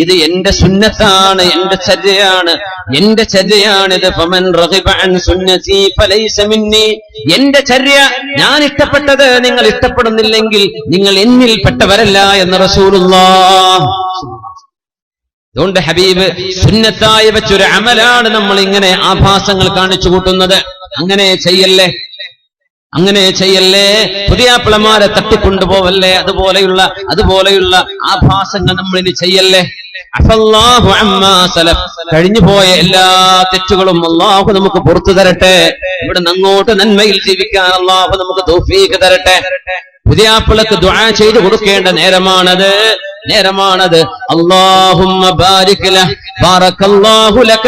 ഇത് എന്റെ സുന്നത്താണ്, എന്റെ ചര്യയാണ്, എന്റെ ചര്യയാണിത്. ഫമൻ റഗിബ അൻ സുന്നതി ഫലൈസ മിന്നി, എന്റെ ചര്യ ഞാൻ ഇഷ്ടപ്പെട്ടത് നിങ്ങൾ ഇഷ്ടപ്പെടുന്നില്ലെങ്കിൽ നിങ്ങൾ എന്നിൽ പെട്ടവരല്ല എന്ന് റസൂലുള്ളാഹ്. അതുകൊണ്ട് ഹബീബ് സുന്നത്തായി വെച്ചൊരു അമലാണ് നമ്മൾ ഇങ്ങനെ ആഭാസങ്ങൾ കാണിച്ചു കൂട്ടുന്നത്. അങ്ങനെ ചെയ്യല്ലേ, അങ്ങനെ ചെയ്യല്ലേ. പുതിയാപ്പിളമാരെ തട്ടിക്കൊണ്ടുപോവല്ലേ, അതുപോലെയുള്ള ആഭാസങ്ങൾ നമ്മൾ ഇനി ചെയ്യല്ലേ. അഫല്ലാഹു അമ്മാ സലഫ്, കഴിഞ്ഞു പോയ എല്ലാ തെറ്റുകളും അല്ലാഹു നമുക്ക് പുറത്തു തരട്ടെ. ഇവിടെ അങ്ങോട്ട് നന്മയിൽ ജീവിക്കാൻ അല്ലാഹു നമുക്ക് തൗഫീഖ് തരട്ടെ. പുതിയാപ്പിളക്ക് ദുആ ചെയ്തു കൊടുക്കേണ്ട നേരമാണത്. അല്ലാഹുമ്മ ബാരിക് ലഹ് ബാറകല്ലാഹു ലക,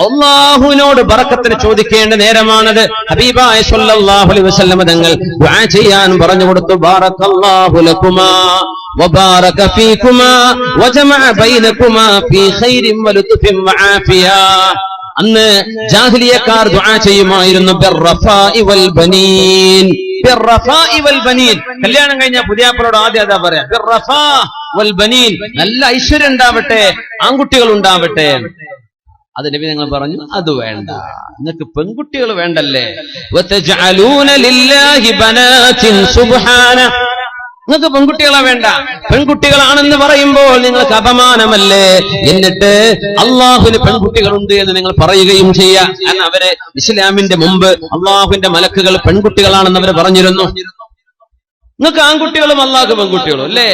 അല്ലാഹുവിനോട് ബറക്കത്തിന് ചോദിക്കേണ്ട നേരമാണത്. ഹബീബായ സ്വല്ലല്ലാഹു അലൈഹി വസല്ലം തങ്ങൾ ദുആ ചെയ്യാൻ പറഞ്ഞു കൊടുത്തു. ബാറകല്ലാഹു ലകുമാ വബാറക ഫീകുമാ വജമഅ ബൈനകുമാ ഫീ ഖൈരിൻ വലുത്ഫിൻ വആഫിയ. അന്ന് ജാഹിലിയക്കാർ ദുആ ചെയ്യുമായിരുന്നു ബിർറഫാഇ വൽ ബനീൻ. കല്യാണം കഴിഞ്ഞ പുതിയാപ്പിളോട് ആദ്യം അതാ പറയാ, ബിർറഫാ വൽ ബനീൻ, നല്ല ഐശ്വര്യം ഉണ്ടാവട്ടെ, ആൺകുട്ടികൾ ഉണ്ടാവട്ടെ. അത് നബി നിങ്ങൾ പറഞ്ഞു, അത് വേണ്ട, നിങ്ങൾക്ക് പെൺകുട്ടികൾ വേണ്ടല്ലേ. വതജഅലൂന ലില്ലാഹി ബനാതിൻ സുബ്ഹാന, നിങ്ങൾക്ക് പെൺകുട്ടികളെ വേണ്ട, പെൺകുട്ടികളാണെന്ന് പറയുമ്പോൾ നിങ്ങൾക്ക് അപമാനമല്ലേ. എന്നിട്ട് അള്ളാഹുവിന് പെൺകുട്ടികളുണ്ട് എന്ന് നിങ്ങൾ പറയുകയും ചെയ്യാം. കാരണം അവര് ഇസ്ലാമിന്റെ മുമ്പ് അള്ളാഹുവിന്റെ മലക്കുകൾ പെൺകുട്ടികളാണെന്ന് അവര് പറഞ്ഞിരുന്നു. നിങ്ങൾക്ക് ആൺകുട്ടികളും അള്ളാഹു പെൺകുട്ടികളും അല്ലേ,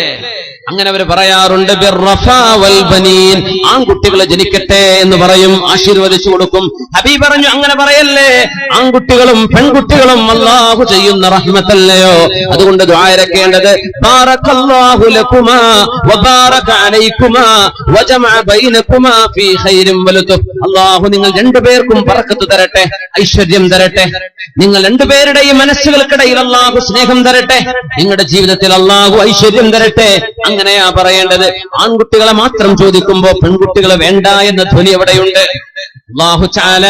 അങ്ങനെ അവർ പറയാറുണ്ട്. ബിർറഫാ വൽ ബനീൻ, ആൺകുട്ടികൾ ജനിക്കട്ടെ എന്ന് പറയും, ആശീർവദിച്ചു കൊടുക്കും. ഹബീബ് പറഞ്ഞു, അങ്ങനെ പറയല്ലേ, ആൺകുട്ടികളും പെൺകുട്ടികളും അല്ലാഹു ചെയ്യുന്ന റഹ്മത്തല്ലയോ. അതുകൊണ്ട് ദുആ ഇറക്കേണ്ടത് ബാറകല്ലാഹു ലകുമാ വബാറക അലൈകുമാ വജമഅ ബൈനകുമാ ഫീ ഖൈരിൻ വലുത്ഫ്. അല്ലാഹു നിങ്ങൾ രണ്ടുപേർക്കും ബറക്കത്ത് തരട്ടെ, ഐശ്വര്യം തരട്ടെ. നിങ്ങൾ രണ്ടുപേരുടെയും മനസ്സുകൾക്കിടയിൽ അല്ലാഹു സ്നേഹം തരട്ടെ, നിങ്ങളുടെ ജീവിതത്തിൽ അല്ലാഹു ഐശ്വര്യം തരട്ടെ. അങ്ങനെയാ പറയേണ്ടത്. ആൺകുട്ടികളെ മാത്രം ചോദിക്കുമ്പോ പെൺകുട്ടികളെ വേണ്ട എന്ന ധ്വനി എവിടെയുണ്ട്? അല്ലാഹു തആല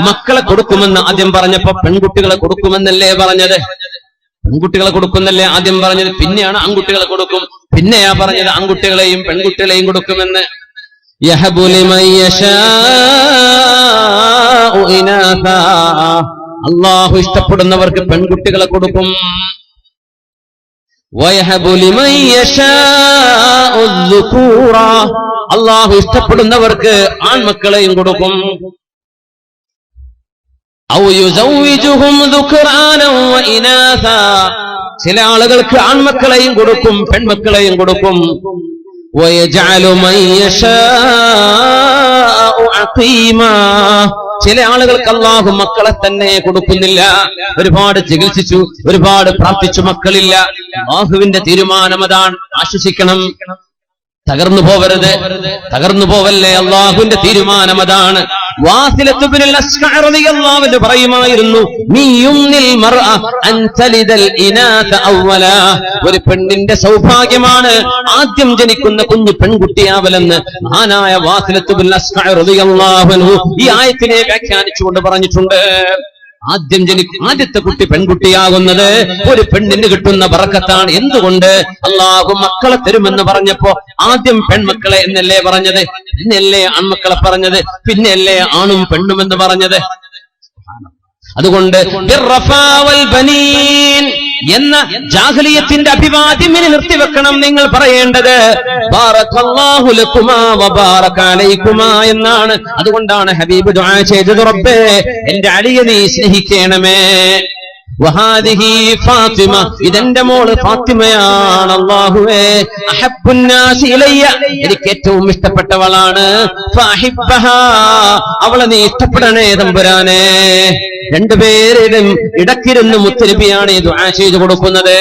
മക്കളെ കൊടുക്കുമെന്ന് ആദ്യം പറഞ്ഞപ്പോ പെൺകുട്ടികളെ കൊടുക്കുമെന്നല്ലേ പറഞ്ഞത്? പെൺകുട്ടികളെ കൊടുക്കുന്നല്ലേ ആദ്യം പറഞ്ഞത്, പിന്നെയാണ് ആൺകുട്ടികളെ കൊടുക്കും, പിന്നെയാ പറഞ്ഞത് ആൺകുട്ടികളെയും പെൺകുട്ടികളെയും കൊടുക്കുമെന്ന്. യഹബു ലിമൻ യശാഉ ഇനാഥാ, അല്ലാഹു ഇഷ്ടപ്പെടുന്നവർക്ക് പെൺകുട്ടികളെ കൊടുക്കും. വയഹബു ലിമൻ യശാഉ الذുകൂറ, അല്ലാഹു ഇഷ്ടപ്പെടുന്നവർക്ക് ആൺമക്കളെയും കൊടുക്കും. ഔ യുസവ്വിജുഹും ദുക്റാനൻ വഇനാഥാ, ചില ആളുകൾക്ക് ആൺമക്കളെയും കൊടുക്കും പെൺമക്കളെയും കൊടുക്കും. വയജഅലു മൻ യശാഉ അഖീമാ, ചില ആളുകൾക്ക് അല്ലാഹു മക്കളെ തന്നെ കൊടുക്കുന്നില്ല. ഒരുപാട് ചികിത്സിച്ചു, ഒരുപാട് പ്രാർത്ഥിച്ചു, മക്കളില്ല. അല്ലാഹുവിന്റെ തീരുമാനം അതാണ്, ആശ്വസിക്കണം, തകർന്നു പോവരുത്, തകർന്നു പോവല്ലേ, അല്ലാഹുവിന്റെ തീരുമാനം അതാണ്. വാസിലത്ത് ഇബ്നുൽ അസ്ഖഅ റളിയല്ലാഹു അൻഹു പറയുമായിരുന്നു, മിയുന്നിൽ മർഅ അൻ തലിദൽ ഇനാത അവല, ഒരു പെണ്ണിന്റെ സൗഭാഗ്യമാണ് ആദ്യം ജനിക്കുന്ന കുഞ്ഞു പെൺകുട്ടിയാവലെന്ന് മഹാനായ വാസിലത്ത് ഇബ്നുൽ അസ്ഖഅ റളിയല്ലാഹു അൻഹു ഈ ആയത്തിനെ വ്യാഖ്യാനിച്ചുകൊണ്ട് പറഞ്ഞിട്ടുണ്ട്. ആദ്യത്തെ കുട്ടി പെൺകുട്ടിയാകുന്നത് ഒരു പെണ്ണിന് കിട്ടുന്ന ബറക്കത്താണ്. എന്തുകൊണ്ട്? അല്ലാഹു മക്കളെ തരുമെന്ന് പറഞ്ഞപ്പോ ആദ്യം പെൺമക്കളെ എന്നല്ലേ പറഞ്ഞത്, പിന്നെയല്ലേ ആൺമക്കളെ പറഞ്ഞത്, പിന്നെയല്ലേ ആണും പെണ്ണുമെന്ന് പറഞ്ഞത്. അതുകൊണ്ട് എന്ന ജാഹിലിയത്തിന്റെ അഭിവാദ്യം ഇനി നിർത്തിവെക്കണം. നിങ്ങൾ പറയേണ്ടത് ബാറകല്ലാഹു ലക്കുമാ വബാറക അലൈക്കുമാ എന്നാണ്. അതുകൊണ്ടാണ് ഹബീബ് ദുആ ചെയ്തത്, റബ്ബേ എന്റെ അലിയെ നീ സ്നേഹിക്കണമേ. വഹാദിഹി ഫാത്തിമ, ഇതെന്റെ മോള് ഫാത്തിമയാണ്. അല്ലാഹുവേ അഹബ്ബുന്നാസി ഇലയ്യ, എനിക്ക് ഏറ്റവും ഇഷ്ടപ്പെട്ടവളാണ്. ഫഅഹിബ്ബഹാ, അവളെ നീ ഇഷ്ടപ്പെടണേ തമ്പുരാനെ. രണ്ടുപേരും ഇടക്കിരുന്ന് മുത്തനബിയാണ് ഈ ദുആ ചെയ്തു കൊടുക്കുന്നത്.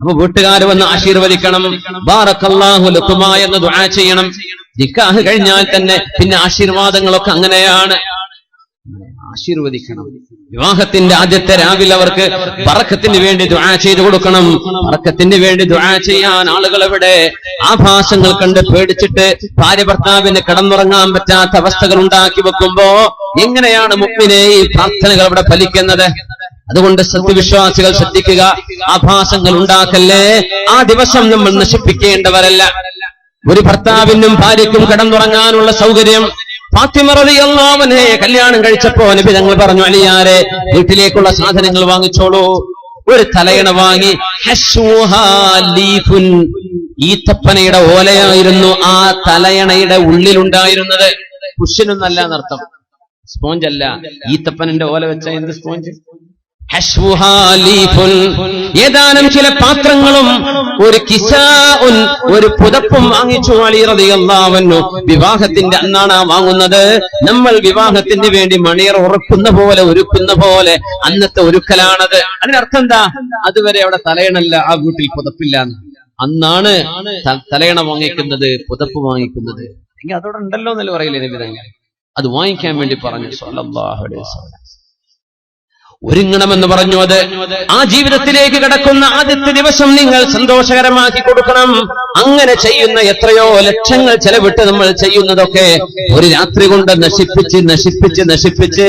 അപ്പൊ വീട്ടുകാർ വന്ന് ആശീർവദിക്കണം, ബാറകല്ലാഹു ലക്കുമാ എന്ന് ദുആ ചെയ്യണം. നിക്കാഹ് കഴിഞ്ഞാൽ തന്നെ പിന്നെ ആശീർവാദങ്ങളൊക്കെ അങ്ങനെയാണ്, ആശീർവദിക്കണം. വിവാഹത്തിന്റെ ആദ്യത്തെ രാവിലെ അവർക്ക് ബറക്കത്തിന് വേണ്ടി ദുആ ചെയ്തു കൊടുക്കണം. ബറക്കത്തിന് വേണ്ടി ദുആ ചെയ്യാൻ ആളുകൾ എവിടെ? ആഭാസങ്ങൾ കണ്ട് പേടിച്ചിട്ട് ഭാര്യ ഭർത്താവിന് കിടന്നുറങ്ങാൻ പറ്റാത്ത അവസ്ഥകൾ ഉണ്ടാക്കി വെക്കുമ്പോ എങ്ങനെയാണ് മുഅ്മിനേ ഈ പ്രാർത്ഥനകൾ ഇവിടെ ഫലിക്കുന്നത്? അതുകൊണ്ട് സത്യവിശ്വാസികൾ ശ്രദ്ധിക്കുക, ആഭാസങ്ങൾ ഉണ്ടാക്കല്ലേ. ആ ദിവസം നമ്മൾ നശിപ്പിക്കേണ്ടവരല്ല. ഒരു ഭർത്താവിനും ഭാര്യയ്ക്കും കിടന്നുറങ്ങാനുള്ള സൗകര്യം ഫാത്തിമ റളിയല്ലാഹു അൻഹയെ കല്യാണം കഴിച്ചപ്പോ നബി തങ്ങൾ പറഞ്ഞു, അലിയാരെ വീട്ടിലേക്കുള്ള സാധനങ്ങൾ വാങ്ങിച്ചോളൂ. ഒരു തലയണ വാങ്ങി. ഈത്തപ്പനയുടെ ഓലയായിരുന്നു ആ തലയണയുടെ ഉള്ളിലുണ്ടായിരുന്നത്. കുഷ്യനൊന്നല്ല എന്നർത്ഥം, സ്പോഞ്ച് അല്ല. ഈത്തപ്പനന്റെ ഓല വെച്ച എന്ത് സ്പോഞ്ച്? ഏതാനും ചില പാത്രങ്ങളും ഒരു കിസാഉൻ, ഒരു പുതപ്പും വാങ്ങിച്ചു അലി റളിയല്ലാഹു അൻഹു. വിവാഹത്തിന്റെ അന്നാണ് വാങ്ങുന്നത്. നമ്മൾ വിവാഹത്തിന് വേണ്ടി മണിയർ ഉറക്കുന്ന പോലെ, ഒരുക്കുന്ന പോലെ അന്നത്തെ ഒരുക്കലാണത്. അതിനർത്ഥം എന്താ? അതുവരെ അവിടെ തലയണല്ല, ആ വീട്ടിൽ പുതപ്പില്ല. അന്നാണ് തലയണ വാങ്ങിക്കുന്നത്, പുതപ്പ് വാങ്ങിക്കുന്നത്. എങ്കിൽ അതോടെ ഉണ്ടല്ലോ എന്നല്ല പറയില്ലേ നബി തങ്ങൾ. അത് വാങ്ങിക്കാൻ വേണ്ടി പറഞ്ഞു സ്വല്ലല്ലാഹു അലൈഹി വസല്ലം. ഒരുങ്ങണമെന്ന് പറഞ്ഞു. അത് ആ ജീവിതത്തിലേക്ക് കടക്കുന്ന ആദ്യത്തെ ദിവസം നിങ്ങൾ സന്തോഷകരമാക്കി കൊടുക്കണം. അങ്ങനെ ചെയ്യുന്ന എത്രയോ ലക്ഷങ്ങൾ ചെലവിട്ട് നമ്മൾ ചെയ്യുന്നതൊക്കെ ഒരു രാത്രി കൊണ്ട് നശിപ്പിച്ച്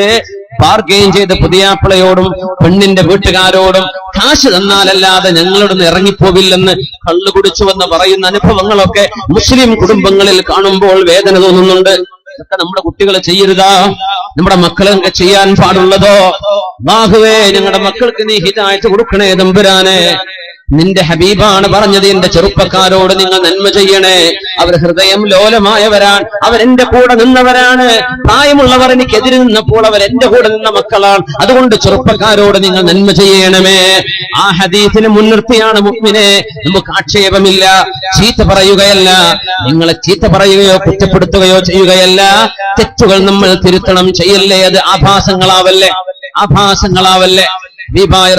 ബാർഗെയിൻ ചെയ്ത് പുതിയാപ്പിളയോടും പെണ്ണിന്റെ വീട്ടുകാരോടും കാശ് തന്നാലല്ലാതെ ഞങ്ങളോടൊന്ന് ഇറങ്ങിപ്പോവില്ലെന്ന് കള്ളു കുടിച്ചുവെന്ന് പറയുന്ന അനുഭവങ്ങളൊക്കെ മുസ്ലിം കുടുംബങ്ങളിൽ കാണുമ്പോൾ വേദന തോന്നുന്നുണ്ട്. ഇതൊക്കെ നമ്മുടെ കുട്ടികൾ ചെയ്യരുതാ, നമ്മുടെ മക്കളൊക്കെ ചെയ്യാൻ പാടുള്ളതോ? അല്ലാഹുവേ ഞങ്ങളുടെ മക്കൾക്ക് നീ ഹിദായത്ത് കൊടുക്കണേ തമ്പുരാനെ. നിന്റെ ഹബീബാണ് പറഞ്ഞത്, എന്റെ ചെറുപ്പക്കാരോട് നിങ്ങൾ നന്മ ചെയ്യണേ. അവർ ഹൃദയം ലോലമായവരാണ്, അവരെന്റെ കൂടെ നിന്നവരാണ്. പ്രായമുള്ളവർ എനിക്കെതിരെ നിന്നപ്പോൾ അവർ എന്റെ കൂടെ നിന്ന മക്കളാണ്. അതുകൊണ്ട് ചെറുപ്പക്കാരോട് നിങ്ങൾ നന്മ ചെയ്യണമേ. ആ ഹദീസിനെ മുൻനിർത്തിയാണ് മുഅ്മിനെ. നമുക്ക് ആക്ഷേപമില്ല, ചീത്ത പറയുകയല്ല. നിങ്ങളെ ചീത്ത പറയുകയോ കുറ്റപ്പെടുത്തുകയോ ചെയ്യുകയല്ല. തെറ്റുകൾ നമ്മൾ തിരുത്തണം, ചെയ്യല്ലേ. അത് ആഭാസങ്ങളാവല്ലേ.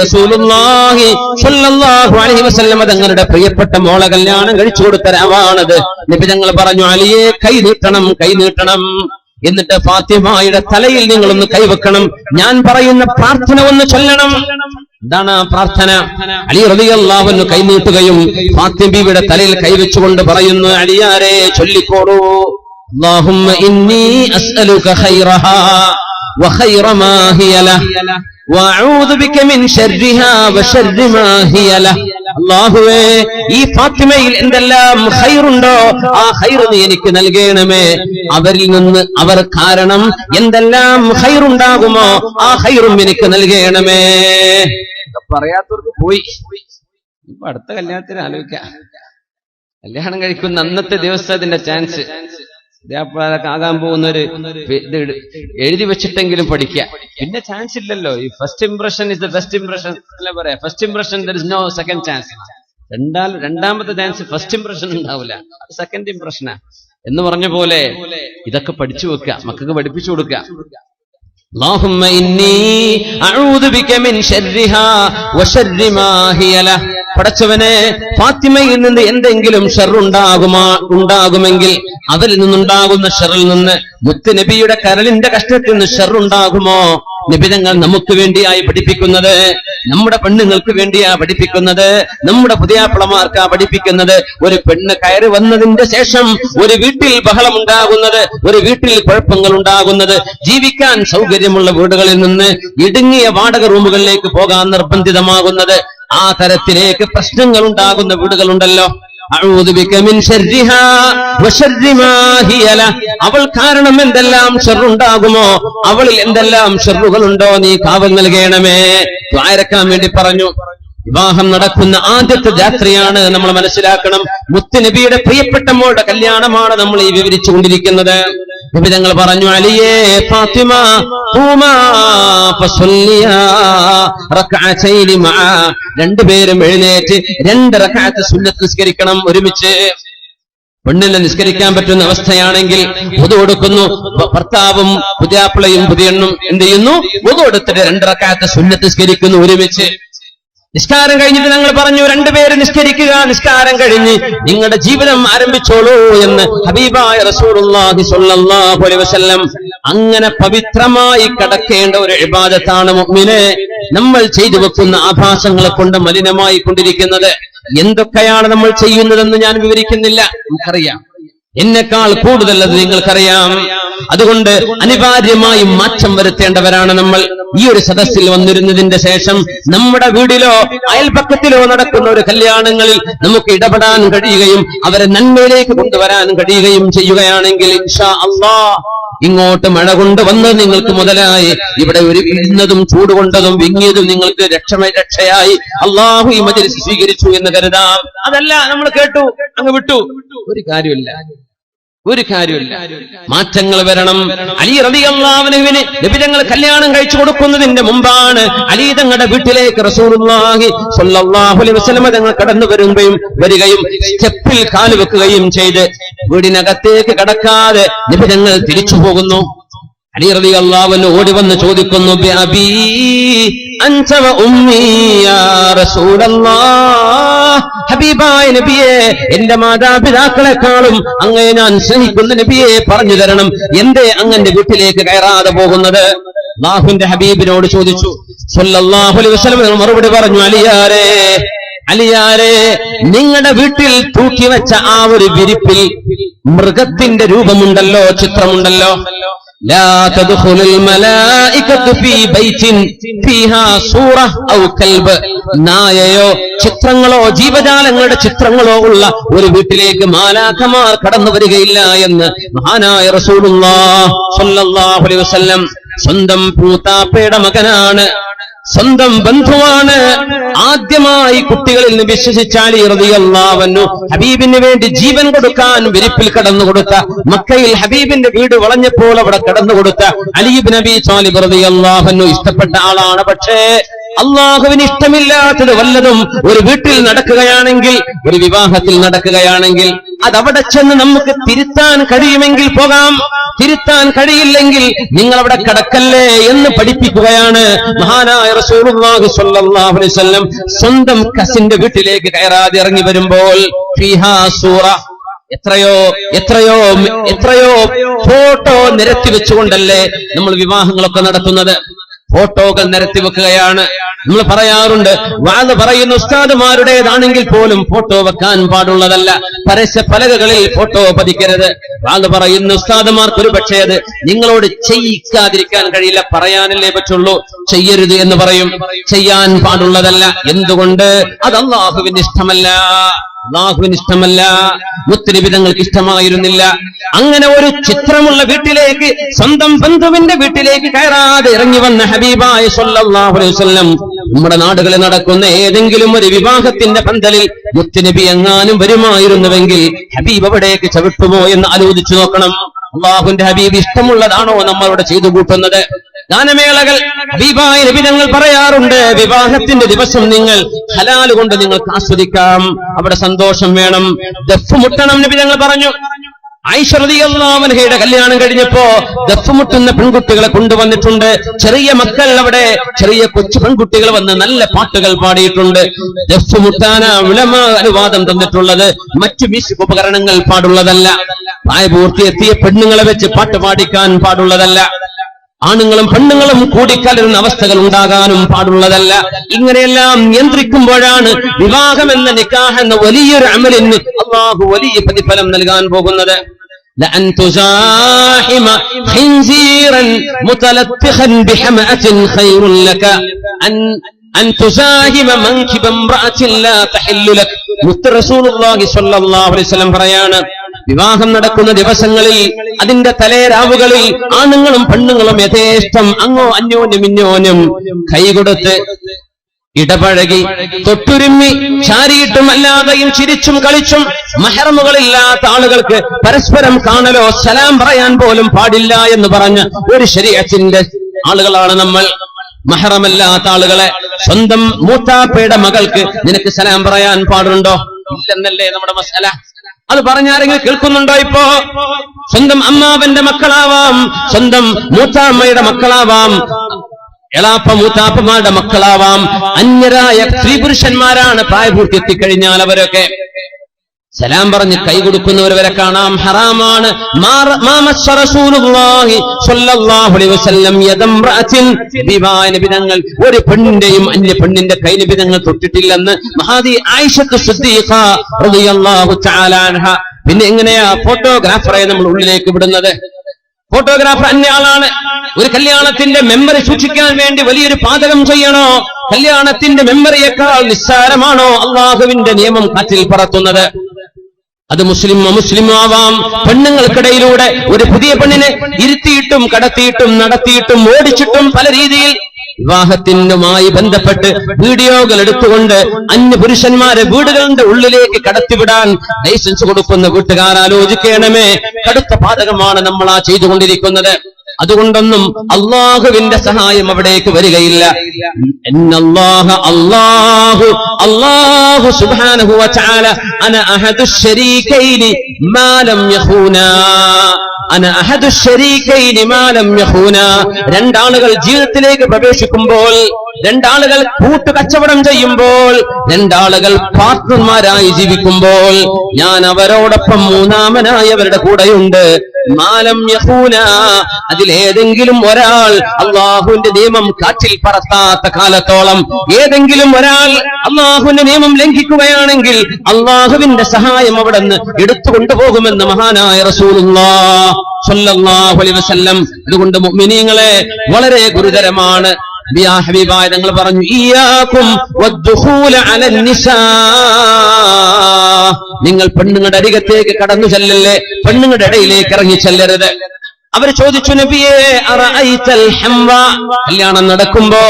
റസൂലുള്ളാഹി സ്വല്ലല്ലാഹു അലൈഹി വസല്ലം തങ്ങളുടെ പ്രിയപ്പെട്ട മോളെ കല്യാണം കഴിച്ചു കൊടുത്ത രാവാണത്. നബി തങ്ങൾ പറഞ്ഞു, അലിയെ കൈ നീട്ടണം. എന്നിട്ട് ഫാത്തിമയുടെ തലയിൽ നിങ്ങളൊന്ന് കൈവെക്കണം. ഞാൻ പറയുന്ന പ്രാർത്ഥന ഒന്ന് ചൊല്ലണം. എന്താണ് ആ പ്രാർത്ഥന? അലി റളിയല്ലാഹു അൻഹു കൈനീട്ടുകയും ഫാത്തിമയുടെ തലയിൽ കൈവച്ചുകൊണ്ട് പറയുന്നു, അലിയാരെ ചൊല്ലിക്കോളൂ. اللهم إني أسألك خيرها وخير ما هي له وأعوذ بك من شرها وشر ما هي له. അല്ലാഹുവേ, ഈ ഫാത്തിമയിൽ എന്തെല്ലാം ഖൈറുണ്ടോ ആ ഖൈർ നീ എനിക്ക് നൽകണമേ. അവരിൽ നിന്ന് അവർ കാരണം എന്തെല്ലാം ഖൈറുണ്ടാകുമോ ആ ഖൈറും എനിക്ക് നൽകണമേ. പറയാത്തവർക്ക് പോയി. ഇപ്പൊ അടുത്ത കല്യാണത്തിന് ആലോചിക്കാം. കല്യാണം കഴിക്കുന്ന അന്നത്തെ ദിവസം അതിന്റെ ചാൻസ് ആകാൻ പോകുന്നൊരു ഇത് എഴുതി വെച്ചിട്ടെങ്കിലും പഠിക്കുക. പിന്നെ ചാൻസ് ഇല്ലല്ലോ. ഈ first impression is the best impression അല്ലേ പറയാ. First impression there is no second chance. രണ്ടാമത്തെ ചാൻസ് ഫസ്റ്റ് ഇംപ്രഷൻ ഉണ്ടാവില്ല, അത് സെക്കൻഡ് ഇംപ്രഷനാ എന്ന് പറഞ്ഞ പോലെ ഇതൊക്കെ പഠിച്ചു വെക്കുക, മക്കൾക്ക് പഠിപ്പിച്ചു കൊടുക്കുക. اللهم إني أعوذ بك من شرها وشر ما هي له. പടച്ചവനെ, ഫാത്തിമയിൽ നിന്ന് എന്തെങ്കിലും ഷർറുണ്ടാകുമെങ്കിൽ അവരിൽ നിന്നുണ്ടാകുന്ന ഷർറിൽ നിന്ന് മുത്തുനബിയുടെ കരളിന്റെ കഷ്ടത്തിൽ നിന്ന് ഷർറുണ്ടാകുമോ? നിബിതങ്ങൾ നമുക്ക് വേണ്ടിയായി പഠിപ്പിക്കുന്നത്, നമ്മുടെ പെണ്ണുങ്ങൾക്ക് വേണ്ടിയാ പഠിപ്പിക്കുന്നത്, നമ്മുടെ പുതിയാപ്പിളമാർക്കാ പഠിപ്പിക്കുന്നത്. ഒരു പെണ്ണ് കയറി വന്നതിന്റെ ശേഷം ഒരു വീട്ടിൽ ബഹളമുണ്ടാകുന്നത്, ഒരു വീട്ടിൽ കുഴപ്പങ്ങൾ ഉണ്ടാകുന്നത്, ജീവിക്കാൻ സൗകര്യമുള്ള വീടുകളിൽ നിന്ന് ഇടുങ്ങിയ വാടക റൂമുകളിലേക്ക് പോകാൻ നിർബന്ധിതമാകുന്നത്, ആ തരത്തിലേക്ക് പ്രശ്നങ്ങൾ ഉണ്ടാകുന്ന വീടുകളുണ്ടല്ലോ. അഊദു ബിക മിൻ ശർരിഹാ വശർരി മാ ഹിയ ലഹ. അവൾ കാരണം എന്തെല്ലാം ഷർറുണ്ടാകുമോ, അവളിൽ എന്തെല്ലാം ഷർറുകളുണ്ടോ നീ കാവൽ നൽകണമേ. ദ്വാരക്കാൻ വേണ്ടി പറഞ്ഞു. വിവാഹം നടക്കുന്ന ആദ്യത്തെ രാത്രിയാണ്, നമ്മൾ മനസ്സിലാക്കണം. മുത്തുനബിയുടെ പ്രിയപ്പെട്ട മോളുടെ കല്യാണമാണ് നമ്മൾ ഈ വിവരിച്ചു കൊണ്ടിരിക്കുന്നത്. നബി തങ്ങൾ പറഞ്ഞു, അലിയേ ഫാത്തിമ ഖൂമാ ഫസല്ലിയാ റക്അതൈനി മഅ. രണ്ടുപേരും എഴുന്നേറ്റ് 2 റക്അത്ത് സുന്നത്ത് നിസ്കരിക്കണം ഒരുമിച്ച്. പെണ്ണിനെ നിസ്കരിക്കാൻ പറ്റുന്ന അവസ്ഥയാണെങ്കിൽ വുദു കൊടുക്കുന്നു. ഭർത്താവും പുതിയാപ്പിളയും പുതിയണ്ണും എന്ത് ചെയ്യുന്നു? വുദു എടുത്തിട്ട് 2 റക്അത്ത് സുന്നത്ത് നിസ്കരിക്കുന്നു ഒരുമിച്ച്. നിസ്കാരം കഴിഞ്ഞിട്ട് ഞങ്ങൾ പറഞ്ഞു, 2 പേര് നിസ്കരിക്കുക, നിസ്കാരം കഴിഞ്ഞ് നിങ്ങളുടെ ജീവിതം ആരംഭിച്ചോളൂ എന്ന് ഹബീബായ റസൂലുള്ളാഹി സ്വല്ലല്ലാഹു അലൈഹി വസല്ലം. അങ്ങനെ പവിത്രമായി കടക്കേണ്ട ഒരു ഇബാദത്താണ് മുഅ്മിനെ നമ്മൾ ചെയ്തു വെക്കുന്ന ആഭാസങ്ങളെ കൊണ്ട് മലിനമായി കൊണ്ടിരിക്കുന്നത്. എന്തൊക്കെയാണ് നമ്മൾ ചെയ്യുന്നതെന്ന് ഞാൻ വിവരിക്കുന്നില്ല, നമുക്കറിയാം. എന്നെക്കാൾ കൂടുതൽ അത് നിങ്ങൾക്കറിയാം. അതുകൊണ്ട് അനിവാര്യമായും മാറ്റം വരുത്തേണ്ടവരാണ് നമ്മൾ. ഈ ഒരു സദസ്സിൽ വന്നിരുന്നതിന്റെ ശേഷം നമ്മുടെ വീടിലോ അയൽപക്കത്തിലോ നടക്കുന്ന ഒരു കല്യാണങ്ങളിൽ നമുക്ക് ഇടപെടാൻ കഴിയുകയും അവരെ നന്മയിലേക്ക് കൊണ്ടുവരാൻ കഴിയുകയും ചെയ്യുകയാണെങ്കിൽ ഇൻഷാ അല്ലാഹ് ഇങ്ങോട്ട് മഴ കൊണ്ട് വന്നത് നിങ്ങൾക്ക് മുതലായി, ഇവിടെ ഒരു ഇടുന്നതും ചൂടുകൊണ്ടതും വിങ്ങിയതും നിങ്ങൾക്ക് രക്ഷയായി അള്ളാഹു ഈ മജ്‌ലിസ് സ്വീകരിച്ചു എന്ന് കരുതാം. അതല്ല, നമ്മൾ കേട്ടു അങ്ങ് വിട്ടു, ഒരു കാര്യമില്ല. മാറ്റങ്ങൾ വരണം. അലി റളിയല്ലാഹു അൻഹുവിന് നബി തങ്ങൾ കല്യാണം കഴിച്ചു കൊടുക്കുന്നതിന്റെ മുമ്പാണ് അലി തങ്ങളുടെ വീട്ടിലേക്ക് റസൂലുള്ളാഹി സ്വല്ലല്ലാഹു അലൈഹി വസല്ലം തങ്ങൾ കടന്നു വരികയും സ്റ്റെപ്പിൽ കാല് വെക്കുകയും ചെയ്ത് വീടിനകത്തേക്ക് കടക്കാതെ നബി തങ്ങൾ തിരിച്ചു പോകുന്നു. അലി റളിയല്ലാഹു അൻഹു ഓടി വന്ന് ചോദിക്കുന്നു, ബിഅബീ അൻത വ ഉമ്മീ യാ റസൂലല്ലാഹ്. ഹബീബായ നബിയെ, എന്റെ മാതാപിതാക്കളെക്കാളും അങ്ങയെ ഞാൻ സ്നേഹിക്കുന്ന നബിയെ, പറഞ്ഞു തരണം, എന്തേ അങ്ങന്റെ വീട്ടിലേക്ക് കയറാതെ പോകുന്നത്? അല്ലാഹുവിന്റെ ഹബീബിനോട് ചോദിച്ചു. സ്വല്ലല്ലാഹു അലൈഹി വസല്ലം മറുപടി പറഞ്ഞു, അലിയാരെ, നിങ്ങളുടെ വീട്ടിൽ തൂക്കി വെച്ച ആ ഒരു വിരിപ്പിൽ മൃഗത്തിന്റെ രൂപമുണ്ടല്ലോ, ചിത്രമുണ്ടല്ലോ. لا تدخل الملائكة في بيت فيها صورة أو كلب. നായയോ ചിത്രങ്ങളോ ജീവജാലങ്ങളുടെ ചിത്രങ്ങളോ ഉള്ള ഒരു വീട്ടിലേക്ക് മാലാഖമാർ കടന്നു വരികയില്ല എന്ന് മഹാനായ റസൂലുള്ളാഹി സ്വല്ലല്ലാഹു അലൈഹി വസല്ലം. സ്വന്തം പൂത്താപ്പയുടെ മകനാണ്, സ്വന്തം ബന്ധുവാണ്. ആദ്യമായി കുട്ടികളിൽ നിന്ന് വിശ്വസിച്ച അലി റളിയല്ലാഹു അൻഹു ഹബീബിന് വേണ്ടി ജീവൻ കൊടുക്കാൻ വിരിപ്പിൽ കടന്നുകൊടുത്ത, മക്കയിൽ ഹബീബിന്റെ വീട് വളഞ്ഞപ്പോൾ അവിടെ കടന്നുകൊടുത്ത അലി ഇബ്നു അബീ ത്വാലിബ് റളിയല്ലാഹു അൻഹു ഇഷ്ടപ്പെട്ട ആളാണ്. പക്ഷേ അള്ളാഹുവിന് ഇഷ്ടമില്ലാത്തത് വല്ലതും ഒരു വീട്ടിൽ നടക്കുകയാണെങ്കിൽ, ഒരു വിവാഹത്തിൽ നടക്കുകയാണെങ്കിൽ, അതവിടെ ചെന്ന് നമുക്ക് തിരുത്താൻ കഴിയുമെങ്കിൽ പോകാം, തിരുത്താൻ കഴിയില്ലെങ്കിൽ നിങ്ങൾ അവിടെ കടക്കല്ലേ എന്ന് പഠിപ്പിക്കുകയാണ് മഹാനായ റസൂലുള്ളാഹി സ്വല്ലല്ലാഹു അലൈഹി വസല്ലം. സ്വന്തം കസിന്റെ വീട്ടിലേക്ക് കയറാതെ ഇറങ്ങി വരുമ്പോൾ ഫീഹാ സൂറ, എത്രയോ ഫോട്ടോ നിരത്തി വെച്ചുകൊണ്ടല്ലേ നമ്മൾ വിവാഹങ്ങളൊക്കെ നടത്തുന്നത്. ഫോട്ടോകൾ നിരത്തി വെക്കുകയാണ്. നമ്മൾ പറയാറുണ്ട്, വാദ് പറയുന്ന ഉസ്താദുമാരുടേതാണെങ്കിൽ പോലും ഫോട്ടോ വെക്കാൻ പാടുള്ളതല്ല. പരസ്യ പലകകളിൽ ഫോട്ടോ പതിക്കരുത്. വാദ് പറയുന്ന ഉസ്താദുമാർക്ക് ഒരു പക്ഷേ അത് നിങ്ങളോട് ചെയ്യിക്കാതിരിക്കാൻ കഴിയില്ല, പറയാനല്ലേ പറ്റുള്ളൂ. ചെയ്യരുത് എന്ന് പറയും, ചെയ്യാൻ പാടുള്ളതല്ല. എന്തുകൊണ്ട്? അത് അല്ലാഹുവിന് ഇഷ്ടമല്ല, അല്ലാഹുവിന് ഇഷ്ടമല്ല, മുത്തനബി തങ്ങൾക്ക് ഇഷ്ടമായിരുന്നില്ല. അങ്ങനെ ഒരു ചിത്രമുള്ള വീട്ടിലേക്ക്, സ്വന്തം ബന്ധുവിന്റെ വീട്ടിലേക്ക് കയറാതെ ഇറങ്ങി വന്ന ഹബീബായ സ്വല്ലല്ലാഹു അലൈഹി വസല്ലം നമ്മുടെ നാടുകളിൽ നടക്കുന്ന ഏതെങ്കിലും ഒരു വിവാഹത്തിന്റെ പന്തലിൽ മുത്തനബി എങ്ങാനും വരുമായിരുന്നുവെങ്കിൽ ഹബീബ് അവിടേക്ക് ചവിട്ടുമോ എന്ന് ആലോചിച്ചു നോക്കണം. അല്ലാഹുവിന്റെ ഹബീബ് ഇഷ്ടമുള്ളതാണോ നമ്മളോട് ചെയ്തു കൂട്ടുന്നത്? ഗാനമേളകൾ ഹബീബായ നബി തങ്ങൾ പറയാറുണ്ട്, വിവാഹത്തിന്റെ ദിവസം നിങ്ങൾ ഹലാൽ കൊണ്ട് നിങ്ങൾക്ക് ആസ്വദിക്കാം, അവിടെ സന്തോഷം വേണം, ദഫ് മുട്ടണം നബി തങ്ങൾ പറഞ്ഞു. ആയിഷ റളിയല്ലാഹു അൻഹയുടെ കല്യാണം കഴിഞ്ഞപ്പോ ദഫ് മുട്ടുന്ന പെൺകുട്ടികളെ കൊണ്ടുവന്നിട്ടുണ്ട്. ചെറിയ മക്കൾ, അവിടെ ചെറിയ കൊച്ചു പെൺകുട്ടികൾ വന്ന് നല്ല പാട്ടുകൾ പാടിയിട്ടുണ്ട്. ദഫ് മുട്ടാന ഉലമാ അനുവാദം തന്നിട്ടുള്ളത്, മറ്റു മ്യൂസിക് ഉപകരണങ്ങൾ പാടുള്ളതല്ല. പ്രായപൂർത്തിയെത്തിയ പെണ്ണുങ്ങളെ വെച്ച് പാട്ട് പാടിക്കാൻ പാടുള്ളതല്ല. ആണുങ്ങളും പെണ്ണുങ്ങളും കൂടിക്കലരുന്ന അവസ്ഥകൾ ഉണ്ടാകാനും പാടുള്ളതല്ല. ഇങ്ങനെയെല്ലാം നിയന്ത്രിക്കുമ്പോഴാണ് വിവാഹം എന്ന നിക്കാഹ് എന്ന വലിയൊരു അമലിന് അല്ലാഹു വലിയ പ്രതിഫലം നൽകാൻ പോകുന്നത്. لأن تزاحم خنزيرا متلطخا بحمأة خير لك أن تزاحم منكب امرأة لا تحل لك. മുത്ത് റസൂലുള്ളാഹി സ്വല്ലല്ലാഹു അലൈഹി വസല്ലം പറയാണ്, വിവാഹം നടക്കുന്ന ദിവസങ്ങളിൽ, അതിന്റെ തലേരാവുകളിൽ ആണുങ്ങളും പെണ്ണുങ്ങളും യഥേഷ്ടം അങ്ങോ അന്യോന്യം കൈകൊടുത്ത് ഇടപഴകി തൊട്ടുരുമ്മി ചാരിയിട്ടും അല്ലാതെയും ചിരിച്ചും കളിച്ചും മഹ്റമുകളില്ലാത്ത ആളുകൾക്ക് പരസ്പരം കാണലോ സലാം പറയാൻ പോലും പാടില്ല എന്ന് പറഞ്ഞ ഒരു ശരീഅത്തിന്റെ ആളുകളാണ് നമ്മൾ. മഹ്റമല്ലാത്ത ആളുകളെ, സ്വന്തം മൂത്താപ്പയുടെ മകൾക്ക് നിനക്ക് സലാം പറയാൻ പാടുണ്ടോ? ഇല്ലെന്നല്ലേ നമ്മുടെ മസല. അത് പറഞ്ഞാരെങ്കിലും കേൾക്കുന്നുണ്ടോ? ഇപ്പോ സ്വന്തം അമ്മാവന്റെ മക്കളാവാം, സ്വന്തം മൂത്താമ്മയുടെ മക്കളാവാം, എളാപ്പ മൂത്താപ്പമാരുടെ മക്കളാവാം, അന്യരായ സ്ത്രീ പുരുഷന്മാരാണ്. പ്രായപൂർത്തി എത്തിക്കഴിഞ്ഞാൽ അവരൊക്കെ സലാം പറഞ്ഞ് കൈ കൊടുക്കുന്നവരെ കാണാം. ഹറാമാണ്. ഒരു പെണ്ണിന്റെയും അന്യ പെണ്ണിന്റെ കൈ നിബിധങ്ങൾ തൊട്ടിട്ടില്ലെന്ന് മഹാദി ആയിഷത്ത് സിദ്ദീഖ റളിയല്ലാഹു തആല അൻഹ. പിന്നെ എങ്ങനെയാ ഫോട്ടോഗ്രാഫറെ നമ്മൾ ഉള്ളിലേക്ക് വിടുന്നത്? ഫോട്ടോഗ്രാഫർ അന്യ ആളാണ്. ഒരു കല്യാണത്തിന്റെ മെമ്മറി സൂക്ഷിക്കാൻ വേണ്ടി വലിയൊരു പാതകം ചെയ്യണോ? കല്യാണത്തിന്റെ മെമ്മറിയേക്കാൾ നിസ്സാരമാണോ അള്ളാഹുവിന്റെ നിയമം കാറ്റിൽ പറത്തുന്നത്? അത് മുസ്ലിം ആവാം. പെണ്ണുങ്ങൾക്കിടയിലൂടെ ഒരു പുതിയ പെണ്ണിനെ ഇരുത്തിയിട്ടും കടത്തിയിട്ടും നടത്തിയിട്ടും ഓടിച്ചിട്ടും പല രീതിയിൽ വിവാഹത്തിനുമായി ബന്ധപ്പെട്ട് വീഡിയോകൾ എടുത്തുകൊണ്ട് അന്യ പുരുഷന്മാരെ വീടുകളുടെ ഉള്ളിലേക്ക് കടത്തിവിടാൻ ലൈസൻസ് കൊടുക്കുന്ന വീട്ടുകാർ ആലോചിക്കണമേ. കടുത്ത പാതകമാണ് നമ്മൾ ആ ചെയ്തുകൊണ്ടിരിക്കുന്നത്. അതുകൊണ്ടൊന്നും അള്ളാഹുവിന്റെ സഹായം അവിടേക്ക് വരികയില്ല. അല്ലാഹു സുബ്ഹാനഹു വ തആല അന അഹദുശ് ശരീകൈനി മാ ലം യഖൂനാ. രണ്ടാളുകൾ ജീവിതത്തിലേക്ക് പ്രവേശിക്കുമ്പോൾ, രണ്ടാളുകൾ കൂട്ടുകച്ചവടം ചെയ്യുമ്പോൾ, രണ്ടാളുകൾ പാർട്ട്ണർമാരായി ജീവിക്കുമ്പോൾ ഞാൻ അവരോടൊപ്പം മൂന്നാമനായി അവരുടെ കൂടെയുണ്ട്. മാലം യഖൂന, അതിലേതെങ്കിലും ഒരാൾ അള്ളാഹുവിന്റെ നിയമം കാറ്റിൽ പറത്താത്ത കാലത്തോളം, ഏതെങ്കിലും ഒരാൾ അള്ളാഹുവിന്റെ നിയമം ലംഘിക്കുകയാണെങ്കിൽ അള്ളാഹുവിന്റെ സഹായം അവിടെ നിന്ന് എടുത്തുകൊണ്ടുപോകുമെന്ന് മഹാനായ റസൂലുള്ളാഹി സ്വല്ലല്ലാഹു അലൈഹി വസല്ലം. അതുകൊണ്ട് മുഅ്മിനീങ്ങളെ വളരെ ഗുരുതരമാണ്. ഹബീബായ തങ്ങൾ പറഞ്ഞു, ഇയ്യാകും വദ്ദുഖൂല അലൻ നിസാ. നിങ്ങൾ പെണ്ണുങ്ങളുടെ അരികത്തേക്ക് കടന്നു ചെല്ലല്ലേ, പെണ്ണുങ്ങളുടെ ഇടയിലേക്ക് ഇറങ്ങി ചെല്ലരുത്. അവർ ചോദിച്ചു, നബിയേ അറഅയ്തൽ ഹംവ, കല്യാണം നടക്കുമ്പോ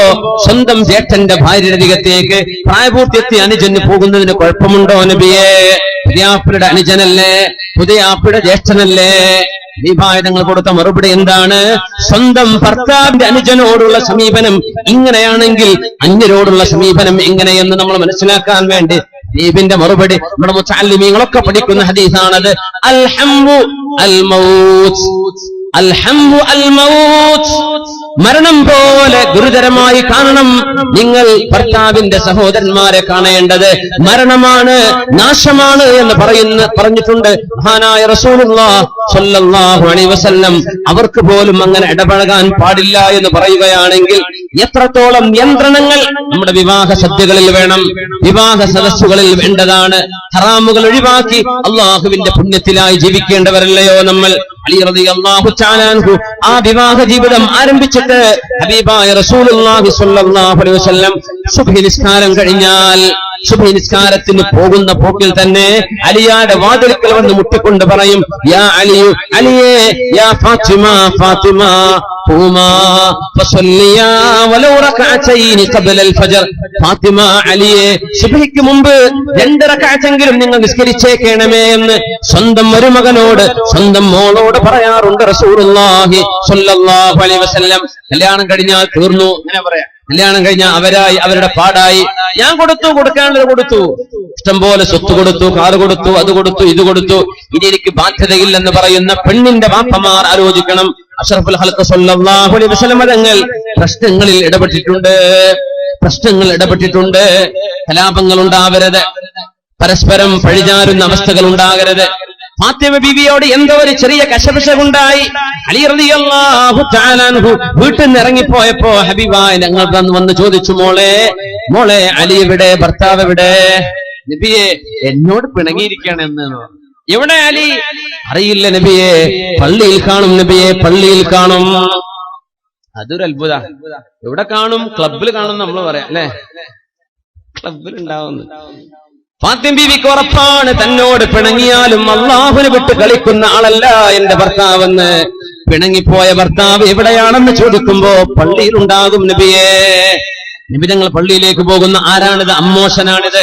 സ്വന്തം ജേഷ്ഠന്റെ ഭാര്യയുടെ അരികത്തേക്ക് പ്രായപൂർത്തിയെത്തിയ അനുജന് പോകുന്നതിന് കുഴപ്പമുണ്ടോ നബിയേ? പുതിയാപ്പിയുടെ അനുജനല്ലേ, പുതിയാപ്പിയുടെ ജ്യേഷ്ഠനല്ലേ? ഹബീബായതങ്ങൾ കൊടുത്ത മറുപടി എന്താണ്? സ്വന്തം ഭർത്താവിന്റെ അനുജനോടുള്ള സമീപനം ഇങ്ങനെയാണെങ്കിൽ അന്യരോടുള്ള സമീപനം എങ്ങനെയെന്ന് നമ്മൾ മനസ്സിലാക്കാൻ വേണ്ടി ഹബീബിന്റെ മറുപടി നമ്മുടെ മുതഅല്ലിമീങ്ങളൊക്കെ പഠിക്കുന്ന ഹദീസാണത്. അൽ ഹംവു അൽ മൗത്ത്, അൽ ഹംവു അൽ മൗത്ത്, മരണം പോലെ ഗുരുതരമായി കാണണം നിങ്ങൾ ഭർത്താവിന്റെ സഹോദരന്മാരെ കാണേണ്ടത്. മരണമാണ്, നാശമാണ് എന്ന് പറഞ്ഞിട്ടുണ്ട് മഹാനായ റസൂലുള്ളാഹി സ്വല്ലല്ലാഹു അലൈഹി വസല്ലം. അവർക്ക് പോലും അങ്ങനെ ഇടപഴകാൻ പാടില്ല എന്ന് പറയുകയാണെങ്കിൽ എത്രത്തോളം നിയന്ത്രണങ്ങൾ നമ്മുടെ വിവാഹ സദ്യകളിൽ വേണം, വിവാഹ സദസ്സുകളിൽ വേണ്ടതാണ്. ഹറാമുകൾ ഒഴിവാക്കി അള്ളാഹുവിന്റെ പുണ്യത്തിലായി ജീവിക്കേണ്ടവരല്ലയോ നമ്മൾ? അലി റളിയല്ലാഹു തആല അൻഹു ആ വിവാഹ ജീവിതം ആരംഭിച്ചിട്ട് ഹബീബായ റസൂലുള്ളാഹി സ്വല്ലല്ലാഹു അലൈഹി വസല്ലം സുബ്ഹി നിസ്കാരം കഴിഞ്ഞാൽ, സുബ്ഹി നിസ്കാരത്തിന് പോകുന്ന പോക്കിൽ തന്നെ അലിയാടെ വാതിൽക്കൽ വന്ന് മുട്ടിക്കൊണ്ട് പറയും, യാ അലിയു, അലിയേ, യാ ഫാത്തിമ, ഫാത്തിമ ഖൂമാ ഫസല്ലിയാ വലൗ റകഅതൈനി ഖബല അൽ ഫജ്ർ. ഫാത്തിമ, അലിയേ, സുബ്ഹിക്ക് മുമ്പ് 2 റകഅത്തെങ്കിലും നിങ്ങൾ നിസ്കരിച്ചേക്കണമേ എന്ന് സ്വന്തം മരുമകനോട്, സ്വന്തം മോളോട് പറയാറുണ്ട് റസൂലുള്ളാഹി സ്വല്ലല്ലാഹു അലൈഹി വസല്ലം. കല്യാണം കഴിഞ്ഞാൽ തീർന്നു, അങ്ങനെ പറയാം. കല്യാണം കഴിഞ്ഞാൽ അവരായി, അവരുടെ പാടായി. ഞാൻ കൊടുത്തു, കൊടുക്കാനുള്ളത് കൊടുത്തു, ഇഷ്ടംപോലെ സ്വത്ത് കൊടുത്തു, കാറ് കൊടുത്തു, അത് കൊടുത്തു, ഇത് കൊടുത്തു, ഇനി എനിക്ക് ബാധ്യതയില്ലെന്ന് പറയുന്ന പെണ്ണിന്റെ ബാപ്പമാർ ആലോചിക്കണം. അഷ്റഫുൽ ഖൽഖ് സ്വല്ലല്ലാഹു അലൈഹി വസല്ലം തങ്ങൾ പ്രശ്നങ്ങളിൽ ഇടപെട്ടിട്ടുണ്ട്. കലാപങ്ങൾ ഉണ്ടാവരുത്, പരസ്പരം പഴിചാരുന്ന അവസ്ഥകൾ ഉണ്ടാകരുത്. ഫാത്തിമ ബീവിയോട് എന്തോ ഒരു ചെറിയ കശപിശകുണ്ടായി. അലി റളിയല്ലാഹു തആല അൻഹു വീട്ടിൽ നിന്ന് ഇറങ്ങിപ്പോയപ്പോ ഹബീബായ ഞങ്ങൾ വന്ന് ചോദിച്ചു, മോളെ അലി എവിടെ, ഭർത്താവ് എവിടെ? നബിയെ, എന്നോട് പിണങ്ങിയിരിക്കുകയാണെന്ന്. എവിടെ അലി? അറിയില്ല നബിയെ, പള്ളിയിൽ കാണും നബിയെ, പള്ളിയിൽ കാണും. അതൊരു അത്ഭുത. എവിടെ കാണും? ക്ലബിൽ കാണും നമ്മൾ പറയാം അല്ലെ, ക്ലബിൽ ഉണ്ടാവുന്നു. ഫാത്തിമ ബീവിക്ക് ഉറപ്പാണ്, തന്നോട് പിണങ്ങിയാലും അള്ളാഹുവിനെ വിട്ട് കളിക്കുന്ന ആളല്ല എന്റെ ഭർത്താവെന്ന്. പിണങ്ങിപ്പോയ ഭർത്താവ് എവിടെയാണെന്ന് ചോദിക്കുമ്പോ പള്ളിയിൽ ഉണ്ടാകും നബിയെ. നബി തങ്ങൾ പള്ളിയിലേക്ക് പോകുന്ന ആരാണിത്? അമ്മോശനാണിത്.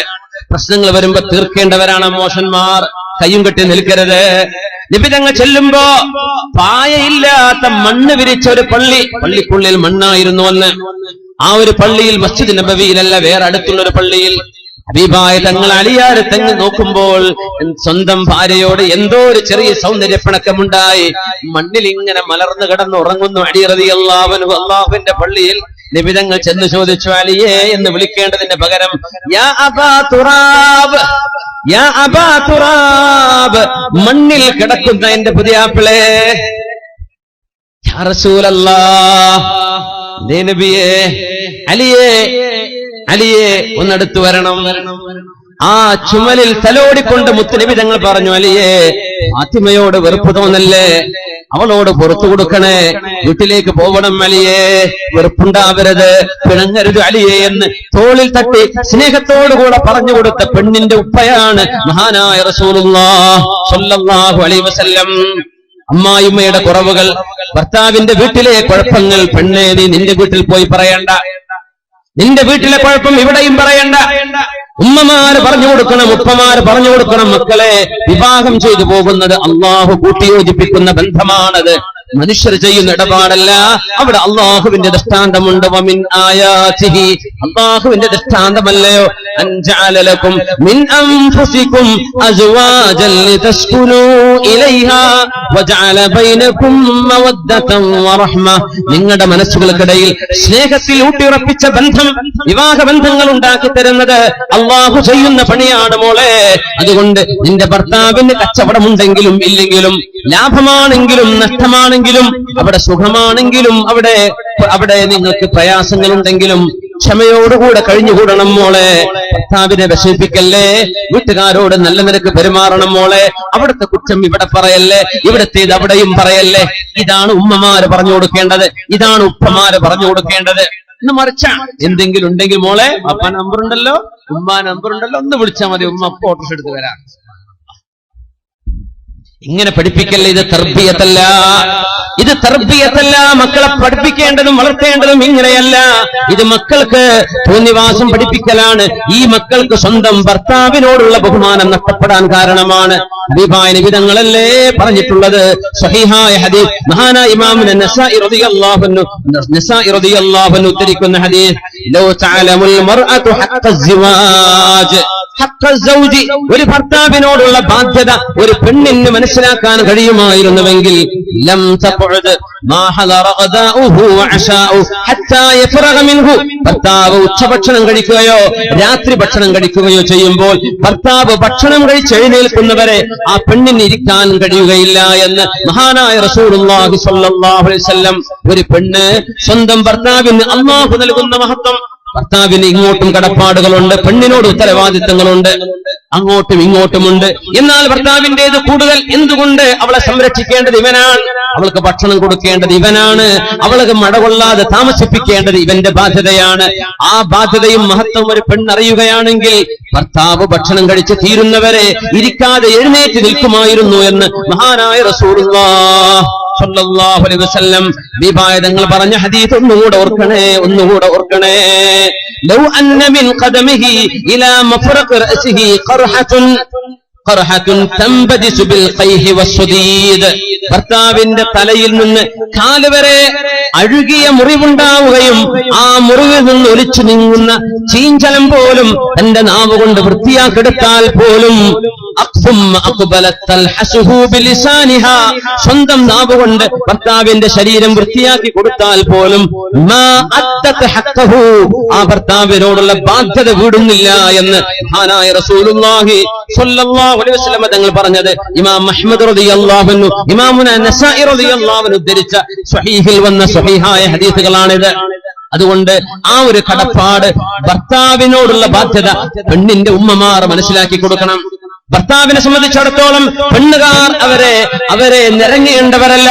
പ്രശ്നങ്ങൾ വരുമ്പോ തീർക്കേണ്ടവരാണ് അമ്മോശന്മാർ. കയ്യും കെട്ടി നിൽക്കരുത്. നബി തങ്ങൾ ചെല്ലുമ്പോ പായയില്ലാത്ത മണ്ണ് വിരിച്ച ഒരു പള്ളിക്കുള്ളിൽ മണ്ണായിരുന്നു എന്ന്. ആ ഒരു പള്ളിയിൽ, മസ്ജിദ് നബവിയിലല്ല, വേറെ അടുത്തുള്ള ഒരു പള്ളിയിൽ ഹബീബായ തങ്ങൾ അലിയാരെ തങ്ങി നോക്കുമ്പോൾ സ്വന്തം ഭാര്യയോട് എന്തോ ഒരു ചെറിയ സൗന്ദര്യപ്പിണക്കമുണ്ടായി. മണ്ണിൽ ഇങ്ങനെ മലർന്നു കിടന്ന് ഉറങ്ങുന്നു അലി റളിയല്ലാഹു അൻഹു. അല്ലാഹുവിന്റെ പള്ളിയിൽ നബി തങ്ങൾ ചെന്ന് ചോദിച്ചു, അലിയേ എന്ന് വിളിക്കേണ്ടതിന്റെ പകരം യാ അബാ തുറാബ്, യാ അബാ തുറാബ്, മണ്ണിൽ കിടക്കുന്ന എന്റെ പുതിയാപ്പിളേ. യാ റസൂലല്ലാഹ്, നബിയേ, അലിയെ ഒന്നടുത്തു വരണം. ആ ചുമലിൽ തലോടിക്കൊണ്ട് മുത്തുനബി തങ്ങൾ പറഞ്ഞു, അലിയെ, ഫാത്തിമയോട് വെറുപ്പ് തോന്നല്ലേ, അവളോട് പുറത്തു കൊടുക്കണേ, വീട്ടിലേക്ക് പോവണം അലിയെ, വെറുപ്പുണ്ടാവരുത്, പിണങ്ങരുത് അലിയെ എന്ന് തോളിൽ തട്ടി സ്നേഹത്തോടുകൂടെ പറഞ്ഞു കൊടുത്ത പെണ്ണിന്റെ ഉപ്പയാണ് മഹാനായ റസൂലുള്ളാഹി സ്വല്ലല്ലാഹു അലൈഹി വസല്ലം. അമ്മായിമ്മയുടെ കുറവുകൾ, ഭർത്താവിന്റെ വീട്ടിലെ കുഴപ്പങ്ങൾ, പെണ്ണേ നീ നിന്റെ വീട്ടിൽ പോയി പറയണ്ട. നിന്റെ വീട്ടിലെ കുഴപ്പം ഇവിടെയും പറയണ്ട. ഉമ്മമാര് പറഞ്ഞു കൊടുക്കണം, ഉപ്പമാര് പറഞ്ഞു കൊടുക്കണം. മക്കളെ, വിവാഹം ചെയ്തു പോകുന്നത് അള്ളാഹു കൂട്ടിയോജിപ്പിക്കുന്ന ബന്ധമാണത്, മനുഷ്യർ ചെയ്യുന്ന ഇടപാടല്ല. അവിടെ അള്ളാഹുവിന്റെ ദൃഷ്ടാന്തമുണ്ട്. വമിൻ ആയാതിഹി, അള്ളാഹുവിന്റെ ദൃഷ്ടാന്തമല്ലയോ, അൻ ജഅല ലക്കും മിൻ അൻഫുസികും അസ്വാജൻ ലിതസ്കുനൂ ഇലൈഹാ വജഅല ബൈനകും മവദ്ദതൻ വറഹ്മ. നിങ്ങളുടെ മനസ്സുകൾക്കിടയിൽ സ്നേഹത്തിൽ ഊട്ടിയുറപ്പിച്ച ബന്ധം, വിവാഹ ബന്ധങ്ങൾ ഉണ്ടാക്കി തരുന്നത് അള്ളാഹു ചെയ്യുന്ന പണിയാണ് മോളെ. അതുകൊണ്ട് നിന്റെ ഭർത്താവിന് കച്ചവടമുണ്ടെങ്കിലും ഇല്ലെങ്കിലും, ലാഭമാണെങ്കിലും നഷ്ടമാണെങ്കിലും, അവിടെ സുഖമാണെങ്കിലും അവിടെ നിങ്ങൾക്ക് പ്രയാസങ്ങളുണ്ടെങ്കിലും ക്ഷമയോടുകൂടെ കഴിഞ്ഞുകൂടണം മോളെ. ഭർത്താവിനെ വിഷമിപ്പിക്കല്ലേ, വീട്ടുകാരോട് നല്ല നിരക്ക് പെരുമാറണം മോളെ. അവിടുത്തെ കുറ്റം ഇവിടെ പറയല്ലേ, ഇവിടത്തേത് അവിടെയും പറയല്ലേ. ഇതാണ് ഉമ്മമാര് പറഞ്ഞു കൊടുക്കേണ്ടത്, ഇതാണ് ഉപ്പമാര് പറഞ്ഞു കൊടുക്കേണ്ടത്. എന്ന് മറിച്ച എന്തെങ്കിലും ഉണ്ടെങ്കിൽ മോളെ, അപ്പ നമ്പറുണ്ടല്ലോ, ഉമ്മ നമ്പറുണ്ടല്ലോ, ഒന്ന് വിളിച്ചാൽ മതി, ഉമ്മ അപ്പൊ ഓട്ടോ എടുത്ത് വരാം. ഇങ്ങനെ പഠിപ്പിക്കല്ലേ, ഇത് തർബിയത്തല്ല, ഇത് തർബിയത്തല്ല. മക്കളെ പഠിപ്പിക്കേണ്ടതും വളർത്തേണ്ടതും ഇങ്ങനെയല്ല. ഇത് മക്കൾക്ക് തോന്നിവാസം പഠിപ്പിക്കലാണ്. ഈ മക്കൾക്ക് സ്വന്തം ഭർത്താവിനോടുള്ള ബഹുമാനം നഷ്ടപ്പെടാൻ കാരണമാണ്. ഹബീബായ നബി തങ്ങളല്ലേ പറഞ്ഞിട്ടുള്ളത്, സ്വഹീഹായ ഹദീസ്, മഹാനായ ഇമാം നസാഇ റളിയല്ലാഹു അൻഹു ഉദ്ധരിക്കുന്ന ഹദീസ്, ലൗ തഅലമുൽ മർഅതു ഹഖ്ഖ സിവാജ്, ഒരു ഭർത്താവിനോടുള്ള ബാധ്യത ഒരു പെണ്ണിന് മനസ്സിലാക്കി മനസ്സിലാക്കാൻ കഴിയുമായിരുന്നുവെങ്കിൽ ലം തഖഉദ് മാ ഹദറ ഖദാഉഹു വഅശാഉ ഹത്താ യഫറഗ മിൻഹു. ഭർത്താവ് ഉച്ചഭക്ഷണം കഴിക്കുകയോ രാത്രി ഭക്ഷണം കഴിക്കുകയോ ചെയ്യുമ്പോൾ ഭർത്താവ് ഭക്ഷണം കഴിച്ച് എഴുന്നേൽക്കുന്നവരെ ആ പെണ്ണിന് ഇരിക്കാൻ കഴിയുകയില്ല എന്ന് മഹാനായ റസൂലുള്ളാഹി സ്വല്ലല്ലാഹു അലൈഹി വസല്ലം. ഒരു പെണ്ണ് സ്വന്തം ഭർത്താവിന് അല്ലാഹു നൽകുന്ന മഹത്വം. ഭർത്താവിന് ഇങ്ങോട്ടും കടപ്പാടുകളുണ്ട്, പെണ്ണിനോട് ഉത്തരവാദിത്തങ്ങളുണ്ട്, അങ്ങോട്ടും ഇങ്ങോട്ടുമുണ്ട്. എന്നാൽ ഭർത്താവിന്റേത് കൂടുതൽ. എന്തുകൊണ്ട്? അവളെ സംരക്ഷിക്കേണ്ടത് ഇവനാണ്, അവൾക്ക് ഭക്ഷണം കൊടുക്കേണ്ടത് ഇവനാണ്, അവൾക്ക് മടകൊള്ളാതെ താമസിപ്പിക്കേണ്ടത് ഇവന്റെ ബാധ്യതയാണ്. ആ ബാധ്യതയും മഹത്വം ഒരു പെണ്ണറിയുകയാണെങ്കിൽ ഭർത്താവ് ഭക്ഷണം കഴിച്ച് തീരുന്നവരെ ഇരിക്കാതെ എഴുന്നേറ്റ് നിൽക്കുമായിരുന്നു എന്ന് മഹാനായ റസൂലുള്ളാഹി സ്വല്ലല്ലാഹു അലൈഹി വസല്ലം വിഭായതങ്ങൾ പറഞ്ഞ ഹദീസ് ഒന്നുകൂടെ ഓർക്കണേ. ലൗ അന്ന മിൻ ഖദമിഹി ഇലാ മഫറഖ് റഅസിഹി ഖർഹത്തുൻ തംബദിസു ബിൽ ഖൈഹി വസ്സദീദ്. ഭർത്താവിന്റെ തലയിൽ നിന്ന് കാല് വരെ അഴുകിയ മുറിവുണ്ടാവുകയും ആ മുറിവിൽ നിന്ന് ഒലിച്ചു നീങ്ങുന്ന ചീഞ്ചലം പോലും തന്റെ നാവ് കൊണ്ട് വൃത്തിയാക്കെടുത്താൽ പോലും സ്വന്തം നാവ് കൊണ്ട് ഭർത്താവിന്റെ ശരീരം വൃത്തിയാക്കി കൊടുത്താൽ പോലും ആ ഭർത്താവിനോടുള്ള ബാധ്യത വീടുന്നില്ല എന്ന് മഹാനായ റസൂലുള്ളാഹി സ്വല്ലല്ലാഹു അലൈഹി വസല്ലം തങ്ങൾ പറഞ്ഞത് ഇമാം അഹ്മദ് റളിയല്ലാഹു അൻഹു, ഇമാമുന നസാഇ റളിയല്ലാഹു അൻഹു ഉദ്ധരിച്ച സ്വഹീഹിൽ വന്ന സ്വഹീഹായ ഹദീസുകളാണിത്. അതുകൊണ്ട് ആ ഒരു കടപ്പാട്, ഭർത്താവിനോടുള്ള ബാധ്യത പെണ്ണിന്റെ ഉമ്മമാർ മനസ്സിലാക്കി കൊടുക്കണം. ഭർത്താവിനെ സംബന്ധിച്ചിടത്തോളം പെണ്ണുകാർ അവരെ നിരങ്ങേണ്ടവരല്ല.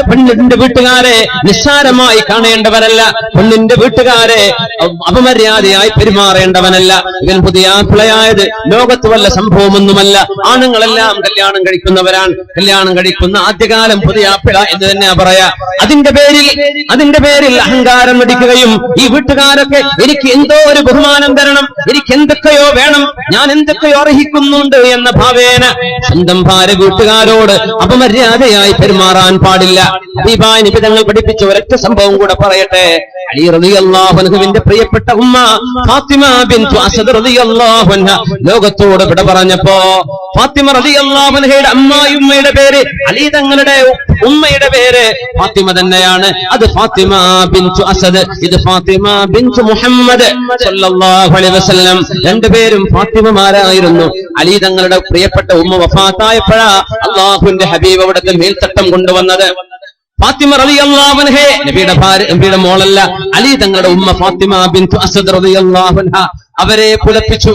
പെണ്ണിന്റെ വീട്ടുകാരെ നിസ്സാരമായി കാണേണ്ടവരല്ല. പെണ്ണിന്റെ വീട്ടുകാരെ അപമര്യാദയായി പെരുമാറേണ്ടവനല്ല. ഇവൻ പുതിയ പിളയായത് ലോകത്ത് വല്ല സംഭവമൊന്നുമല്ല. ആണുങ്ങളെല്ലാം കല്യാണം കഴിക്കുന്നവരാണ്. കല്യാണം കഴിക്കുന്ന ആദ്യകാലം പുതിയ പിള എന്ന് തന്നെ പറയാ. അതിന്റെ പേരിൽ അഹങ്കാരം നടിക്കുകയും ഈ വീട്ടുകാരൊക്കെ എനിക്ക് എന്തോ ഒരു ബഹുമാനം തരണം, എനിക്ക് എന്തൊക്കെയോ വേണം, ഞാൻ എന്തൊക്കെയോ അർഹിക്കുന്നു എന്ന ഭാവേന സ്വന്തം ഭാര്യ വീട്ടുകാരോട് അപമര്യാദയായി പെരുമാറാൻ പാടില്ല. ഹബീബായ നബി തങ്ങൾ പഠിപ്പിച്ച ഒരൊറ്റ സംഭവം കൂടെ പറയട്ടെ. അലി റളിയല്ലാഹു അൻഹുവിന്റെ പ്രിയപ്പെട്ട ഉമ്മ ഫാത്തിമ ബിൻതു അസദ് റളിയല്ലാഹു അൻഹ ലോകത്തോട് വിട പറഞ്ഞപ്പോ ഫാത്തിമ റളിയല്ലാഹു അൻഹയുടെ അമ്മായിയുമ്മയുടെ പേര്, അലി തങ്ങളുടെ ഉമ്മയുടെ പേര് ഫാത്തിമ തന്നെയാണ്. അത് ഫാത്തിമ ബിൻതു അസദ്, ഇത് ഫാത്തിമ ബിൻതു മുഹമ്മദ് സ്വല്ലല്ലാഹു അലൈഹി വസല്ലം. രണ്ടുപേരും ഫാത്തിമമാരായിരുന്നു. അലി തങ്ങളുടെ പ്രിയപ്പെട്ട ഉമ്മ വഫാത്തായപ്പോഴാ അല്ലാഹുവിന്റെ ഹബീബ് അവിടുത്തെ മേൽത്തട്ടം കൊണ്ടുവന്നത്. ഫാത്തിമ റളിയല്ലാഹു അൻഹ നബിയുടെ മോളല്ല, അലി തങ്ങളുടെ ഉമ്മ ഫാത്തിമ ബിൻതു അസദ് റളിയല്ലാഹു അൻഹ അവരെ പുലപ്പിച്ചു.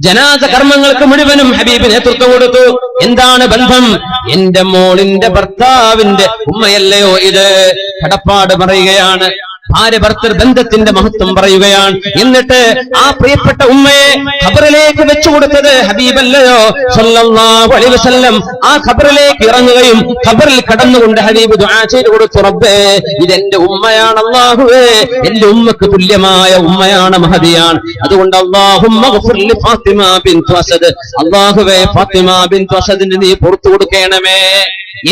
ജനാസ കർമ്മങ്ങൾക്ക് മുഴുവനും ഹബീബ് നേതൃത്വം കൊടുത്തു. എന്താണ് ബന്ധം? എന്റെ മോളിന്റെ ഭർത്താവിന്റെ ഉമ്മയല്ലയോ ഇത്? കടപ്പാട് പറയുകയാണ്. ഭാര്യ ഭർത്തൃ ബന്ധത്തിന്റെ മഹത്വം പറയുകയാണ്. എന്നിട്ട് ആ പ്രിയപ്പെട്ട ഉമ്മയെ ഖബറിലേക്ക് വെച്ചു കൊടുത്തത് ഹബീബല്ലയോ സ്വല്ലല്ലാഹു അലൈഹി വസല്ലം. ആ ഖബറിലേക്ക് ഇറങ്ങുകയും ഖബറിൽ കടന്നുകൊണ്ട് ഹബീബ് ദുആ ചെയ്തു കൊടുത്തു, റബ്ബേ ഇതെന്റെ ഉമ്മയാണ്, അല്ലാഹുവേ എന്റെ ഉമ്മക്ക് തുല്യമായ ഉമ്മയാണ്, മഹദിയാണ്. അതുകൊണ്ട് അല്ലാഹുമ്മ ഗ്ഫിർ ലി ഫാത്തിമ ബിൻതു അസദ്, അല്ലാഹുവേ ഫാത്തിമ ബിൻതു അസദിന് നീ പുറത്തു കൊടുക്കണമേ.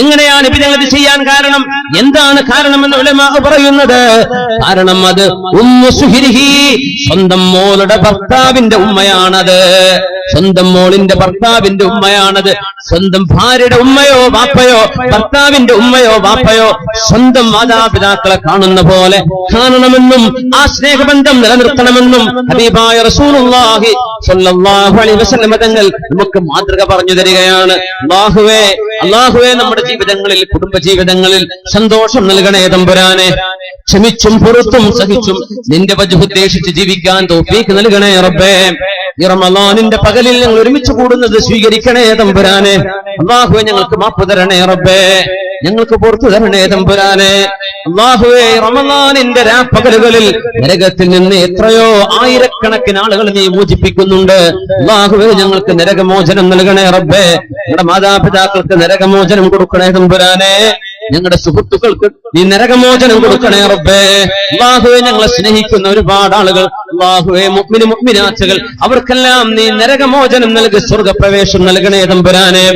എങ്ങനെയാണ് ഇത് ചെയ്യാൻ കാരണം? എന്താണ് കാരണമെന്ന് ഉലമാ പറയുന്നത്? കാരണം അത് ഉമ്മു സുഹ്രിഹി, സ്വന്തം മോളുടെ ഭർത്താവിന്റെ ഉമ്മയാണത്. സ്വന്തം മോളിന്റെ ഭർത്താവിന്റെ ഉമ്മയാണത്. സ്വന്തം ഭാര്യയുടെ ഉമ്മയോ വാപ്പയോ, ഭർത്താവിന്റെ ഉമ്മയോ വാപ്പയോ സ്വന്തം മാതാപിതാക്കളെ കാണുന്ന പോലെ കാണണമെന്നും ആ സ്നേഹബന്ധം നിലനിർത്തണമെന്നും ഹബീബായ റസൂലുള്ളാഹി സ്വല്ലല്ലാഹു അലൈഹി വസല്ലം തങ്ങൾ നമുക്ക് മാതൃക പറഞ്ഞു തരികയാണ്. അല്ലാഹുവേ നമ്മുടെ ജീവിതങ്ങളിൽ, കുടുംബ ജീവിതങ്ങളിൽ സന്തോഷം നൽകണേ തമ്പുരാനെ. ക്ഷമിച്ചും പുറത്തും സഹിച്ചും നിന്റെ വജ്ഹ് ഉദ്ദേശിച്ച് ജീവിക്കാൻ തൗഫീഖ് നൽകണേ റബ്ബേ. ഈ റമളാനിന്റെ പകലിൽ ഞങ്ങൾ ഒരുമിച്ച് കൂടുന്നത് സ്വീകരിക്കണേ തമ്പുരാനെ. അല്ലാഹുവേ ഞങ്ങൾക്ക് മാപ്പ് തരണേ റബ്ബേ, ഞങ്ങൾക്ക് പുറത്തു തരണേ തമ്പുരാനെ. അല്ലാഹുവേ റമളാനിന്റെ രാപ്പകലുകളിൽ നരകത്തിൽ നിന്ന് എത്രയോ ആയിരക്കണക്കിന് ആളുകൾ നീ മോചിപ്പിക്കുന്നുണ്ട്. അല്ലാഹുവേ ഞങ്ങൾക്ക് നരകമോചനം നൽകണേ റബ്ബേ. ഞങ്ങളുടെ മാതാപിതാക്കൾക്ക് നരകമോചനം കൊടുക്കണേ തമ്പുരാനെ. ഞങ്ങളുടെ സുഹൃത്തുക്കൾക്ക് നീ നരകമോചനം കൊടുക്കണേ റബ്ബേ. അല്ലാഹുവേ ഞങ്ങളെ സ്നേഹിക്കുന്ന ഒരുപാട് ആളുകൾ, അല്ലാഹുവേ മുഅ്മിനീ മുഅ്മിനാത്തുകൾ, അവർക്കെല്ലാം നീ നരകമോചനം നൽകി സ്വർഗപ്രവേശം നൽകണേ തമ്പുരാനെ.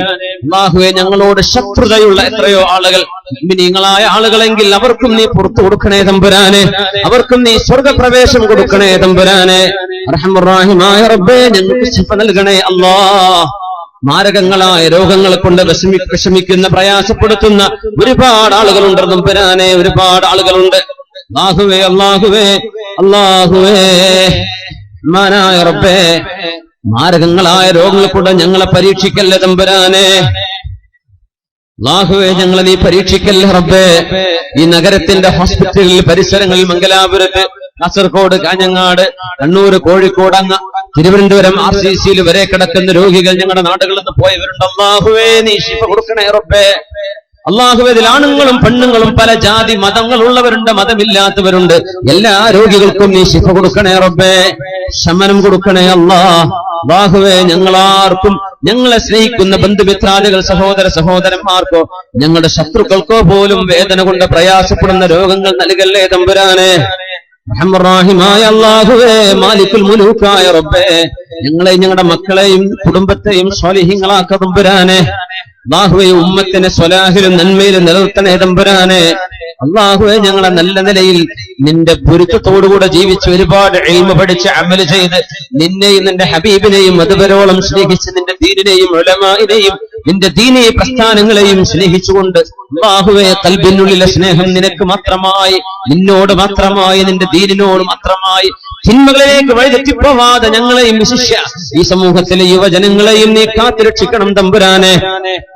അല്ലാഹുവേ ഞങ്ങളോട് ശത്രുതയുള്ള എത്രയോ ആളുകൾ, മുഅ്മിനീങ്ങളായ ആളുകളെങ്കിൽ അവർക്കും നീ പുറത്തു കൊടുക്കണേ തമ്പുരാനെ. അവർക്കും നീ സ്വർഗപ്രവേശം കൊടുക്കണേ തമ്പുരാനെ. അർഹമുർ റഹീമായ റബ്ബേ ഞങ്ങൾക്ക് ശിഫ നൽകണേ അല്ലാഹ്. മാരകങ്ങളായ രോഗങ്ങളെ കൊണ്ട് വിഷമിക്കുന്ന പ്രയാസപ്പെടുത്തുന്ന ഒരുപാട് ആളുകളുണ്ട് തമ്പുരാനെ, ഒരുപാട് ആളുകളുണ്ട്. അല്ലാഹുവേ അല്ലാഹുവേ അല്ലാഹുവേ മാനായ റബ്ബേ, മാരകങ്ങളായ രോഗങ്ങളെ കൊണ്ട് ഞങ്ങളെ പരീക്ഷിക്കല്ലേ തമ്പുരാനെ. അല്ലാഹുവേ ഞങ്ങളെ നീ പരീക്ഷിക്കല്ലേ റബ്ബേ. ഈ നഗരത്തിന്റെ ഹോസ്പിറ്റലിൽ, പരിസരങ്ങളിൽ, മംഗലാപുരത്ത്, കാസർഗോഡ്, കാഞ്ഞങ്ങാട്, കണ്ണൂർ, കോഴിക്കോട്, അങ്ങ് തിരുവനന്തപുരം RCCയിൽ വരെ കിടക്കുന്ന രോഗികൾ ഞങ്ങളുടെ നാടുകളിൽ നിന്ന് പോയവരുണ്ട്. അല്ലാഹുവേ നീ ശിഫ കൊടുക്കണേ റബ്ബേ. അല്ലാഹുവേ ഇതിൽ ആണുങ്ങളും പെണ്ണുങ്ങളും പല ജാതി മതങ്ങളുള്ളവരുണ്ട്, മതമില്ലാത്തവരുണ്ട്. എല്ലാ രോഗികൾക്കും നീ ശിഫ കൊടുക്കണേ റബ്ബേ, ശമനം കൊടുക്കണേ അല്ലാഹുവേ. ഞങ്ങളാർക്കും, ഞങ്ങളെ സ്നേഹിക്കുന്ന ബന്ധുമിത്രാദികൾ, സഹോദരന്മാർക്കോ ഞങ്ങളുടെ ശത്രുക്കൾക്കോ പോലും വേദന കൊണ്ട് പ്രയാസപ്പെടുന്ന രോഗങ്ങൾ നൽകല്ലേ തമ്പുരാനെ. റഹ്മാനായ അല്ലാഹുവേ, മാലിക്കുൽ മുലൂക്കായ റബ്ബേ, ഞങ്ങളെയും ഞങ്ങളുടെ മക്കളെയും കുടുംബത്തെയും സ്വാലിഹീങ്ങളാക്ക തമ്പുരാനെ. അല്ലാഹുവേ ഉമ്മത്തിനെ സ്വലാഹിലും നന്മയിലും നിലനിർത്തണേ തമ്പുരാനെ. അല്ലാഹുവേ ഞങ്ങളെ നല്ല നിലയിൽ നിന്റെ പൊരുത്തത്തോടുകൂടെ ജീവിച്ച് ഒരുപാട് ഇൽമ പഠിച്ച് അമൽ ചെയ്ത് നിന്നെയും നിന്റെ ഹബീബിനെയും അതുവരോളം സ്നേഹിച്ച് നിന്റെ ദീനിനെയും ഉലമാഇനെയും നിന്റെ ദീനീ പ്രസ്ഥാനങ്ങളെയും സ്നേഹിച്ചുകൊണ്ട് അല്ലാഹുവേ ഖൽബിനുള്ളിലെ സ്നേഹം നിനക്ക് മാത്രമായി, നിന്നോട് മാത്രമായി, നിന്റെ ദീനിനോട് മാത്രമായി തിന്മകളിലേക്ക് വഴിതെറ്റിപ്പോവാതെ ഞങ്ങളെയും വിശിഷ്യ ഈ സമൂഹത്തിലെ യുവജനങ്ങളെയും നീ കാത്തുരക്ഷിക്കണം തമ്പുരാനെ.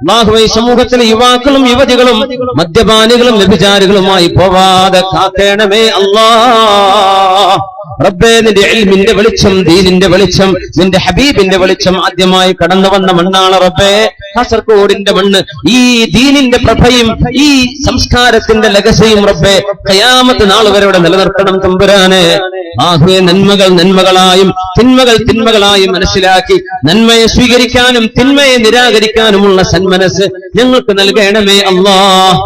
അല്ലാഹുവേ സമൂഹത്തിലെ യുവാക്കളും യുവതികളും മദ്യപാനികളും വ്യഭിചാരികളുമായി പോവാതെ കാക്കേണമേ അല്ലാഹ്. റബ്ബേ നിന്റെ ഇൽമിന്റെ വെളിച്ചം, ദീനിന്റെ വെളിച്ചം, നിന്റെ ഹബീബിന്റെ വെളിച്ചം ആദ്യമായി കടന്നു വന്ന മണ്ണാണ് റബ്ബേ കാസർഗോഡിന്റെ മണ്ണ്. ഈ ദീനിന്റെ പ്രഭയും ഈ സംസ്കാരത്തിന്റെ ലഗസിയും റബ്ബേ ഖിയാമത്ത് നാൾ വരെ ഇവിടെ നിലനിർത്തണം തമ്പുരാനെ. ആഹുവേ നന്മകൾ നന്മകളായും തിന്മകൾ തിന്മകളായും മനസ്സിലാക്കി നന്മയെ സ്വീകരിക്കാനും തിന്മയെ നിരാകരിക്കാനുമുള്ള സന്മനസ് ഞങ്ങൾക്ക് നൽകണമേ അല്ലാഹ്.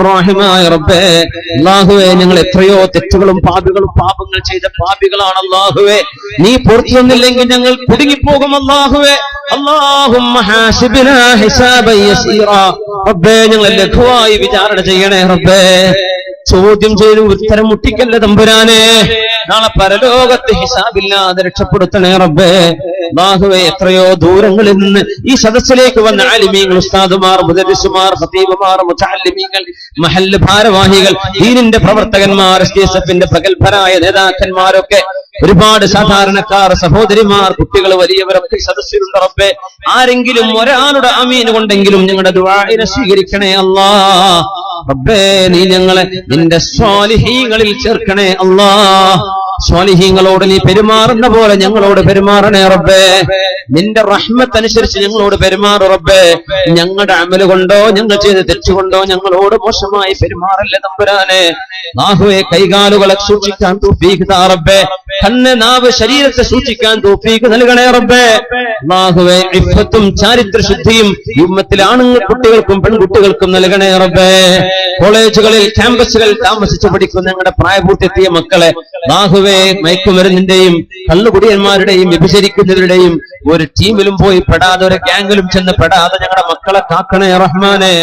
റഹ്മാനായ റബ്ബേ അല്ലാഹുവേ ഞങ്ങൾ എത്രയോ തെറ്റുകളും പാപങ്ങൾ ചെയ്ത പാപികളാണ് അല്ലാഹുവേ. നീ പുറത്തു തന്നില്ലെങ്കിൽ ഞങ്ങൾ കുടുങ്ങിപ്പോകും അല്ലാഹുവേ. അല്ലാഹുമ്മ ഹാസിബ്നാ ഹിസാബൻ യസീറാ. റബ്ബേ ഞങ്ങളെ ലഘുവായി വിചാരണ ചെയ്യണേ റബ്ബേ. ചോദ്യം ചെയ്ത് ഉത്തരം മുട്ടിക്കല്ലേ തമ്പുരാനെ. നാളെ പരലോകത്ത് ഹിസാബില്ലാതെ രക്ഷപ്പെടുത്തണേ റബ്ബേ. അല്ലാഹുവേ എത്രയോ ദൂരങ്ങളിൽ നിന്ന് ഈ സദസ്സിലേക്ക് വന്ന ആലിമീങ്ങൾ, ഉസ്താദുമാർ, മുദരിസുമാർ, ഖതീബുമാർ, മുതഅല്ലിമീങ്ങൾ, മഹല്ല് ഭാരവാഹികൾ, ദീനിന്റെ പ്രവർത്തകന്മാർ, SDSFന്റെ പ്രഗത്ഭരായ നേതാക്കന്മാരൊക്കെ, ഒരുപാട് സാധാരണക്കാർ, സഹോദരിമാർ, കുട്ടികൾ, വലിയവരൊക്കെ സദസ്സിലുണ്ട് റബ്ബേ. ആരെങ്കിലും ഒരാളുടെ ആമീൻ കൊണ്ടെങ്കിലും ഞങ്ങളുടെ ദുആഇനെ സ്വീകരിക്കണേ അല്ലാഹ്. റബ്ബേ നീ ഞങ്ങളെ നിന്റെ സ്വാലിഹീങ്ങളിൽ ചേർക്കണേ അല്ലാഹ്. സ്വാലിഹീങ്ങളോട് നീ പെരുമാറുന്ന പോലെ ഞങ്ങളോട് പെരുമാറണേ റബ്ബേ. നിന്റെ റഹ്മത്ത് അനുസരിച്ച് ഞങ്ങളോട് പെരുമാറും റബ്ബേ. ഞങ്ങളുടെ അമല് കൊണ്ടോ ഞങ്ങൾ ചെയ്ത തെറ്റുകൊണ്ടോ ഞങ്ങളോട് മോശമായി പെരുമാറല്ലേ തമ്പുരാനെ. അല്ലാഹുവേ കൈകാലുകളെ സൂക്ഷിക്കാൻ തൗഫീഖ് താ റബ്ബേ. കണ്ണ്, നാവ്, ശരീരത്തെ സൂക്ഷിക്കാൻ തൗഫീഖ് നൽകണേ റബ്ബേ. അല്ലാഹുവേ ഇഫ്ഫത്തും ചാരിത്രശുദ്ധിയും ഈ ഉമ്മത്തിലെ ആണുങ്ങൾ കുട്ടികൾക്കും പെൺകുട്ടികൾക്കും നൽകണേ റബ്ബേ. കോളേജുകളിൽ, ക്യാമ്പസുകളിൽ താമസിച്ചു പഠിക്കുന്ന ഞങ്ങളുടെ പ്രായപൂർത്തിയെത്തിയ മക്കളെ അല്ലാഹുവേ മയക്കുമരുന്നിന്റെയും കള്ളുകുടിയന്മാരുടെയും വ്യഭിചരിക്കുന്നവരുടെയും ഒരു ടീമിലും പോയി പെടാതെ, ഒരു ഗ്യാങ്ങിലും ചെന്ന് പെടാതെ ഞങ്ങളുടെ മക്കളെ കാക്കണേ റഹ്മാനെ.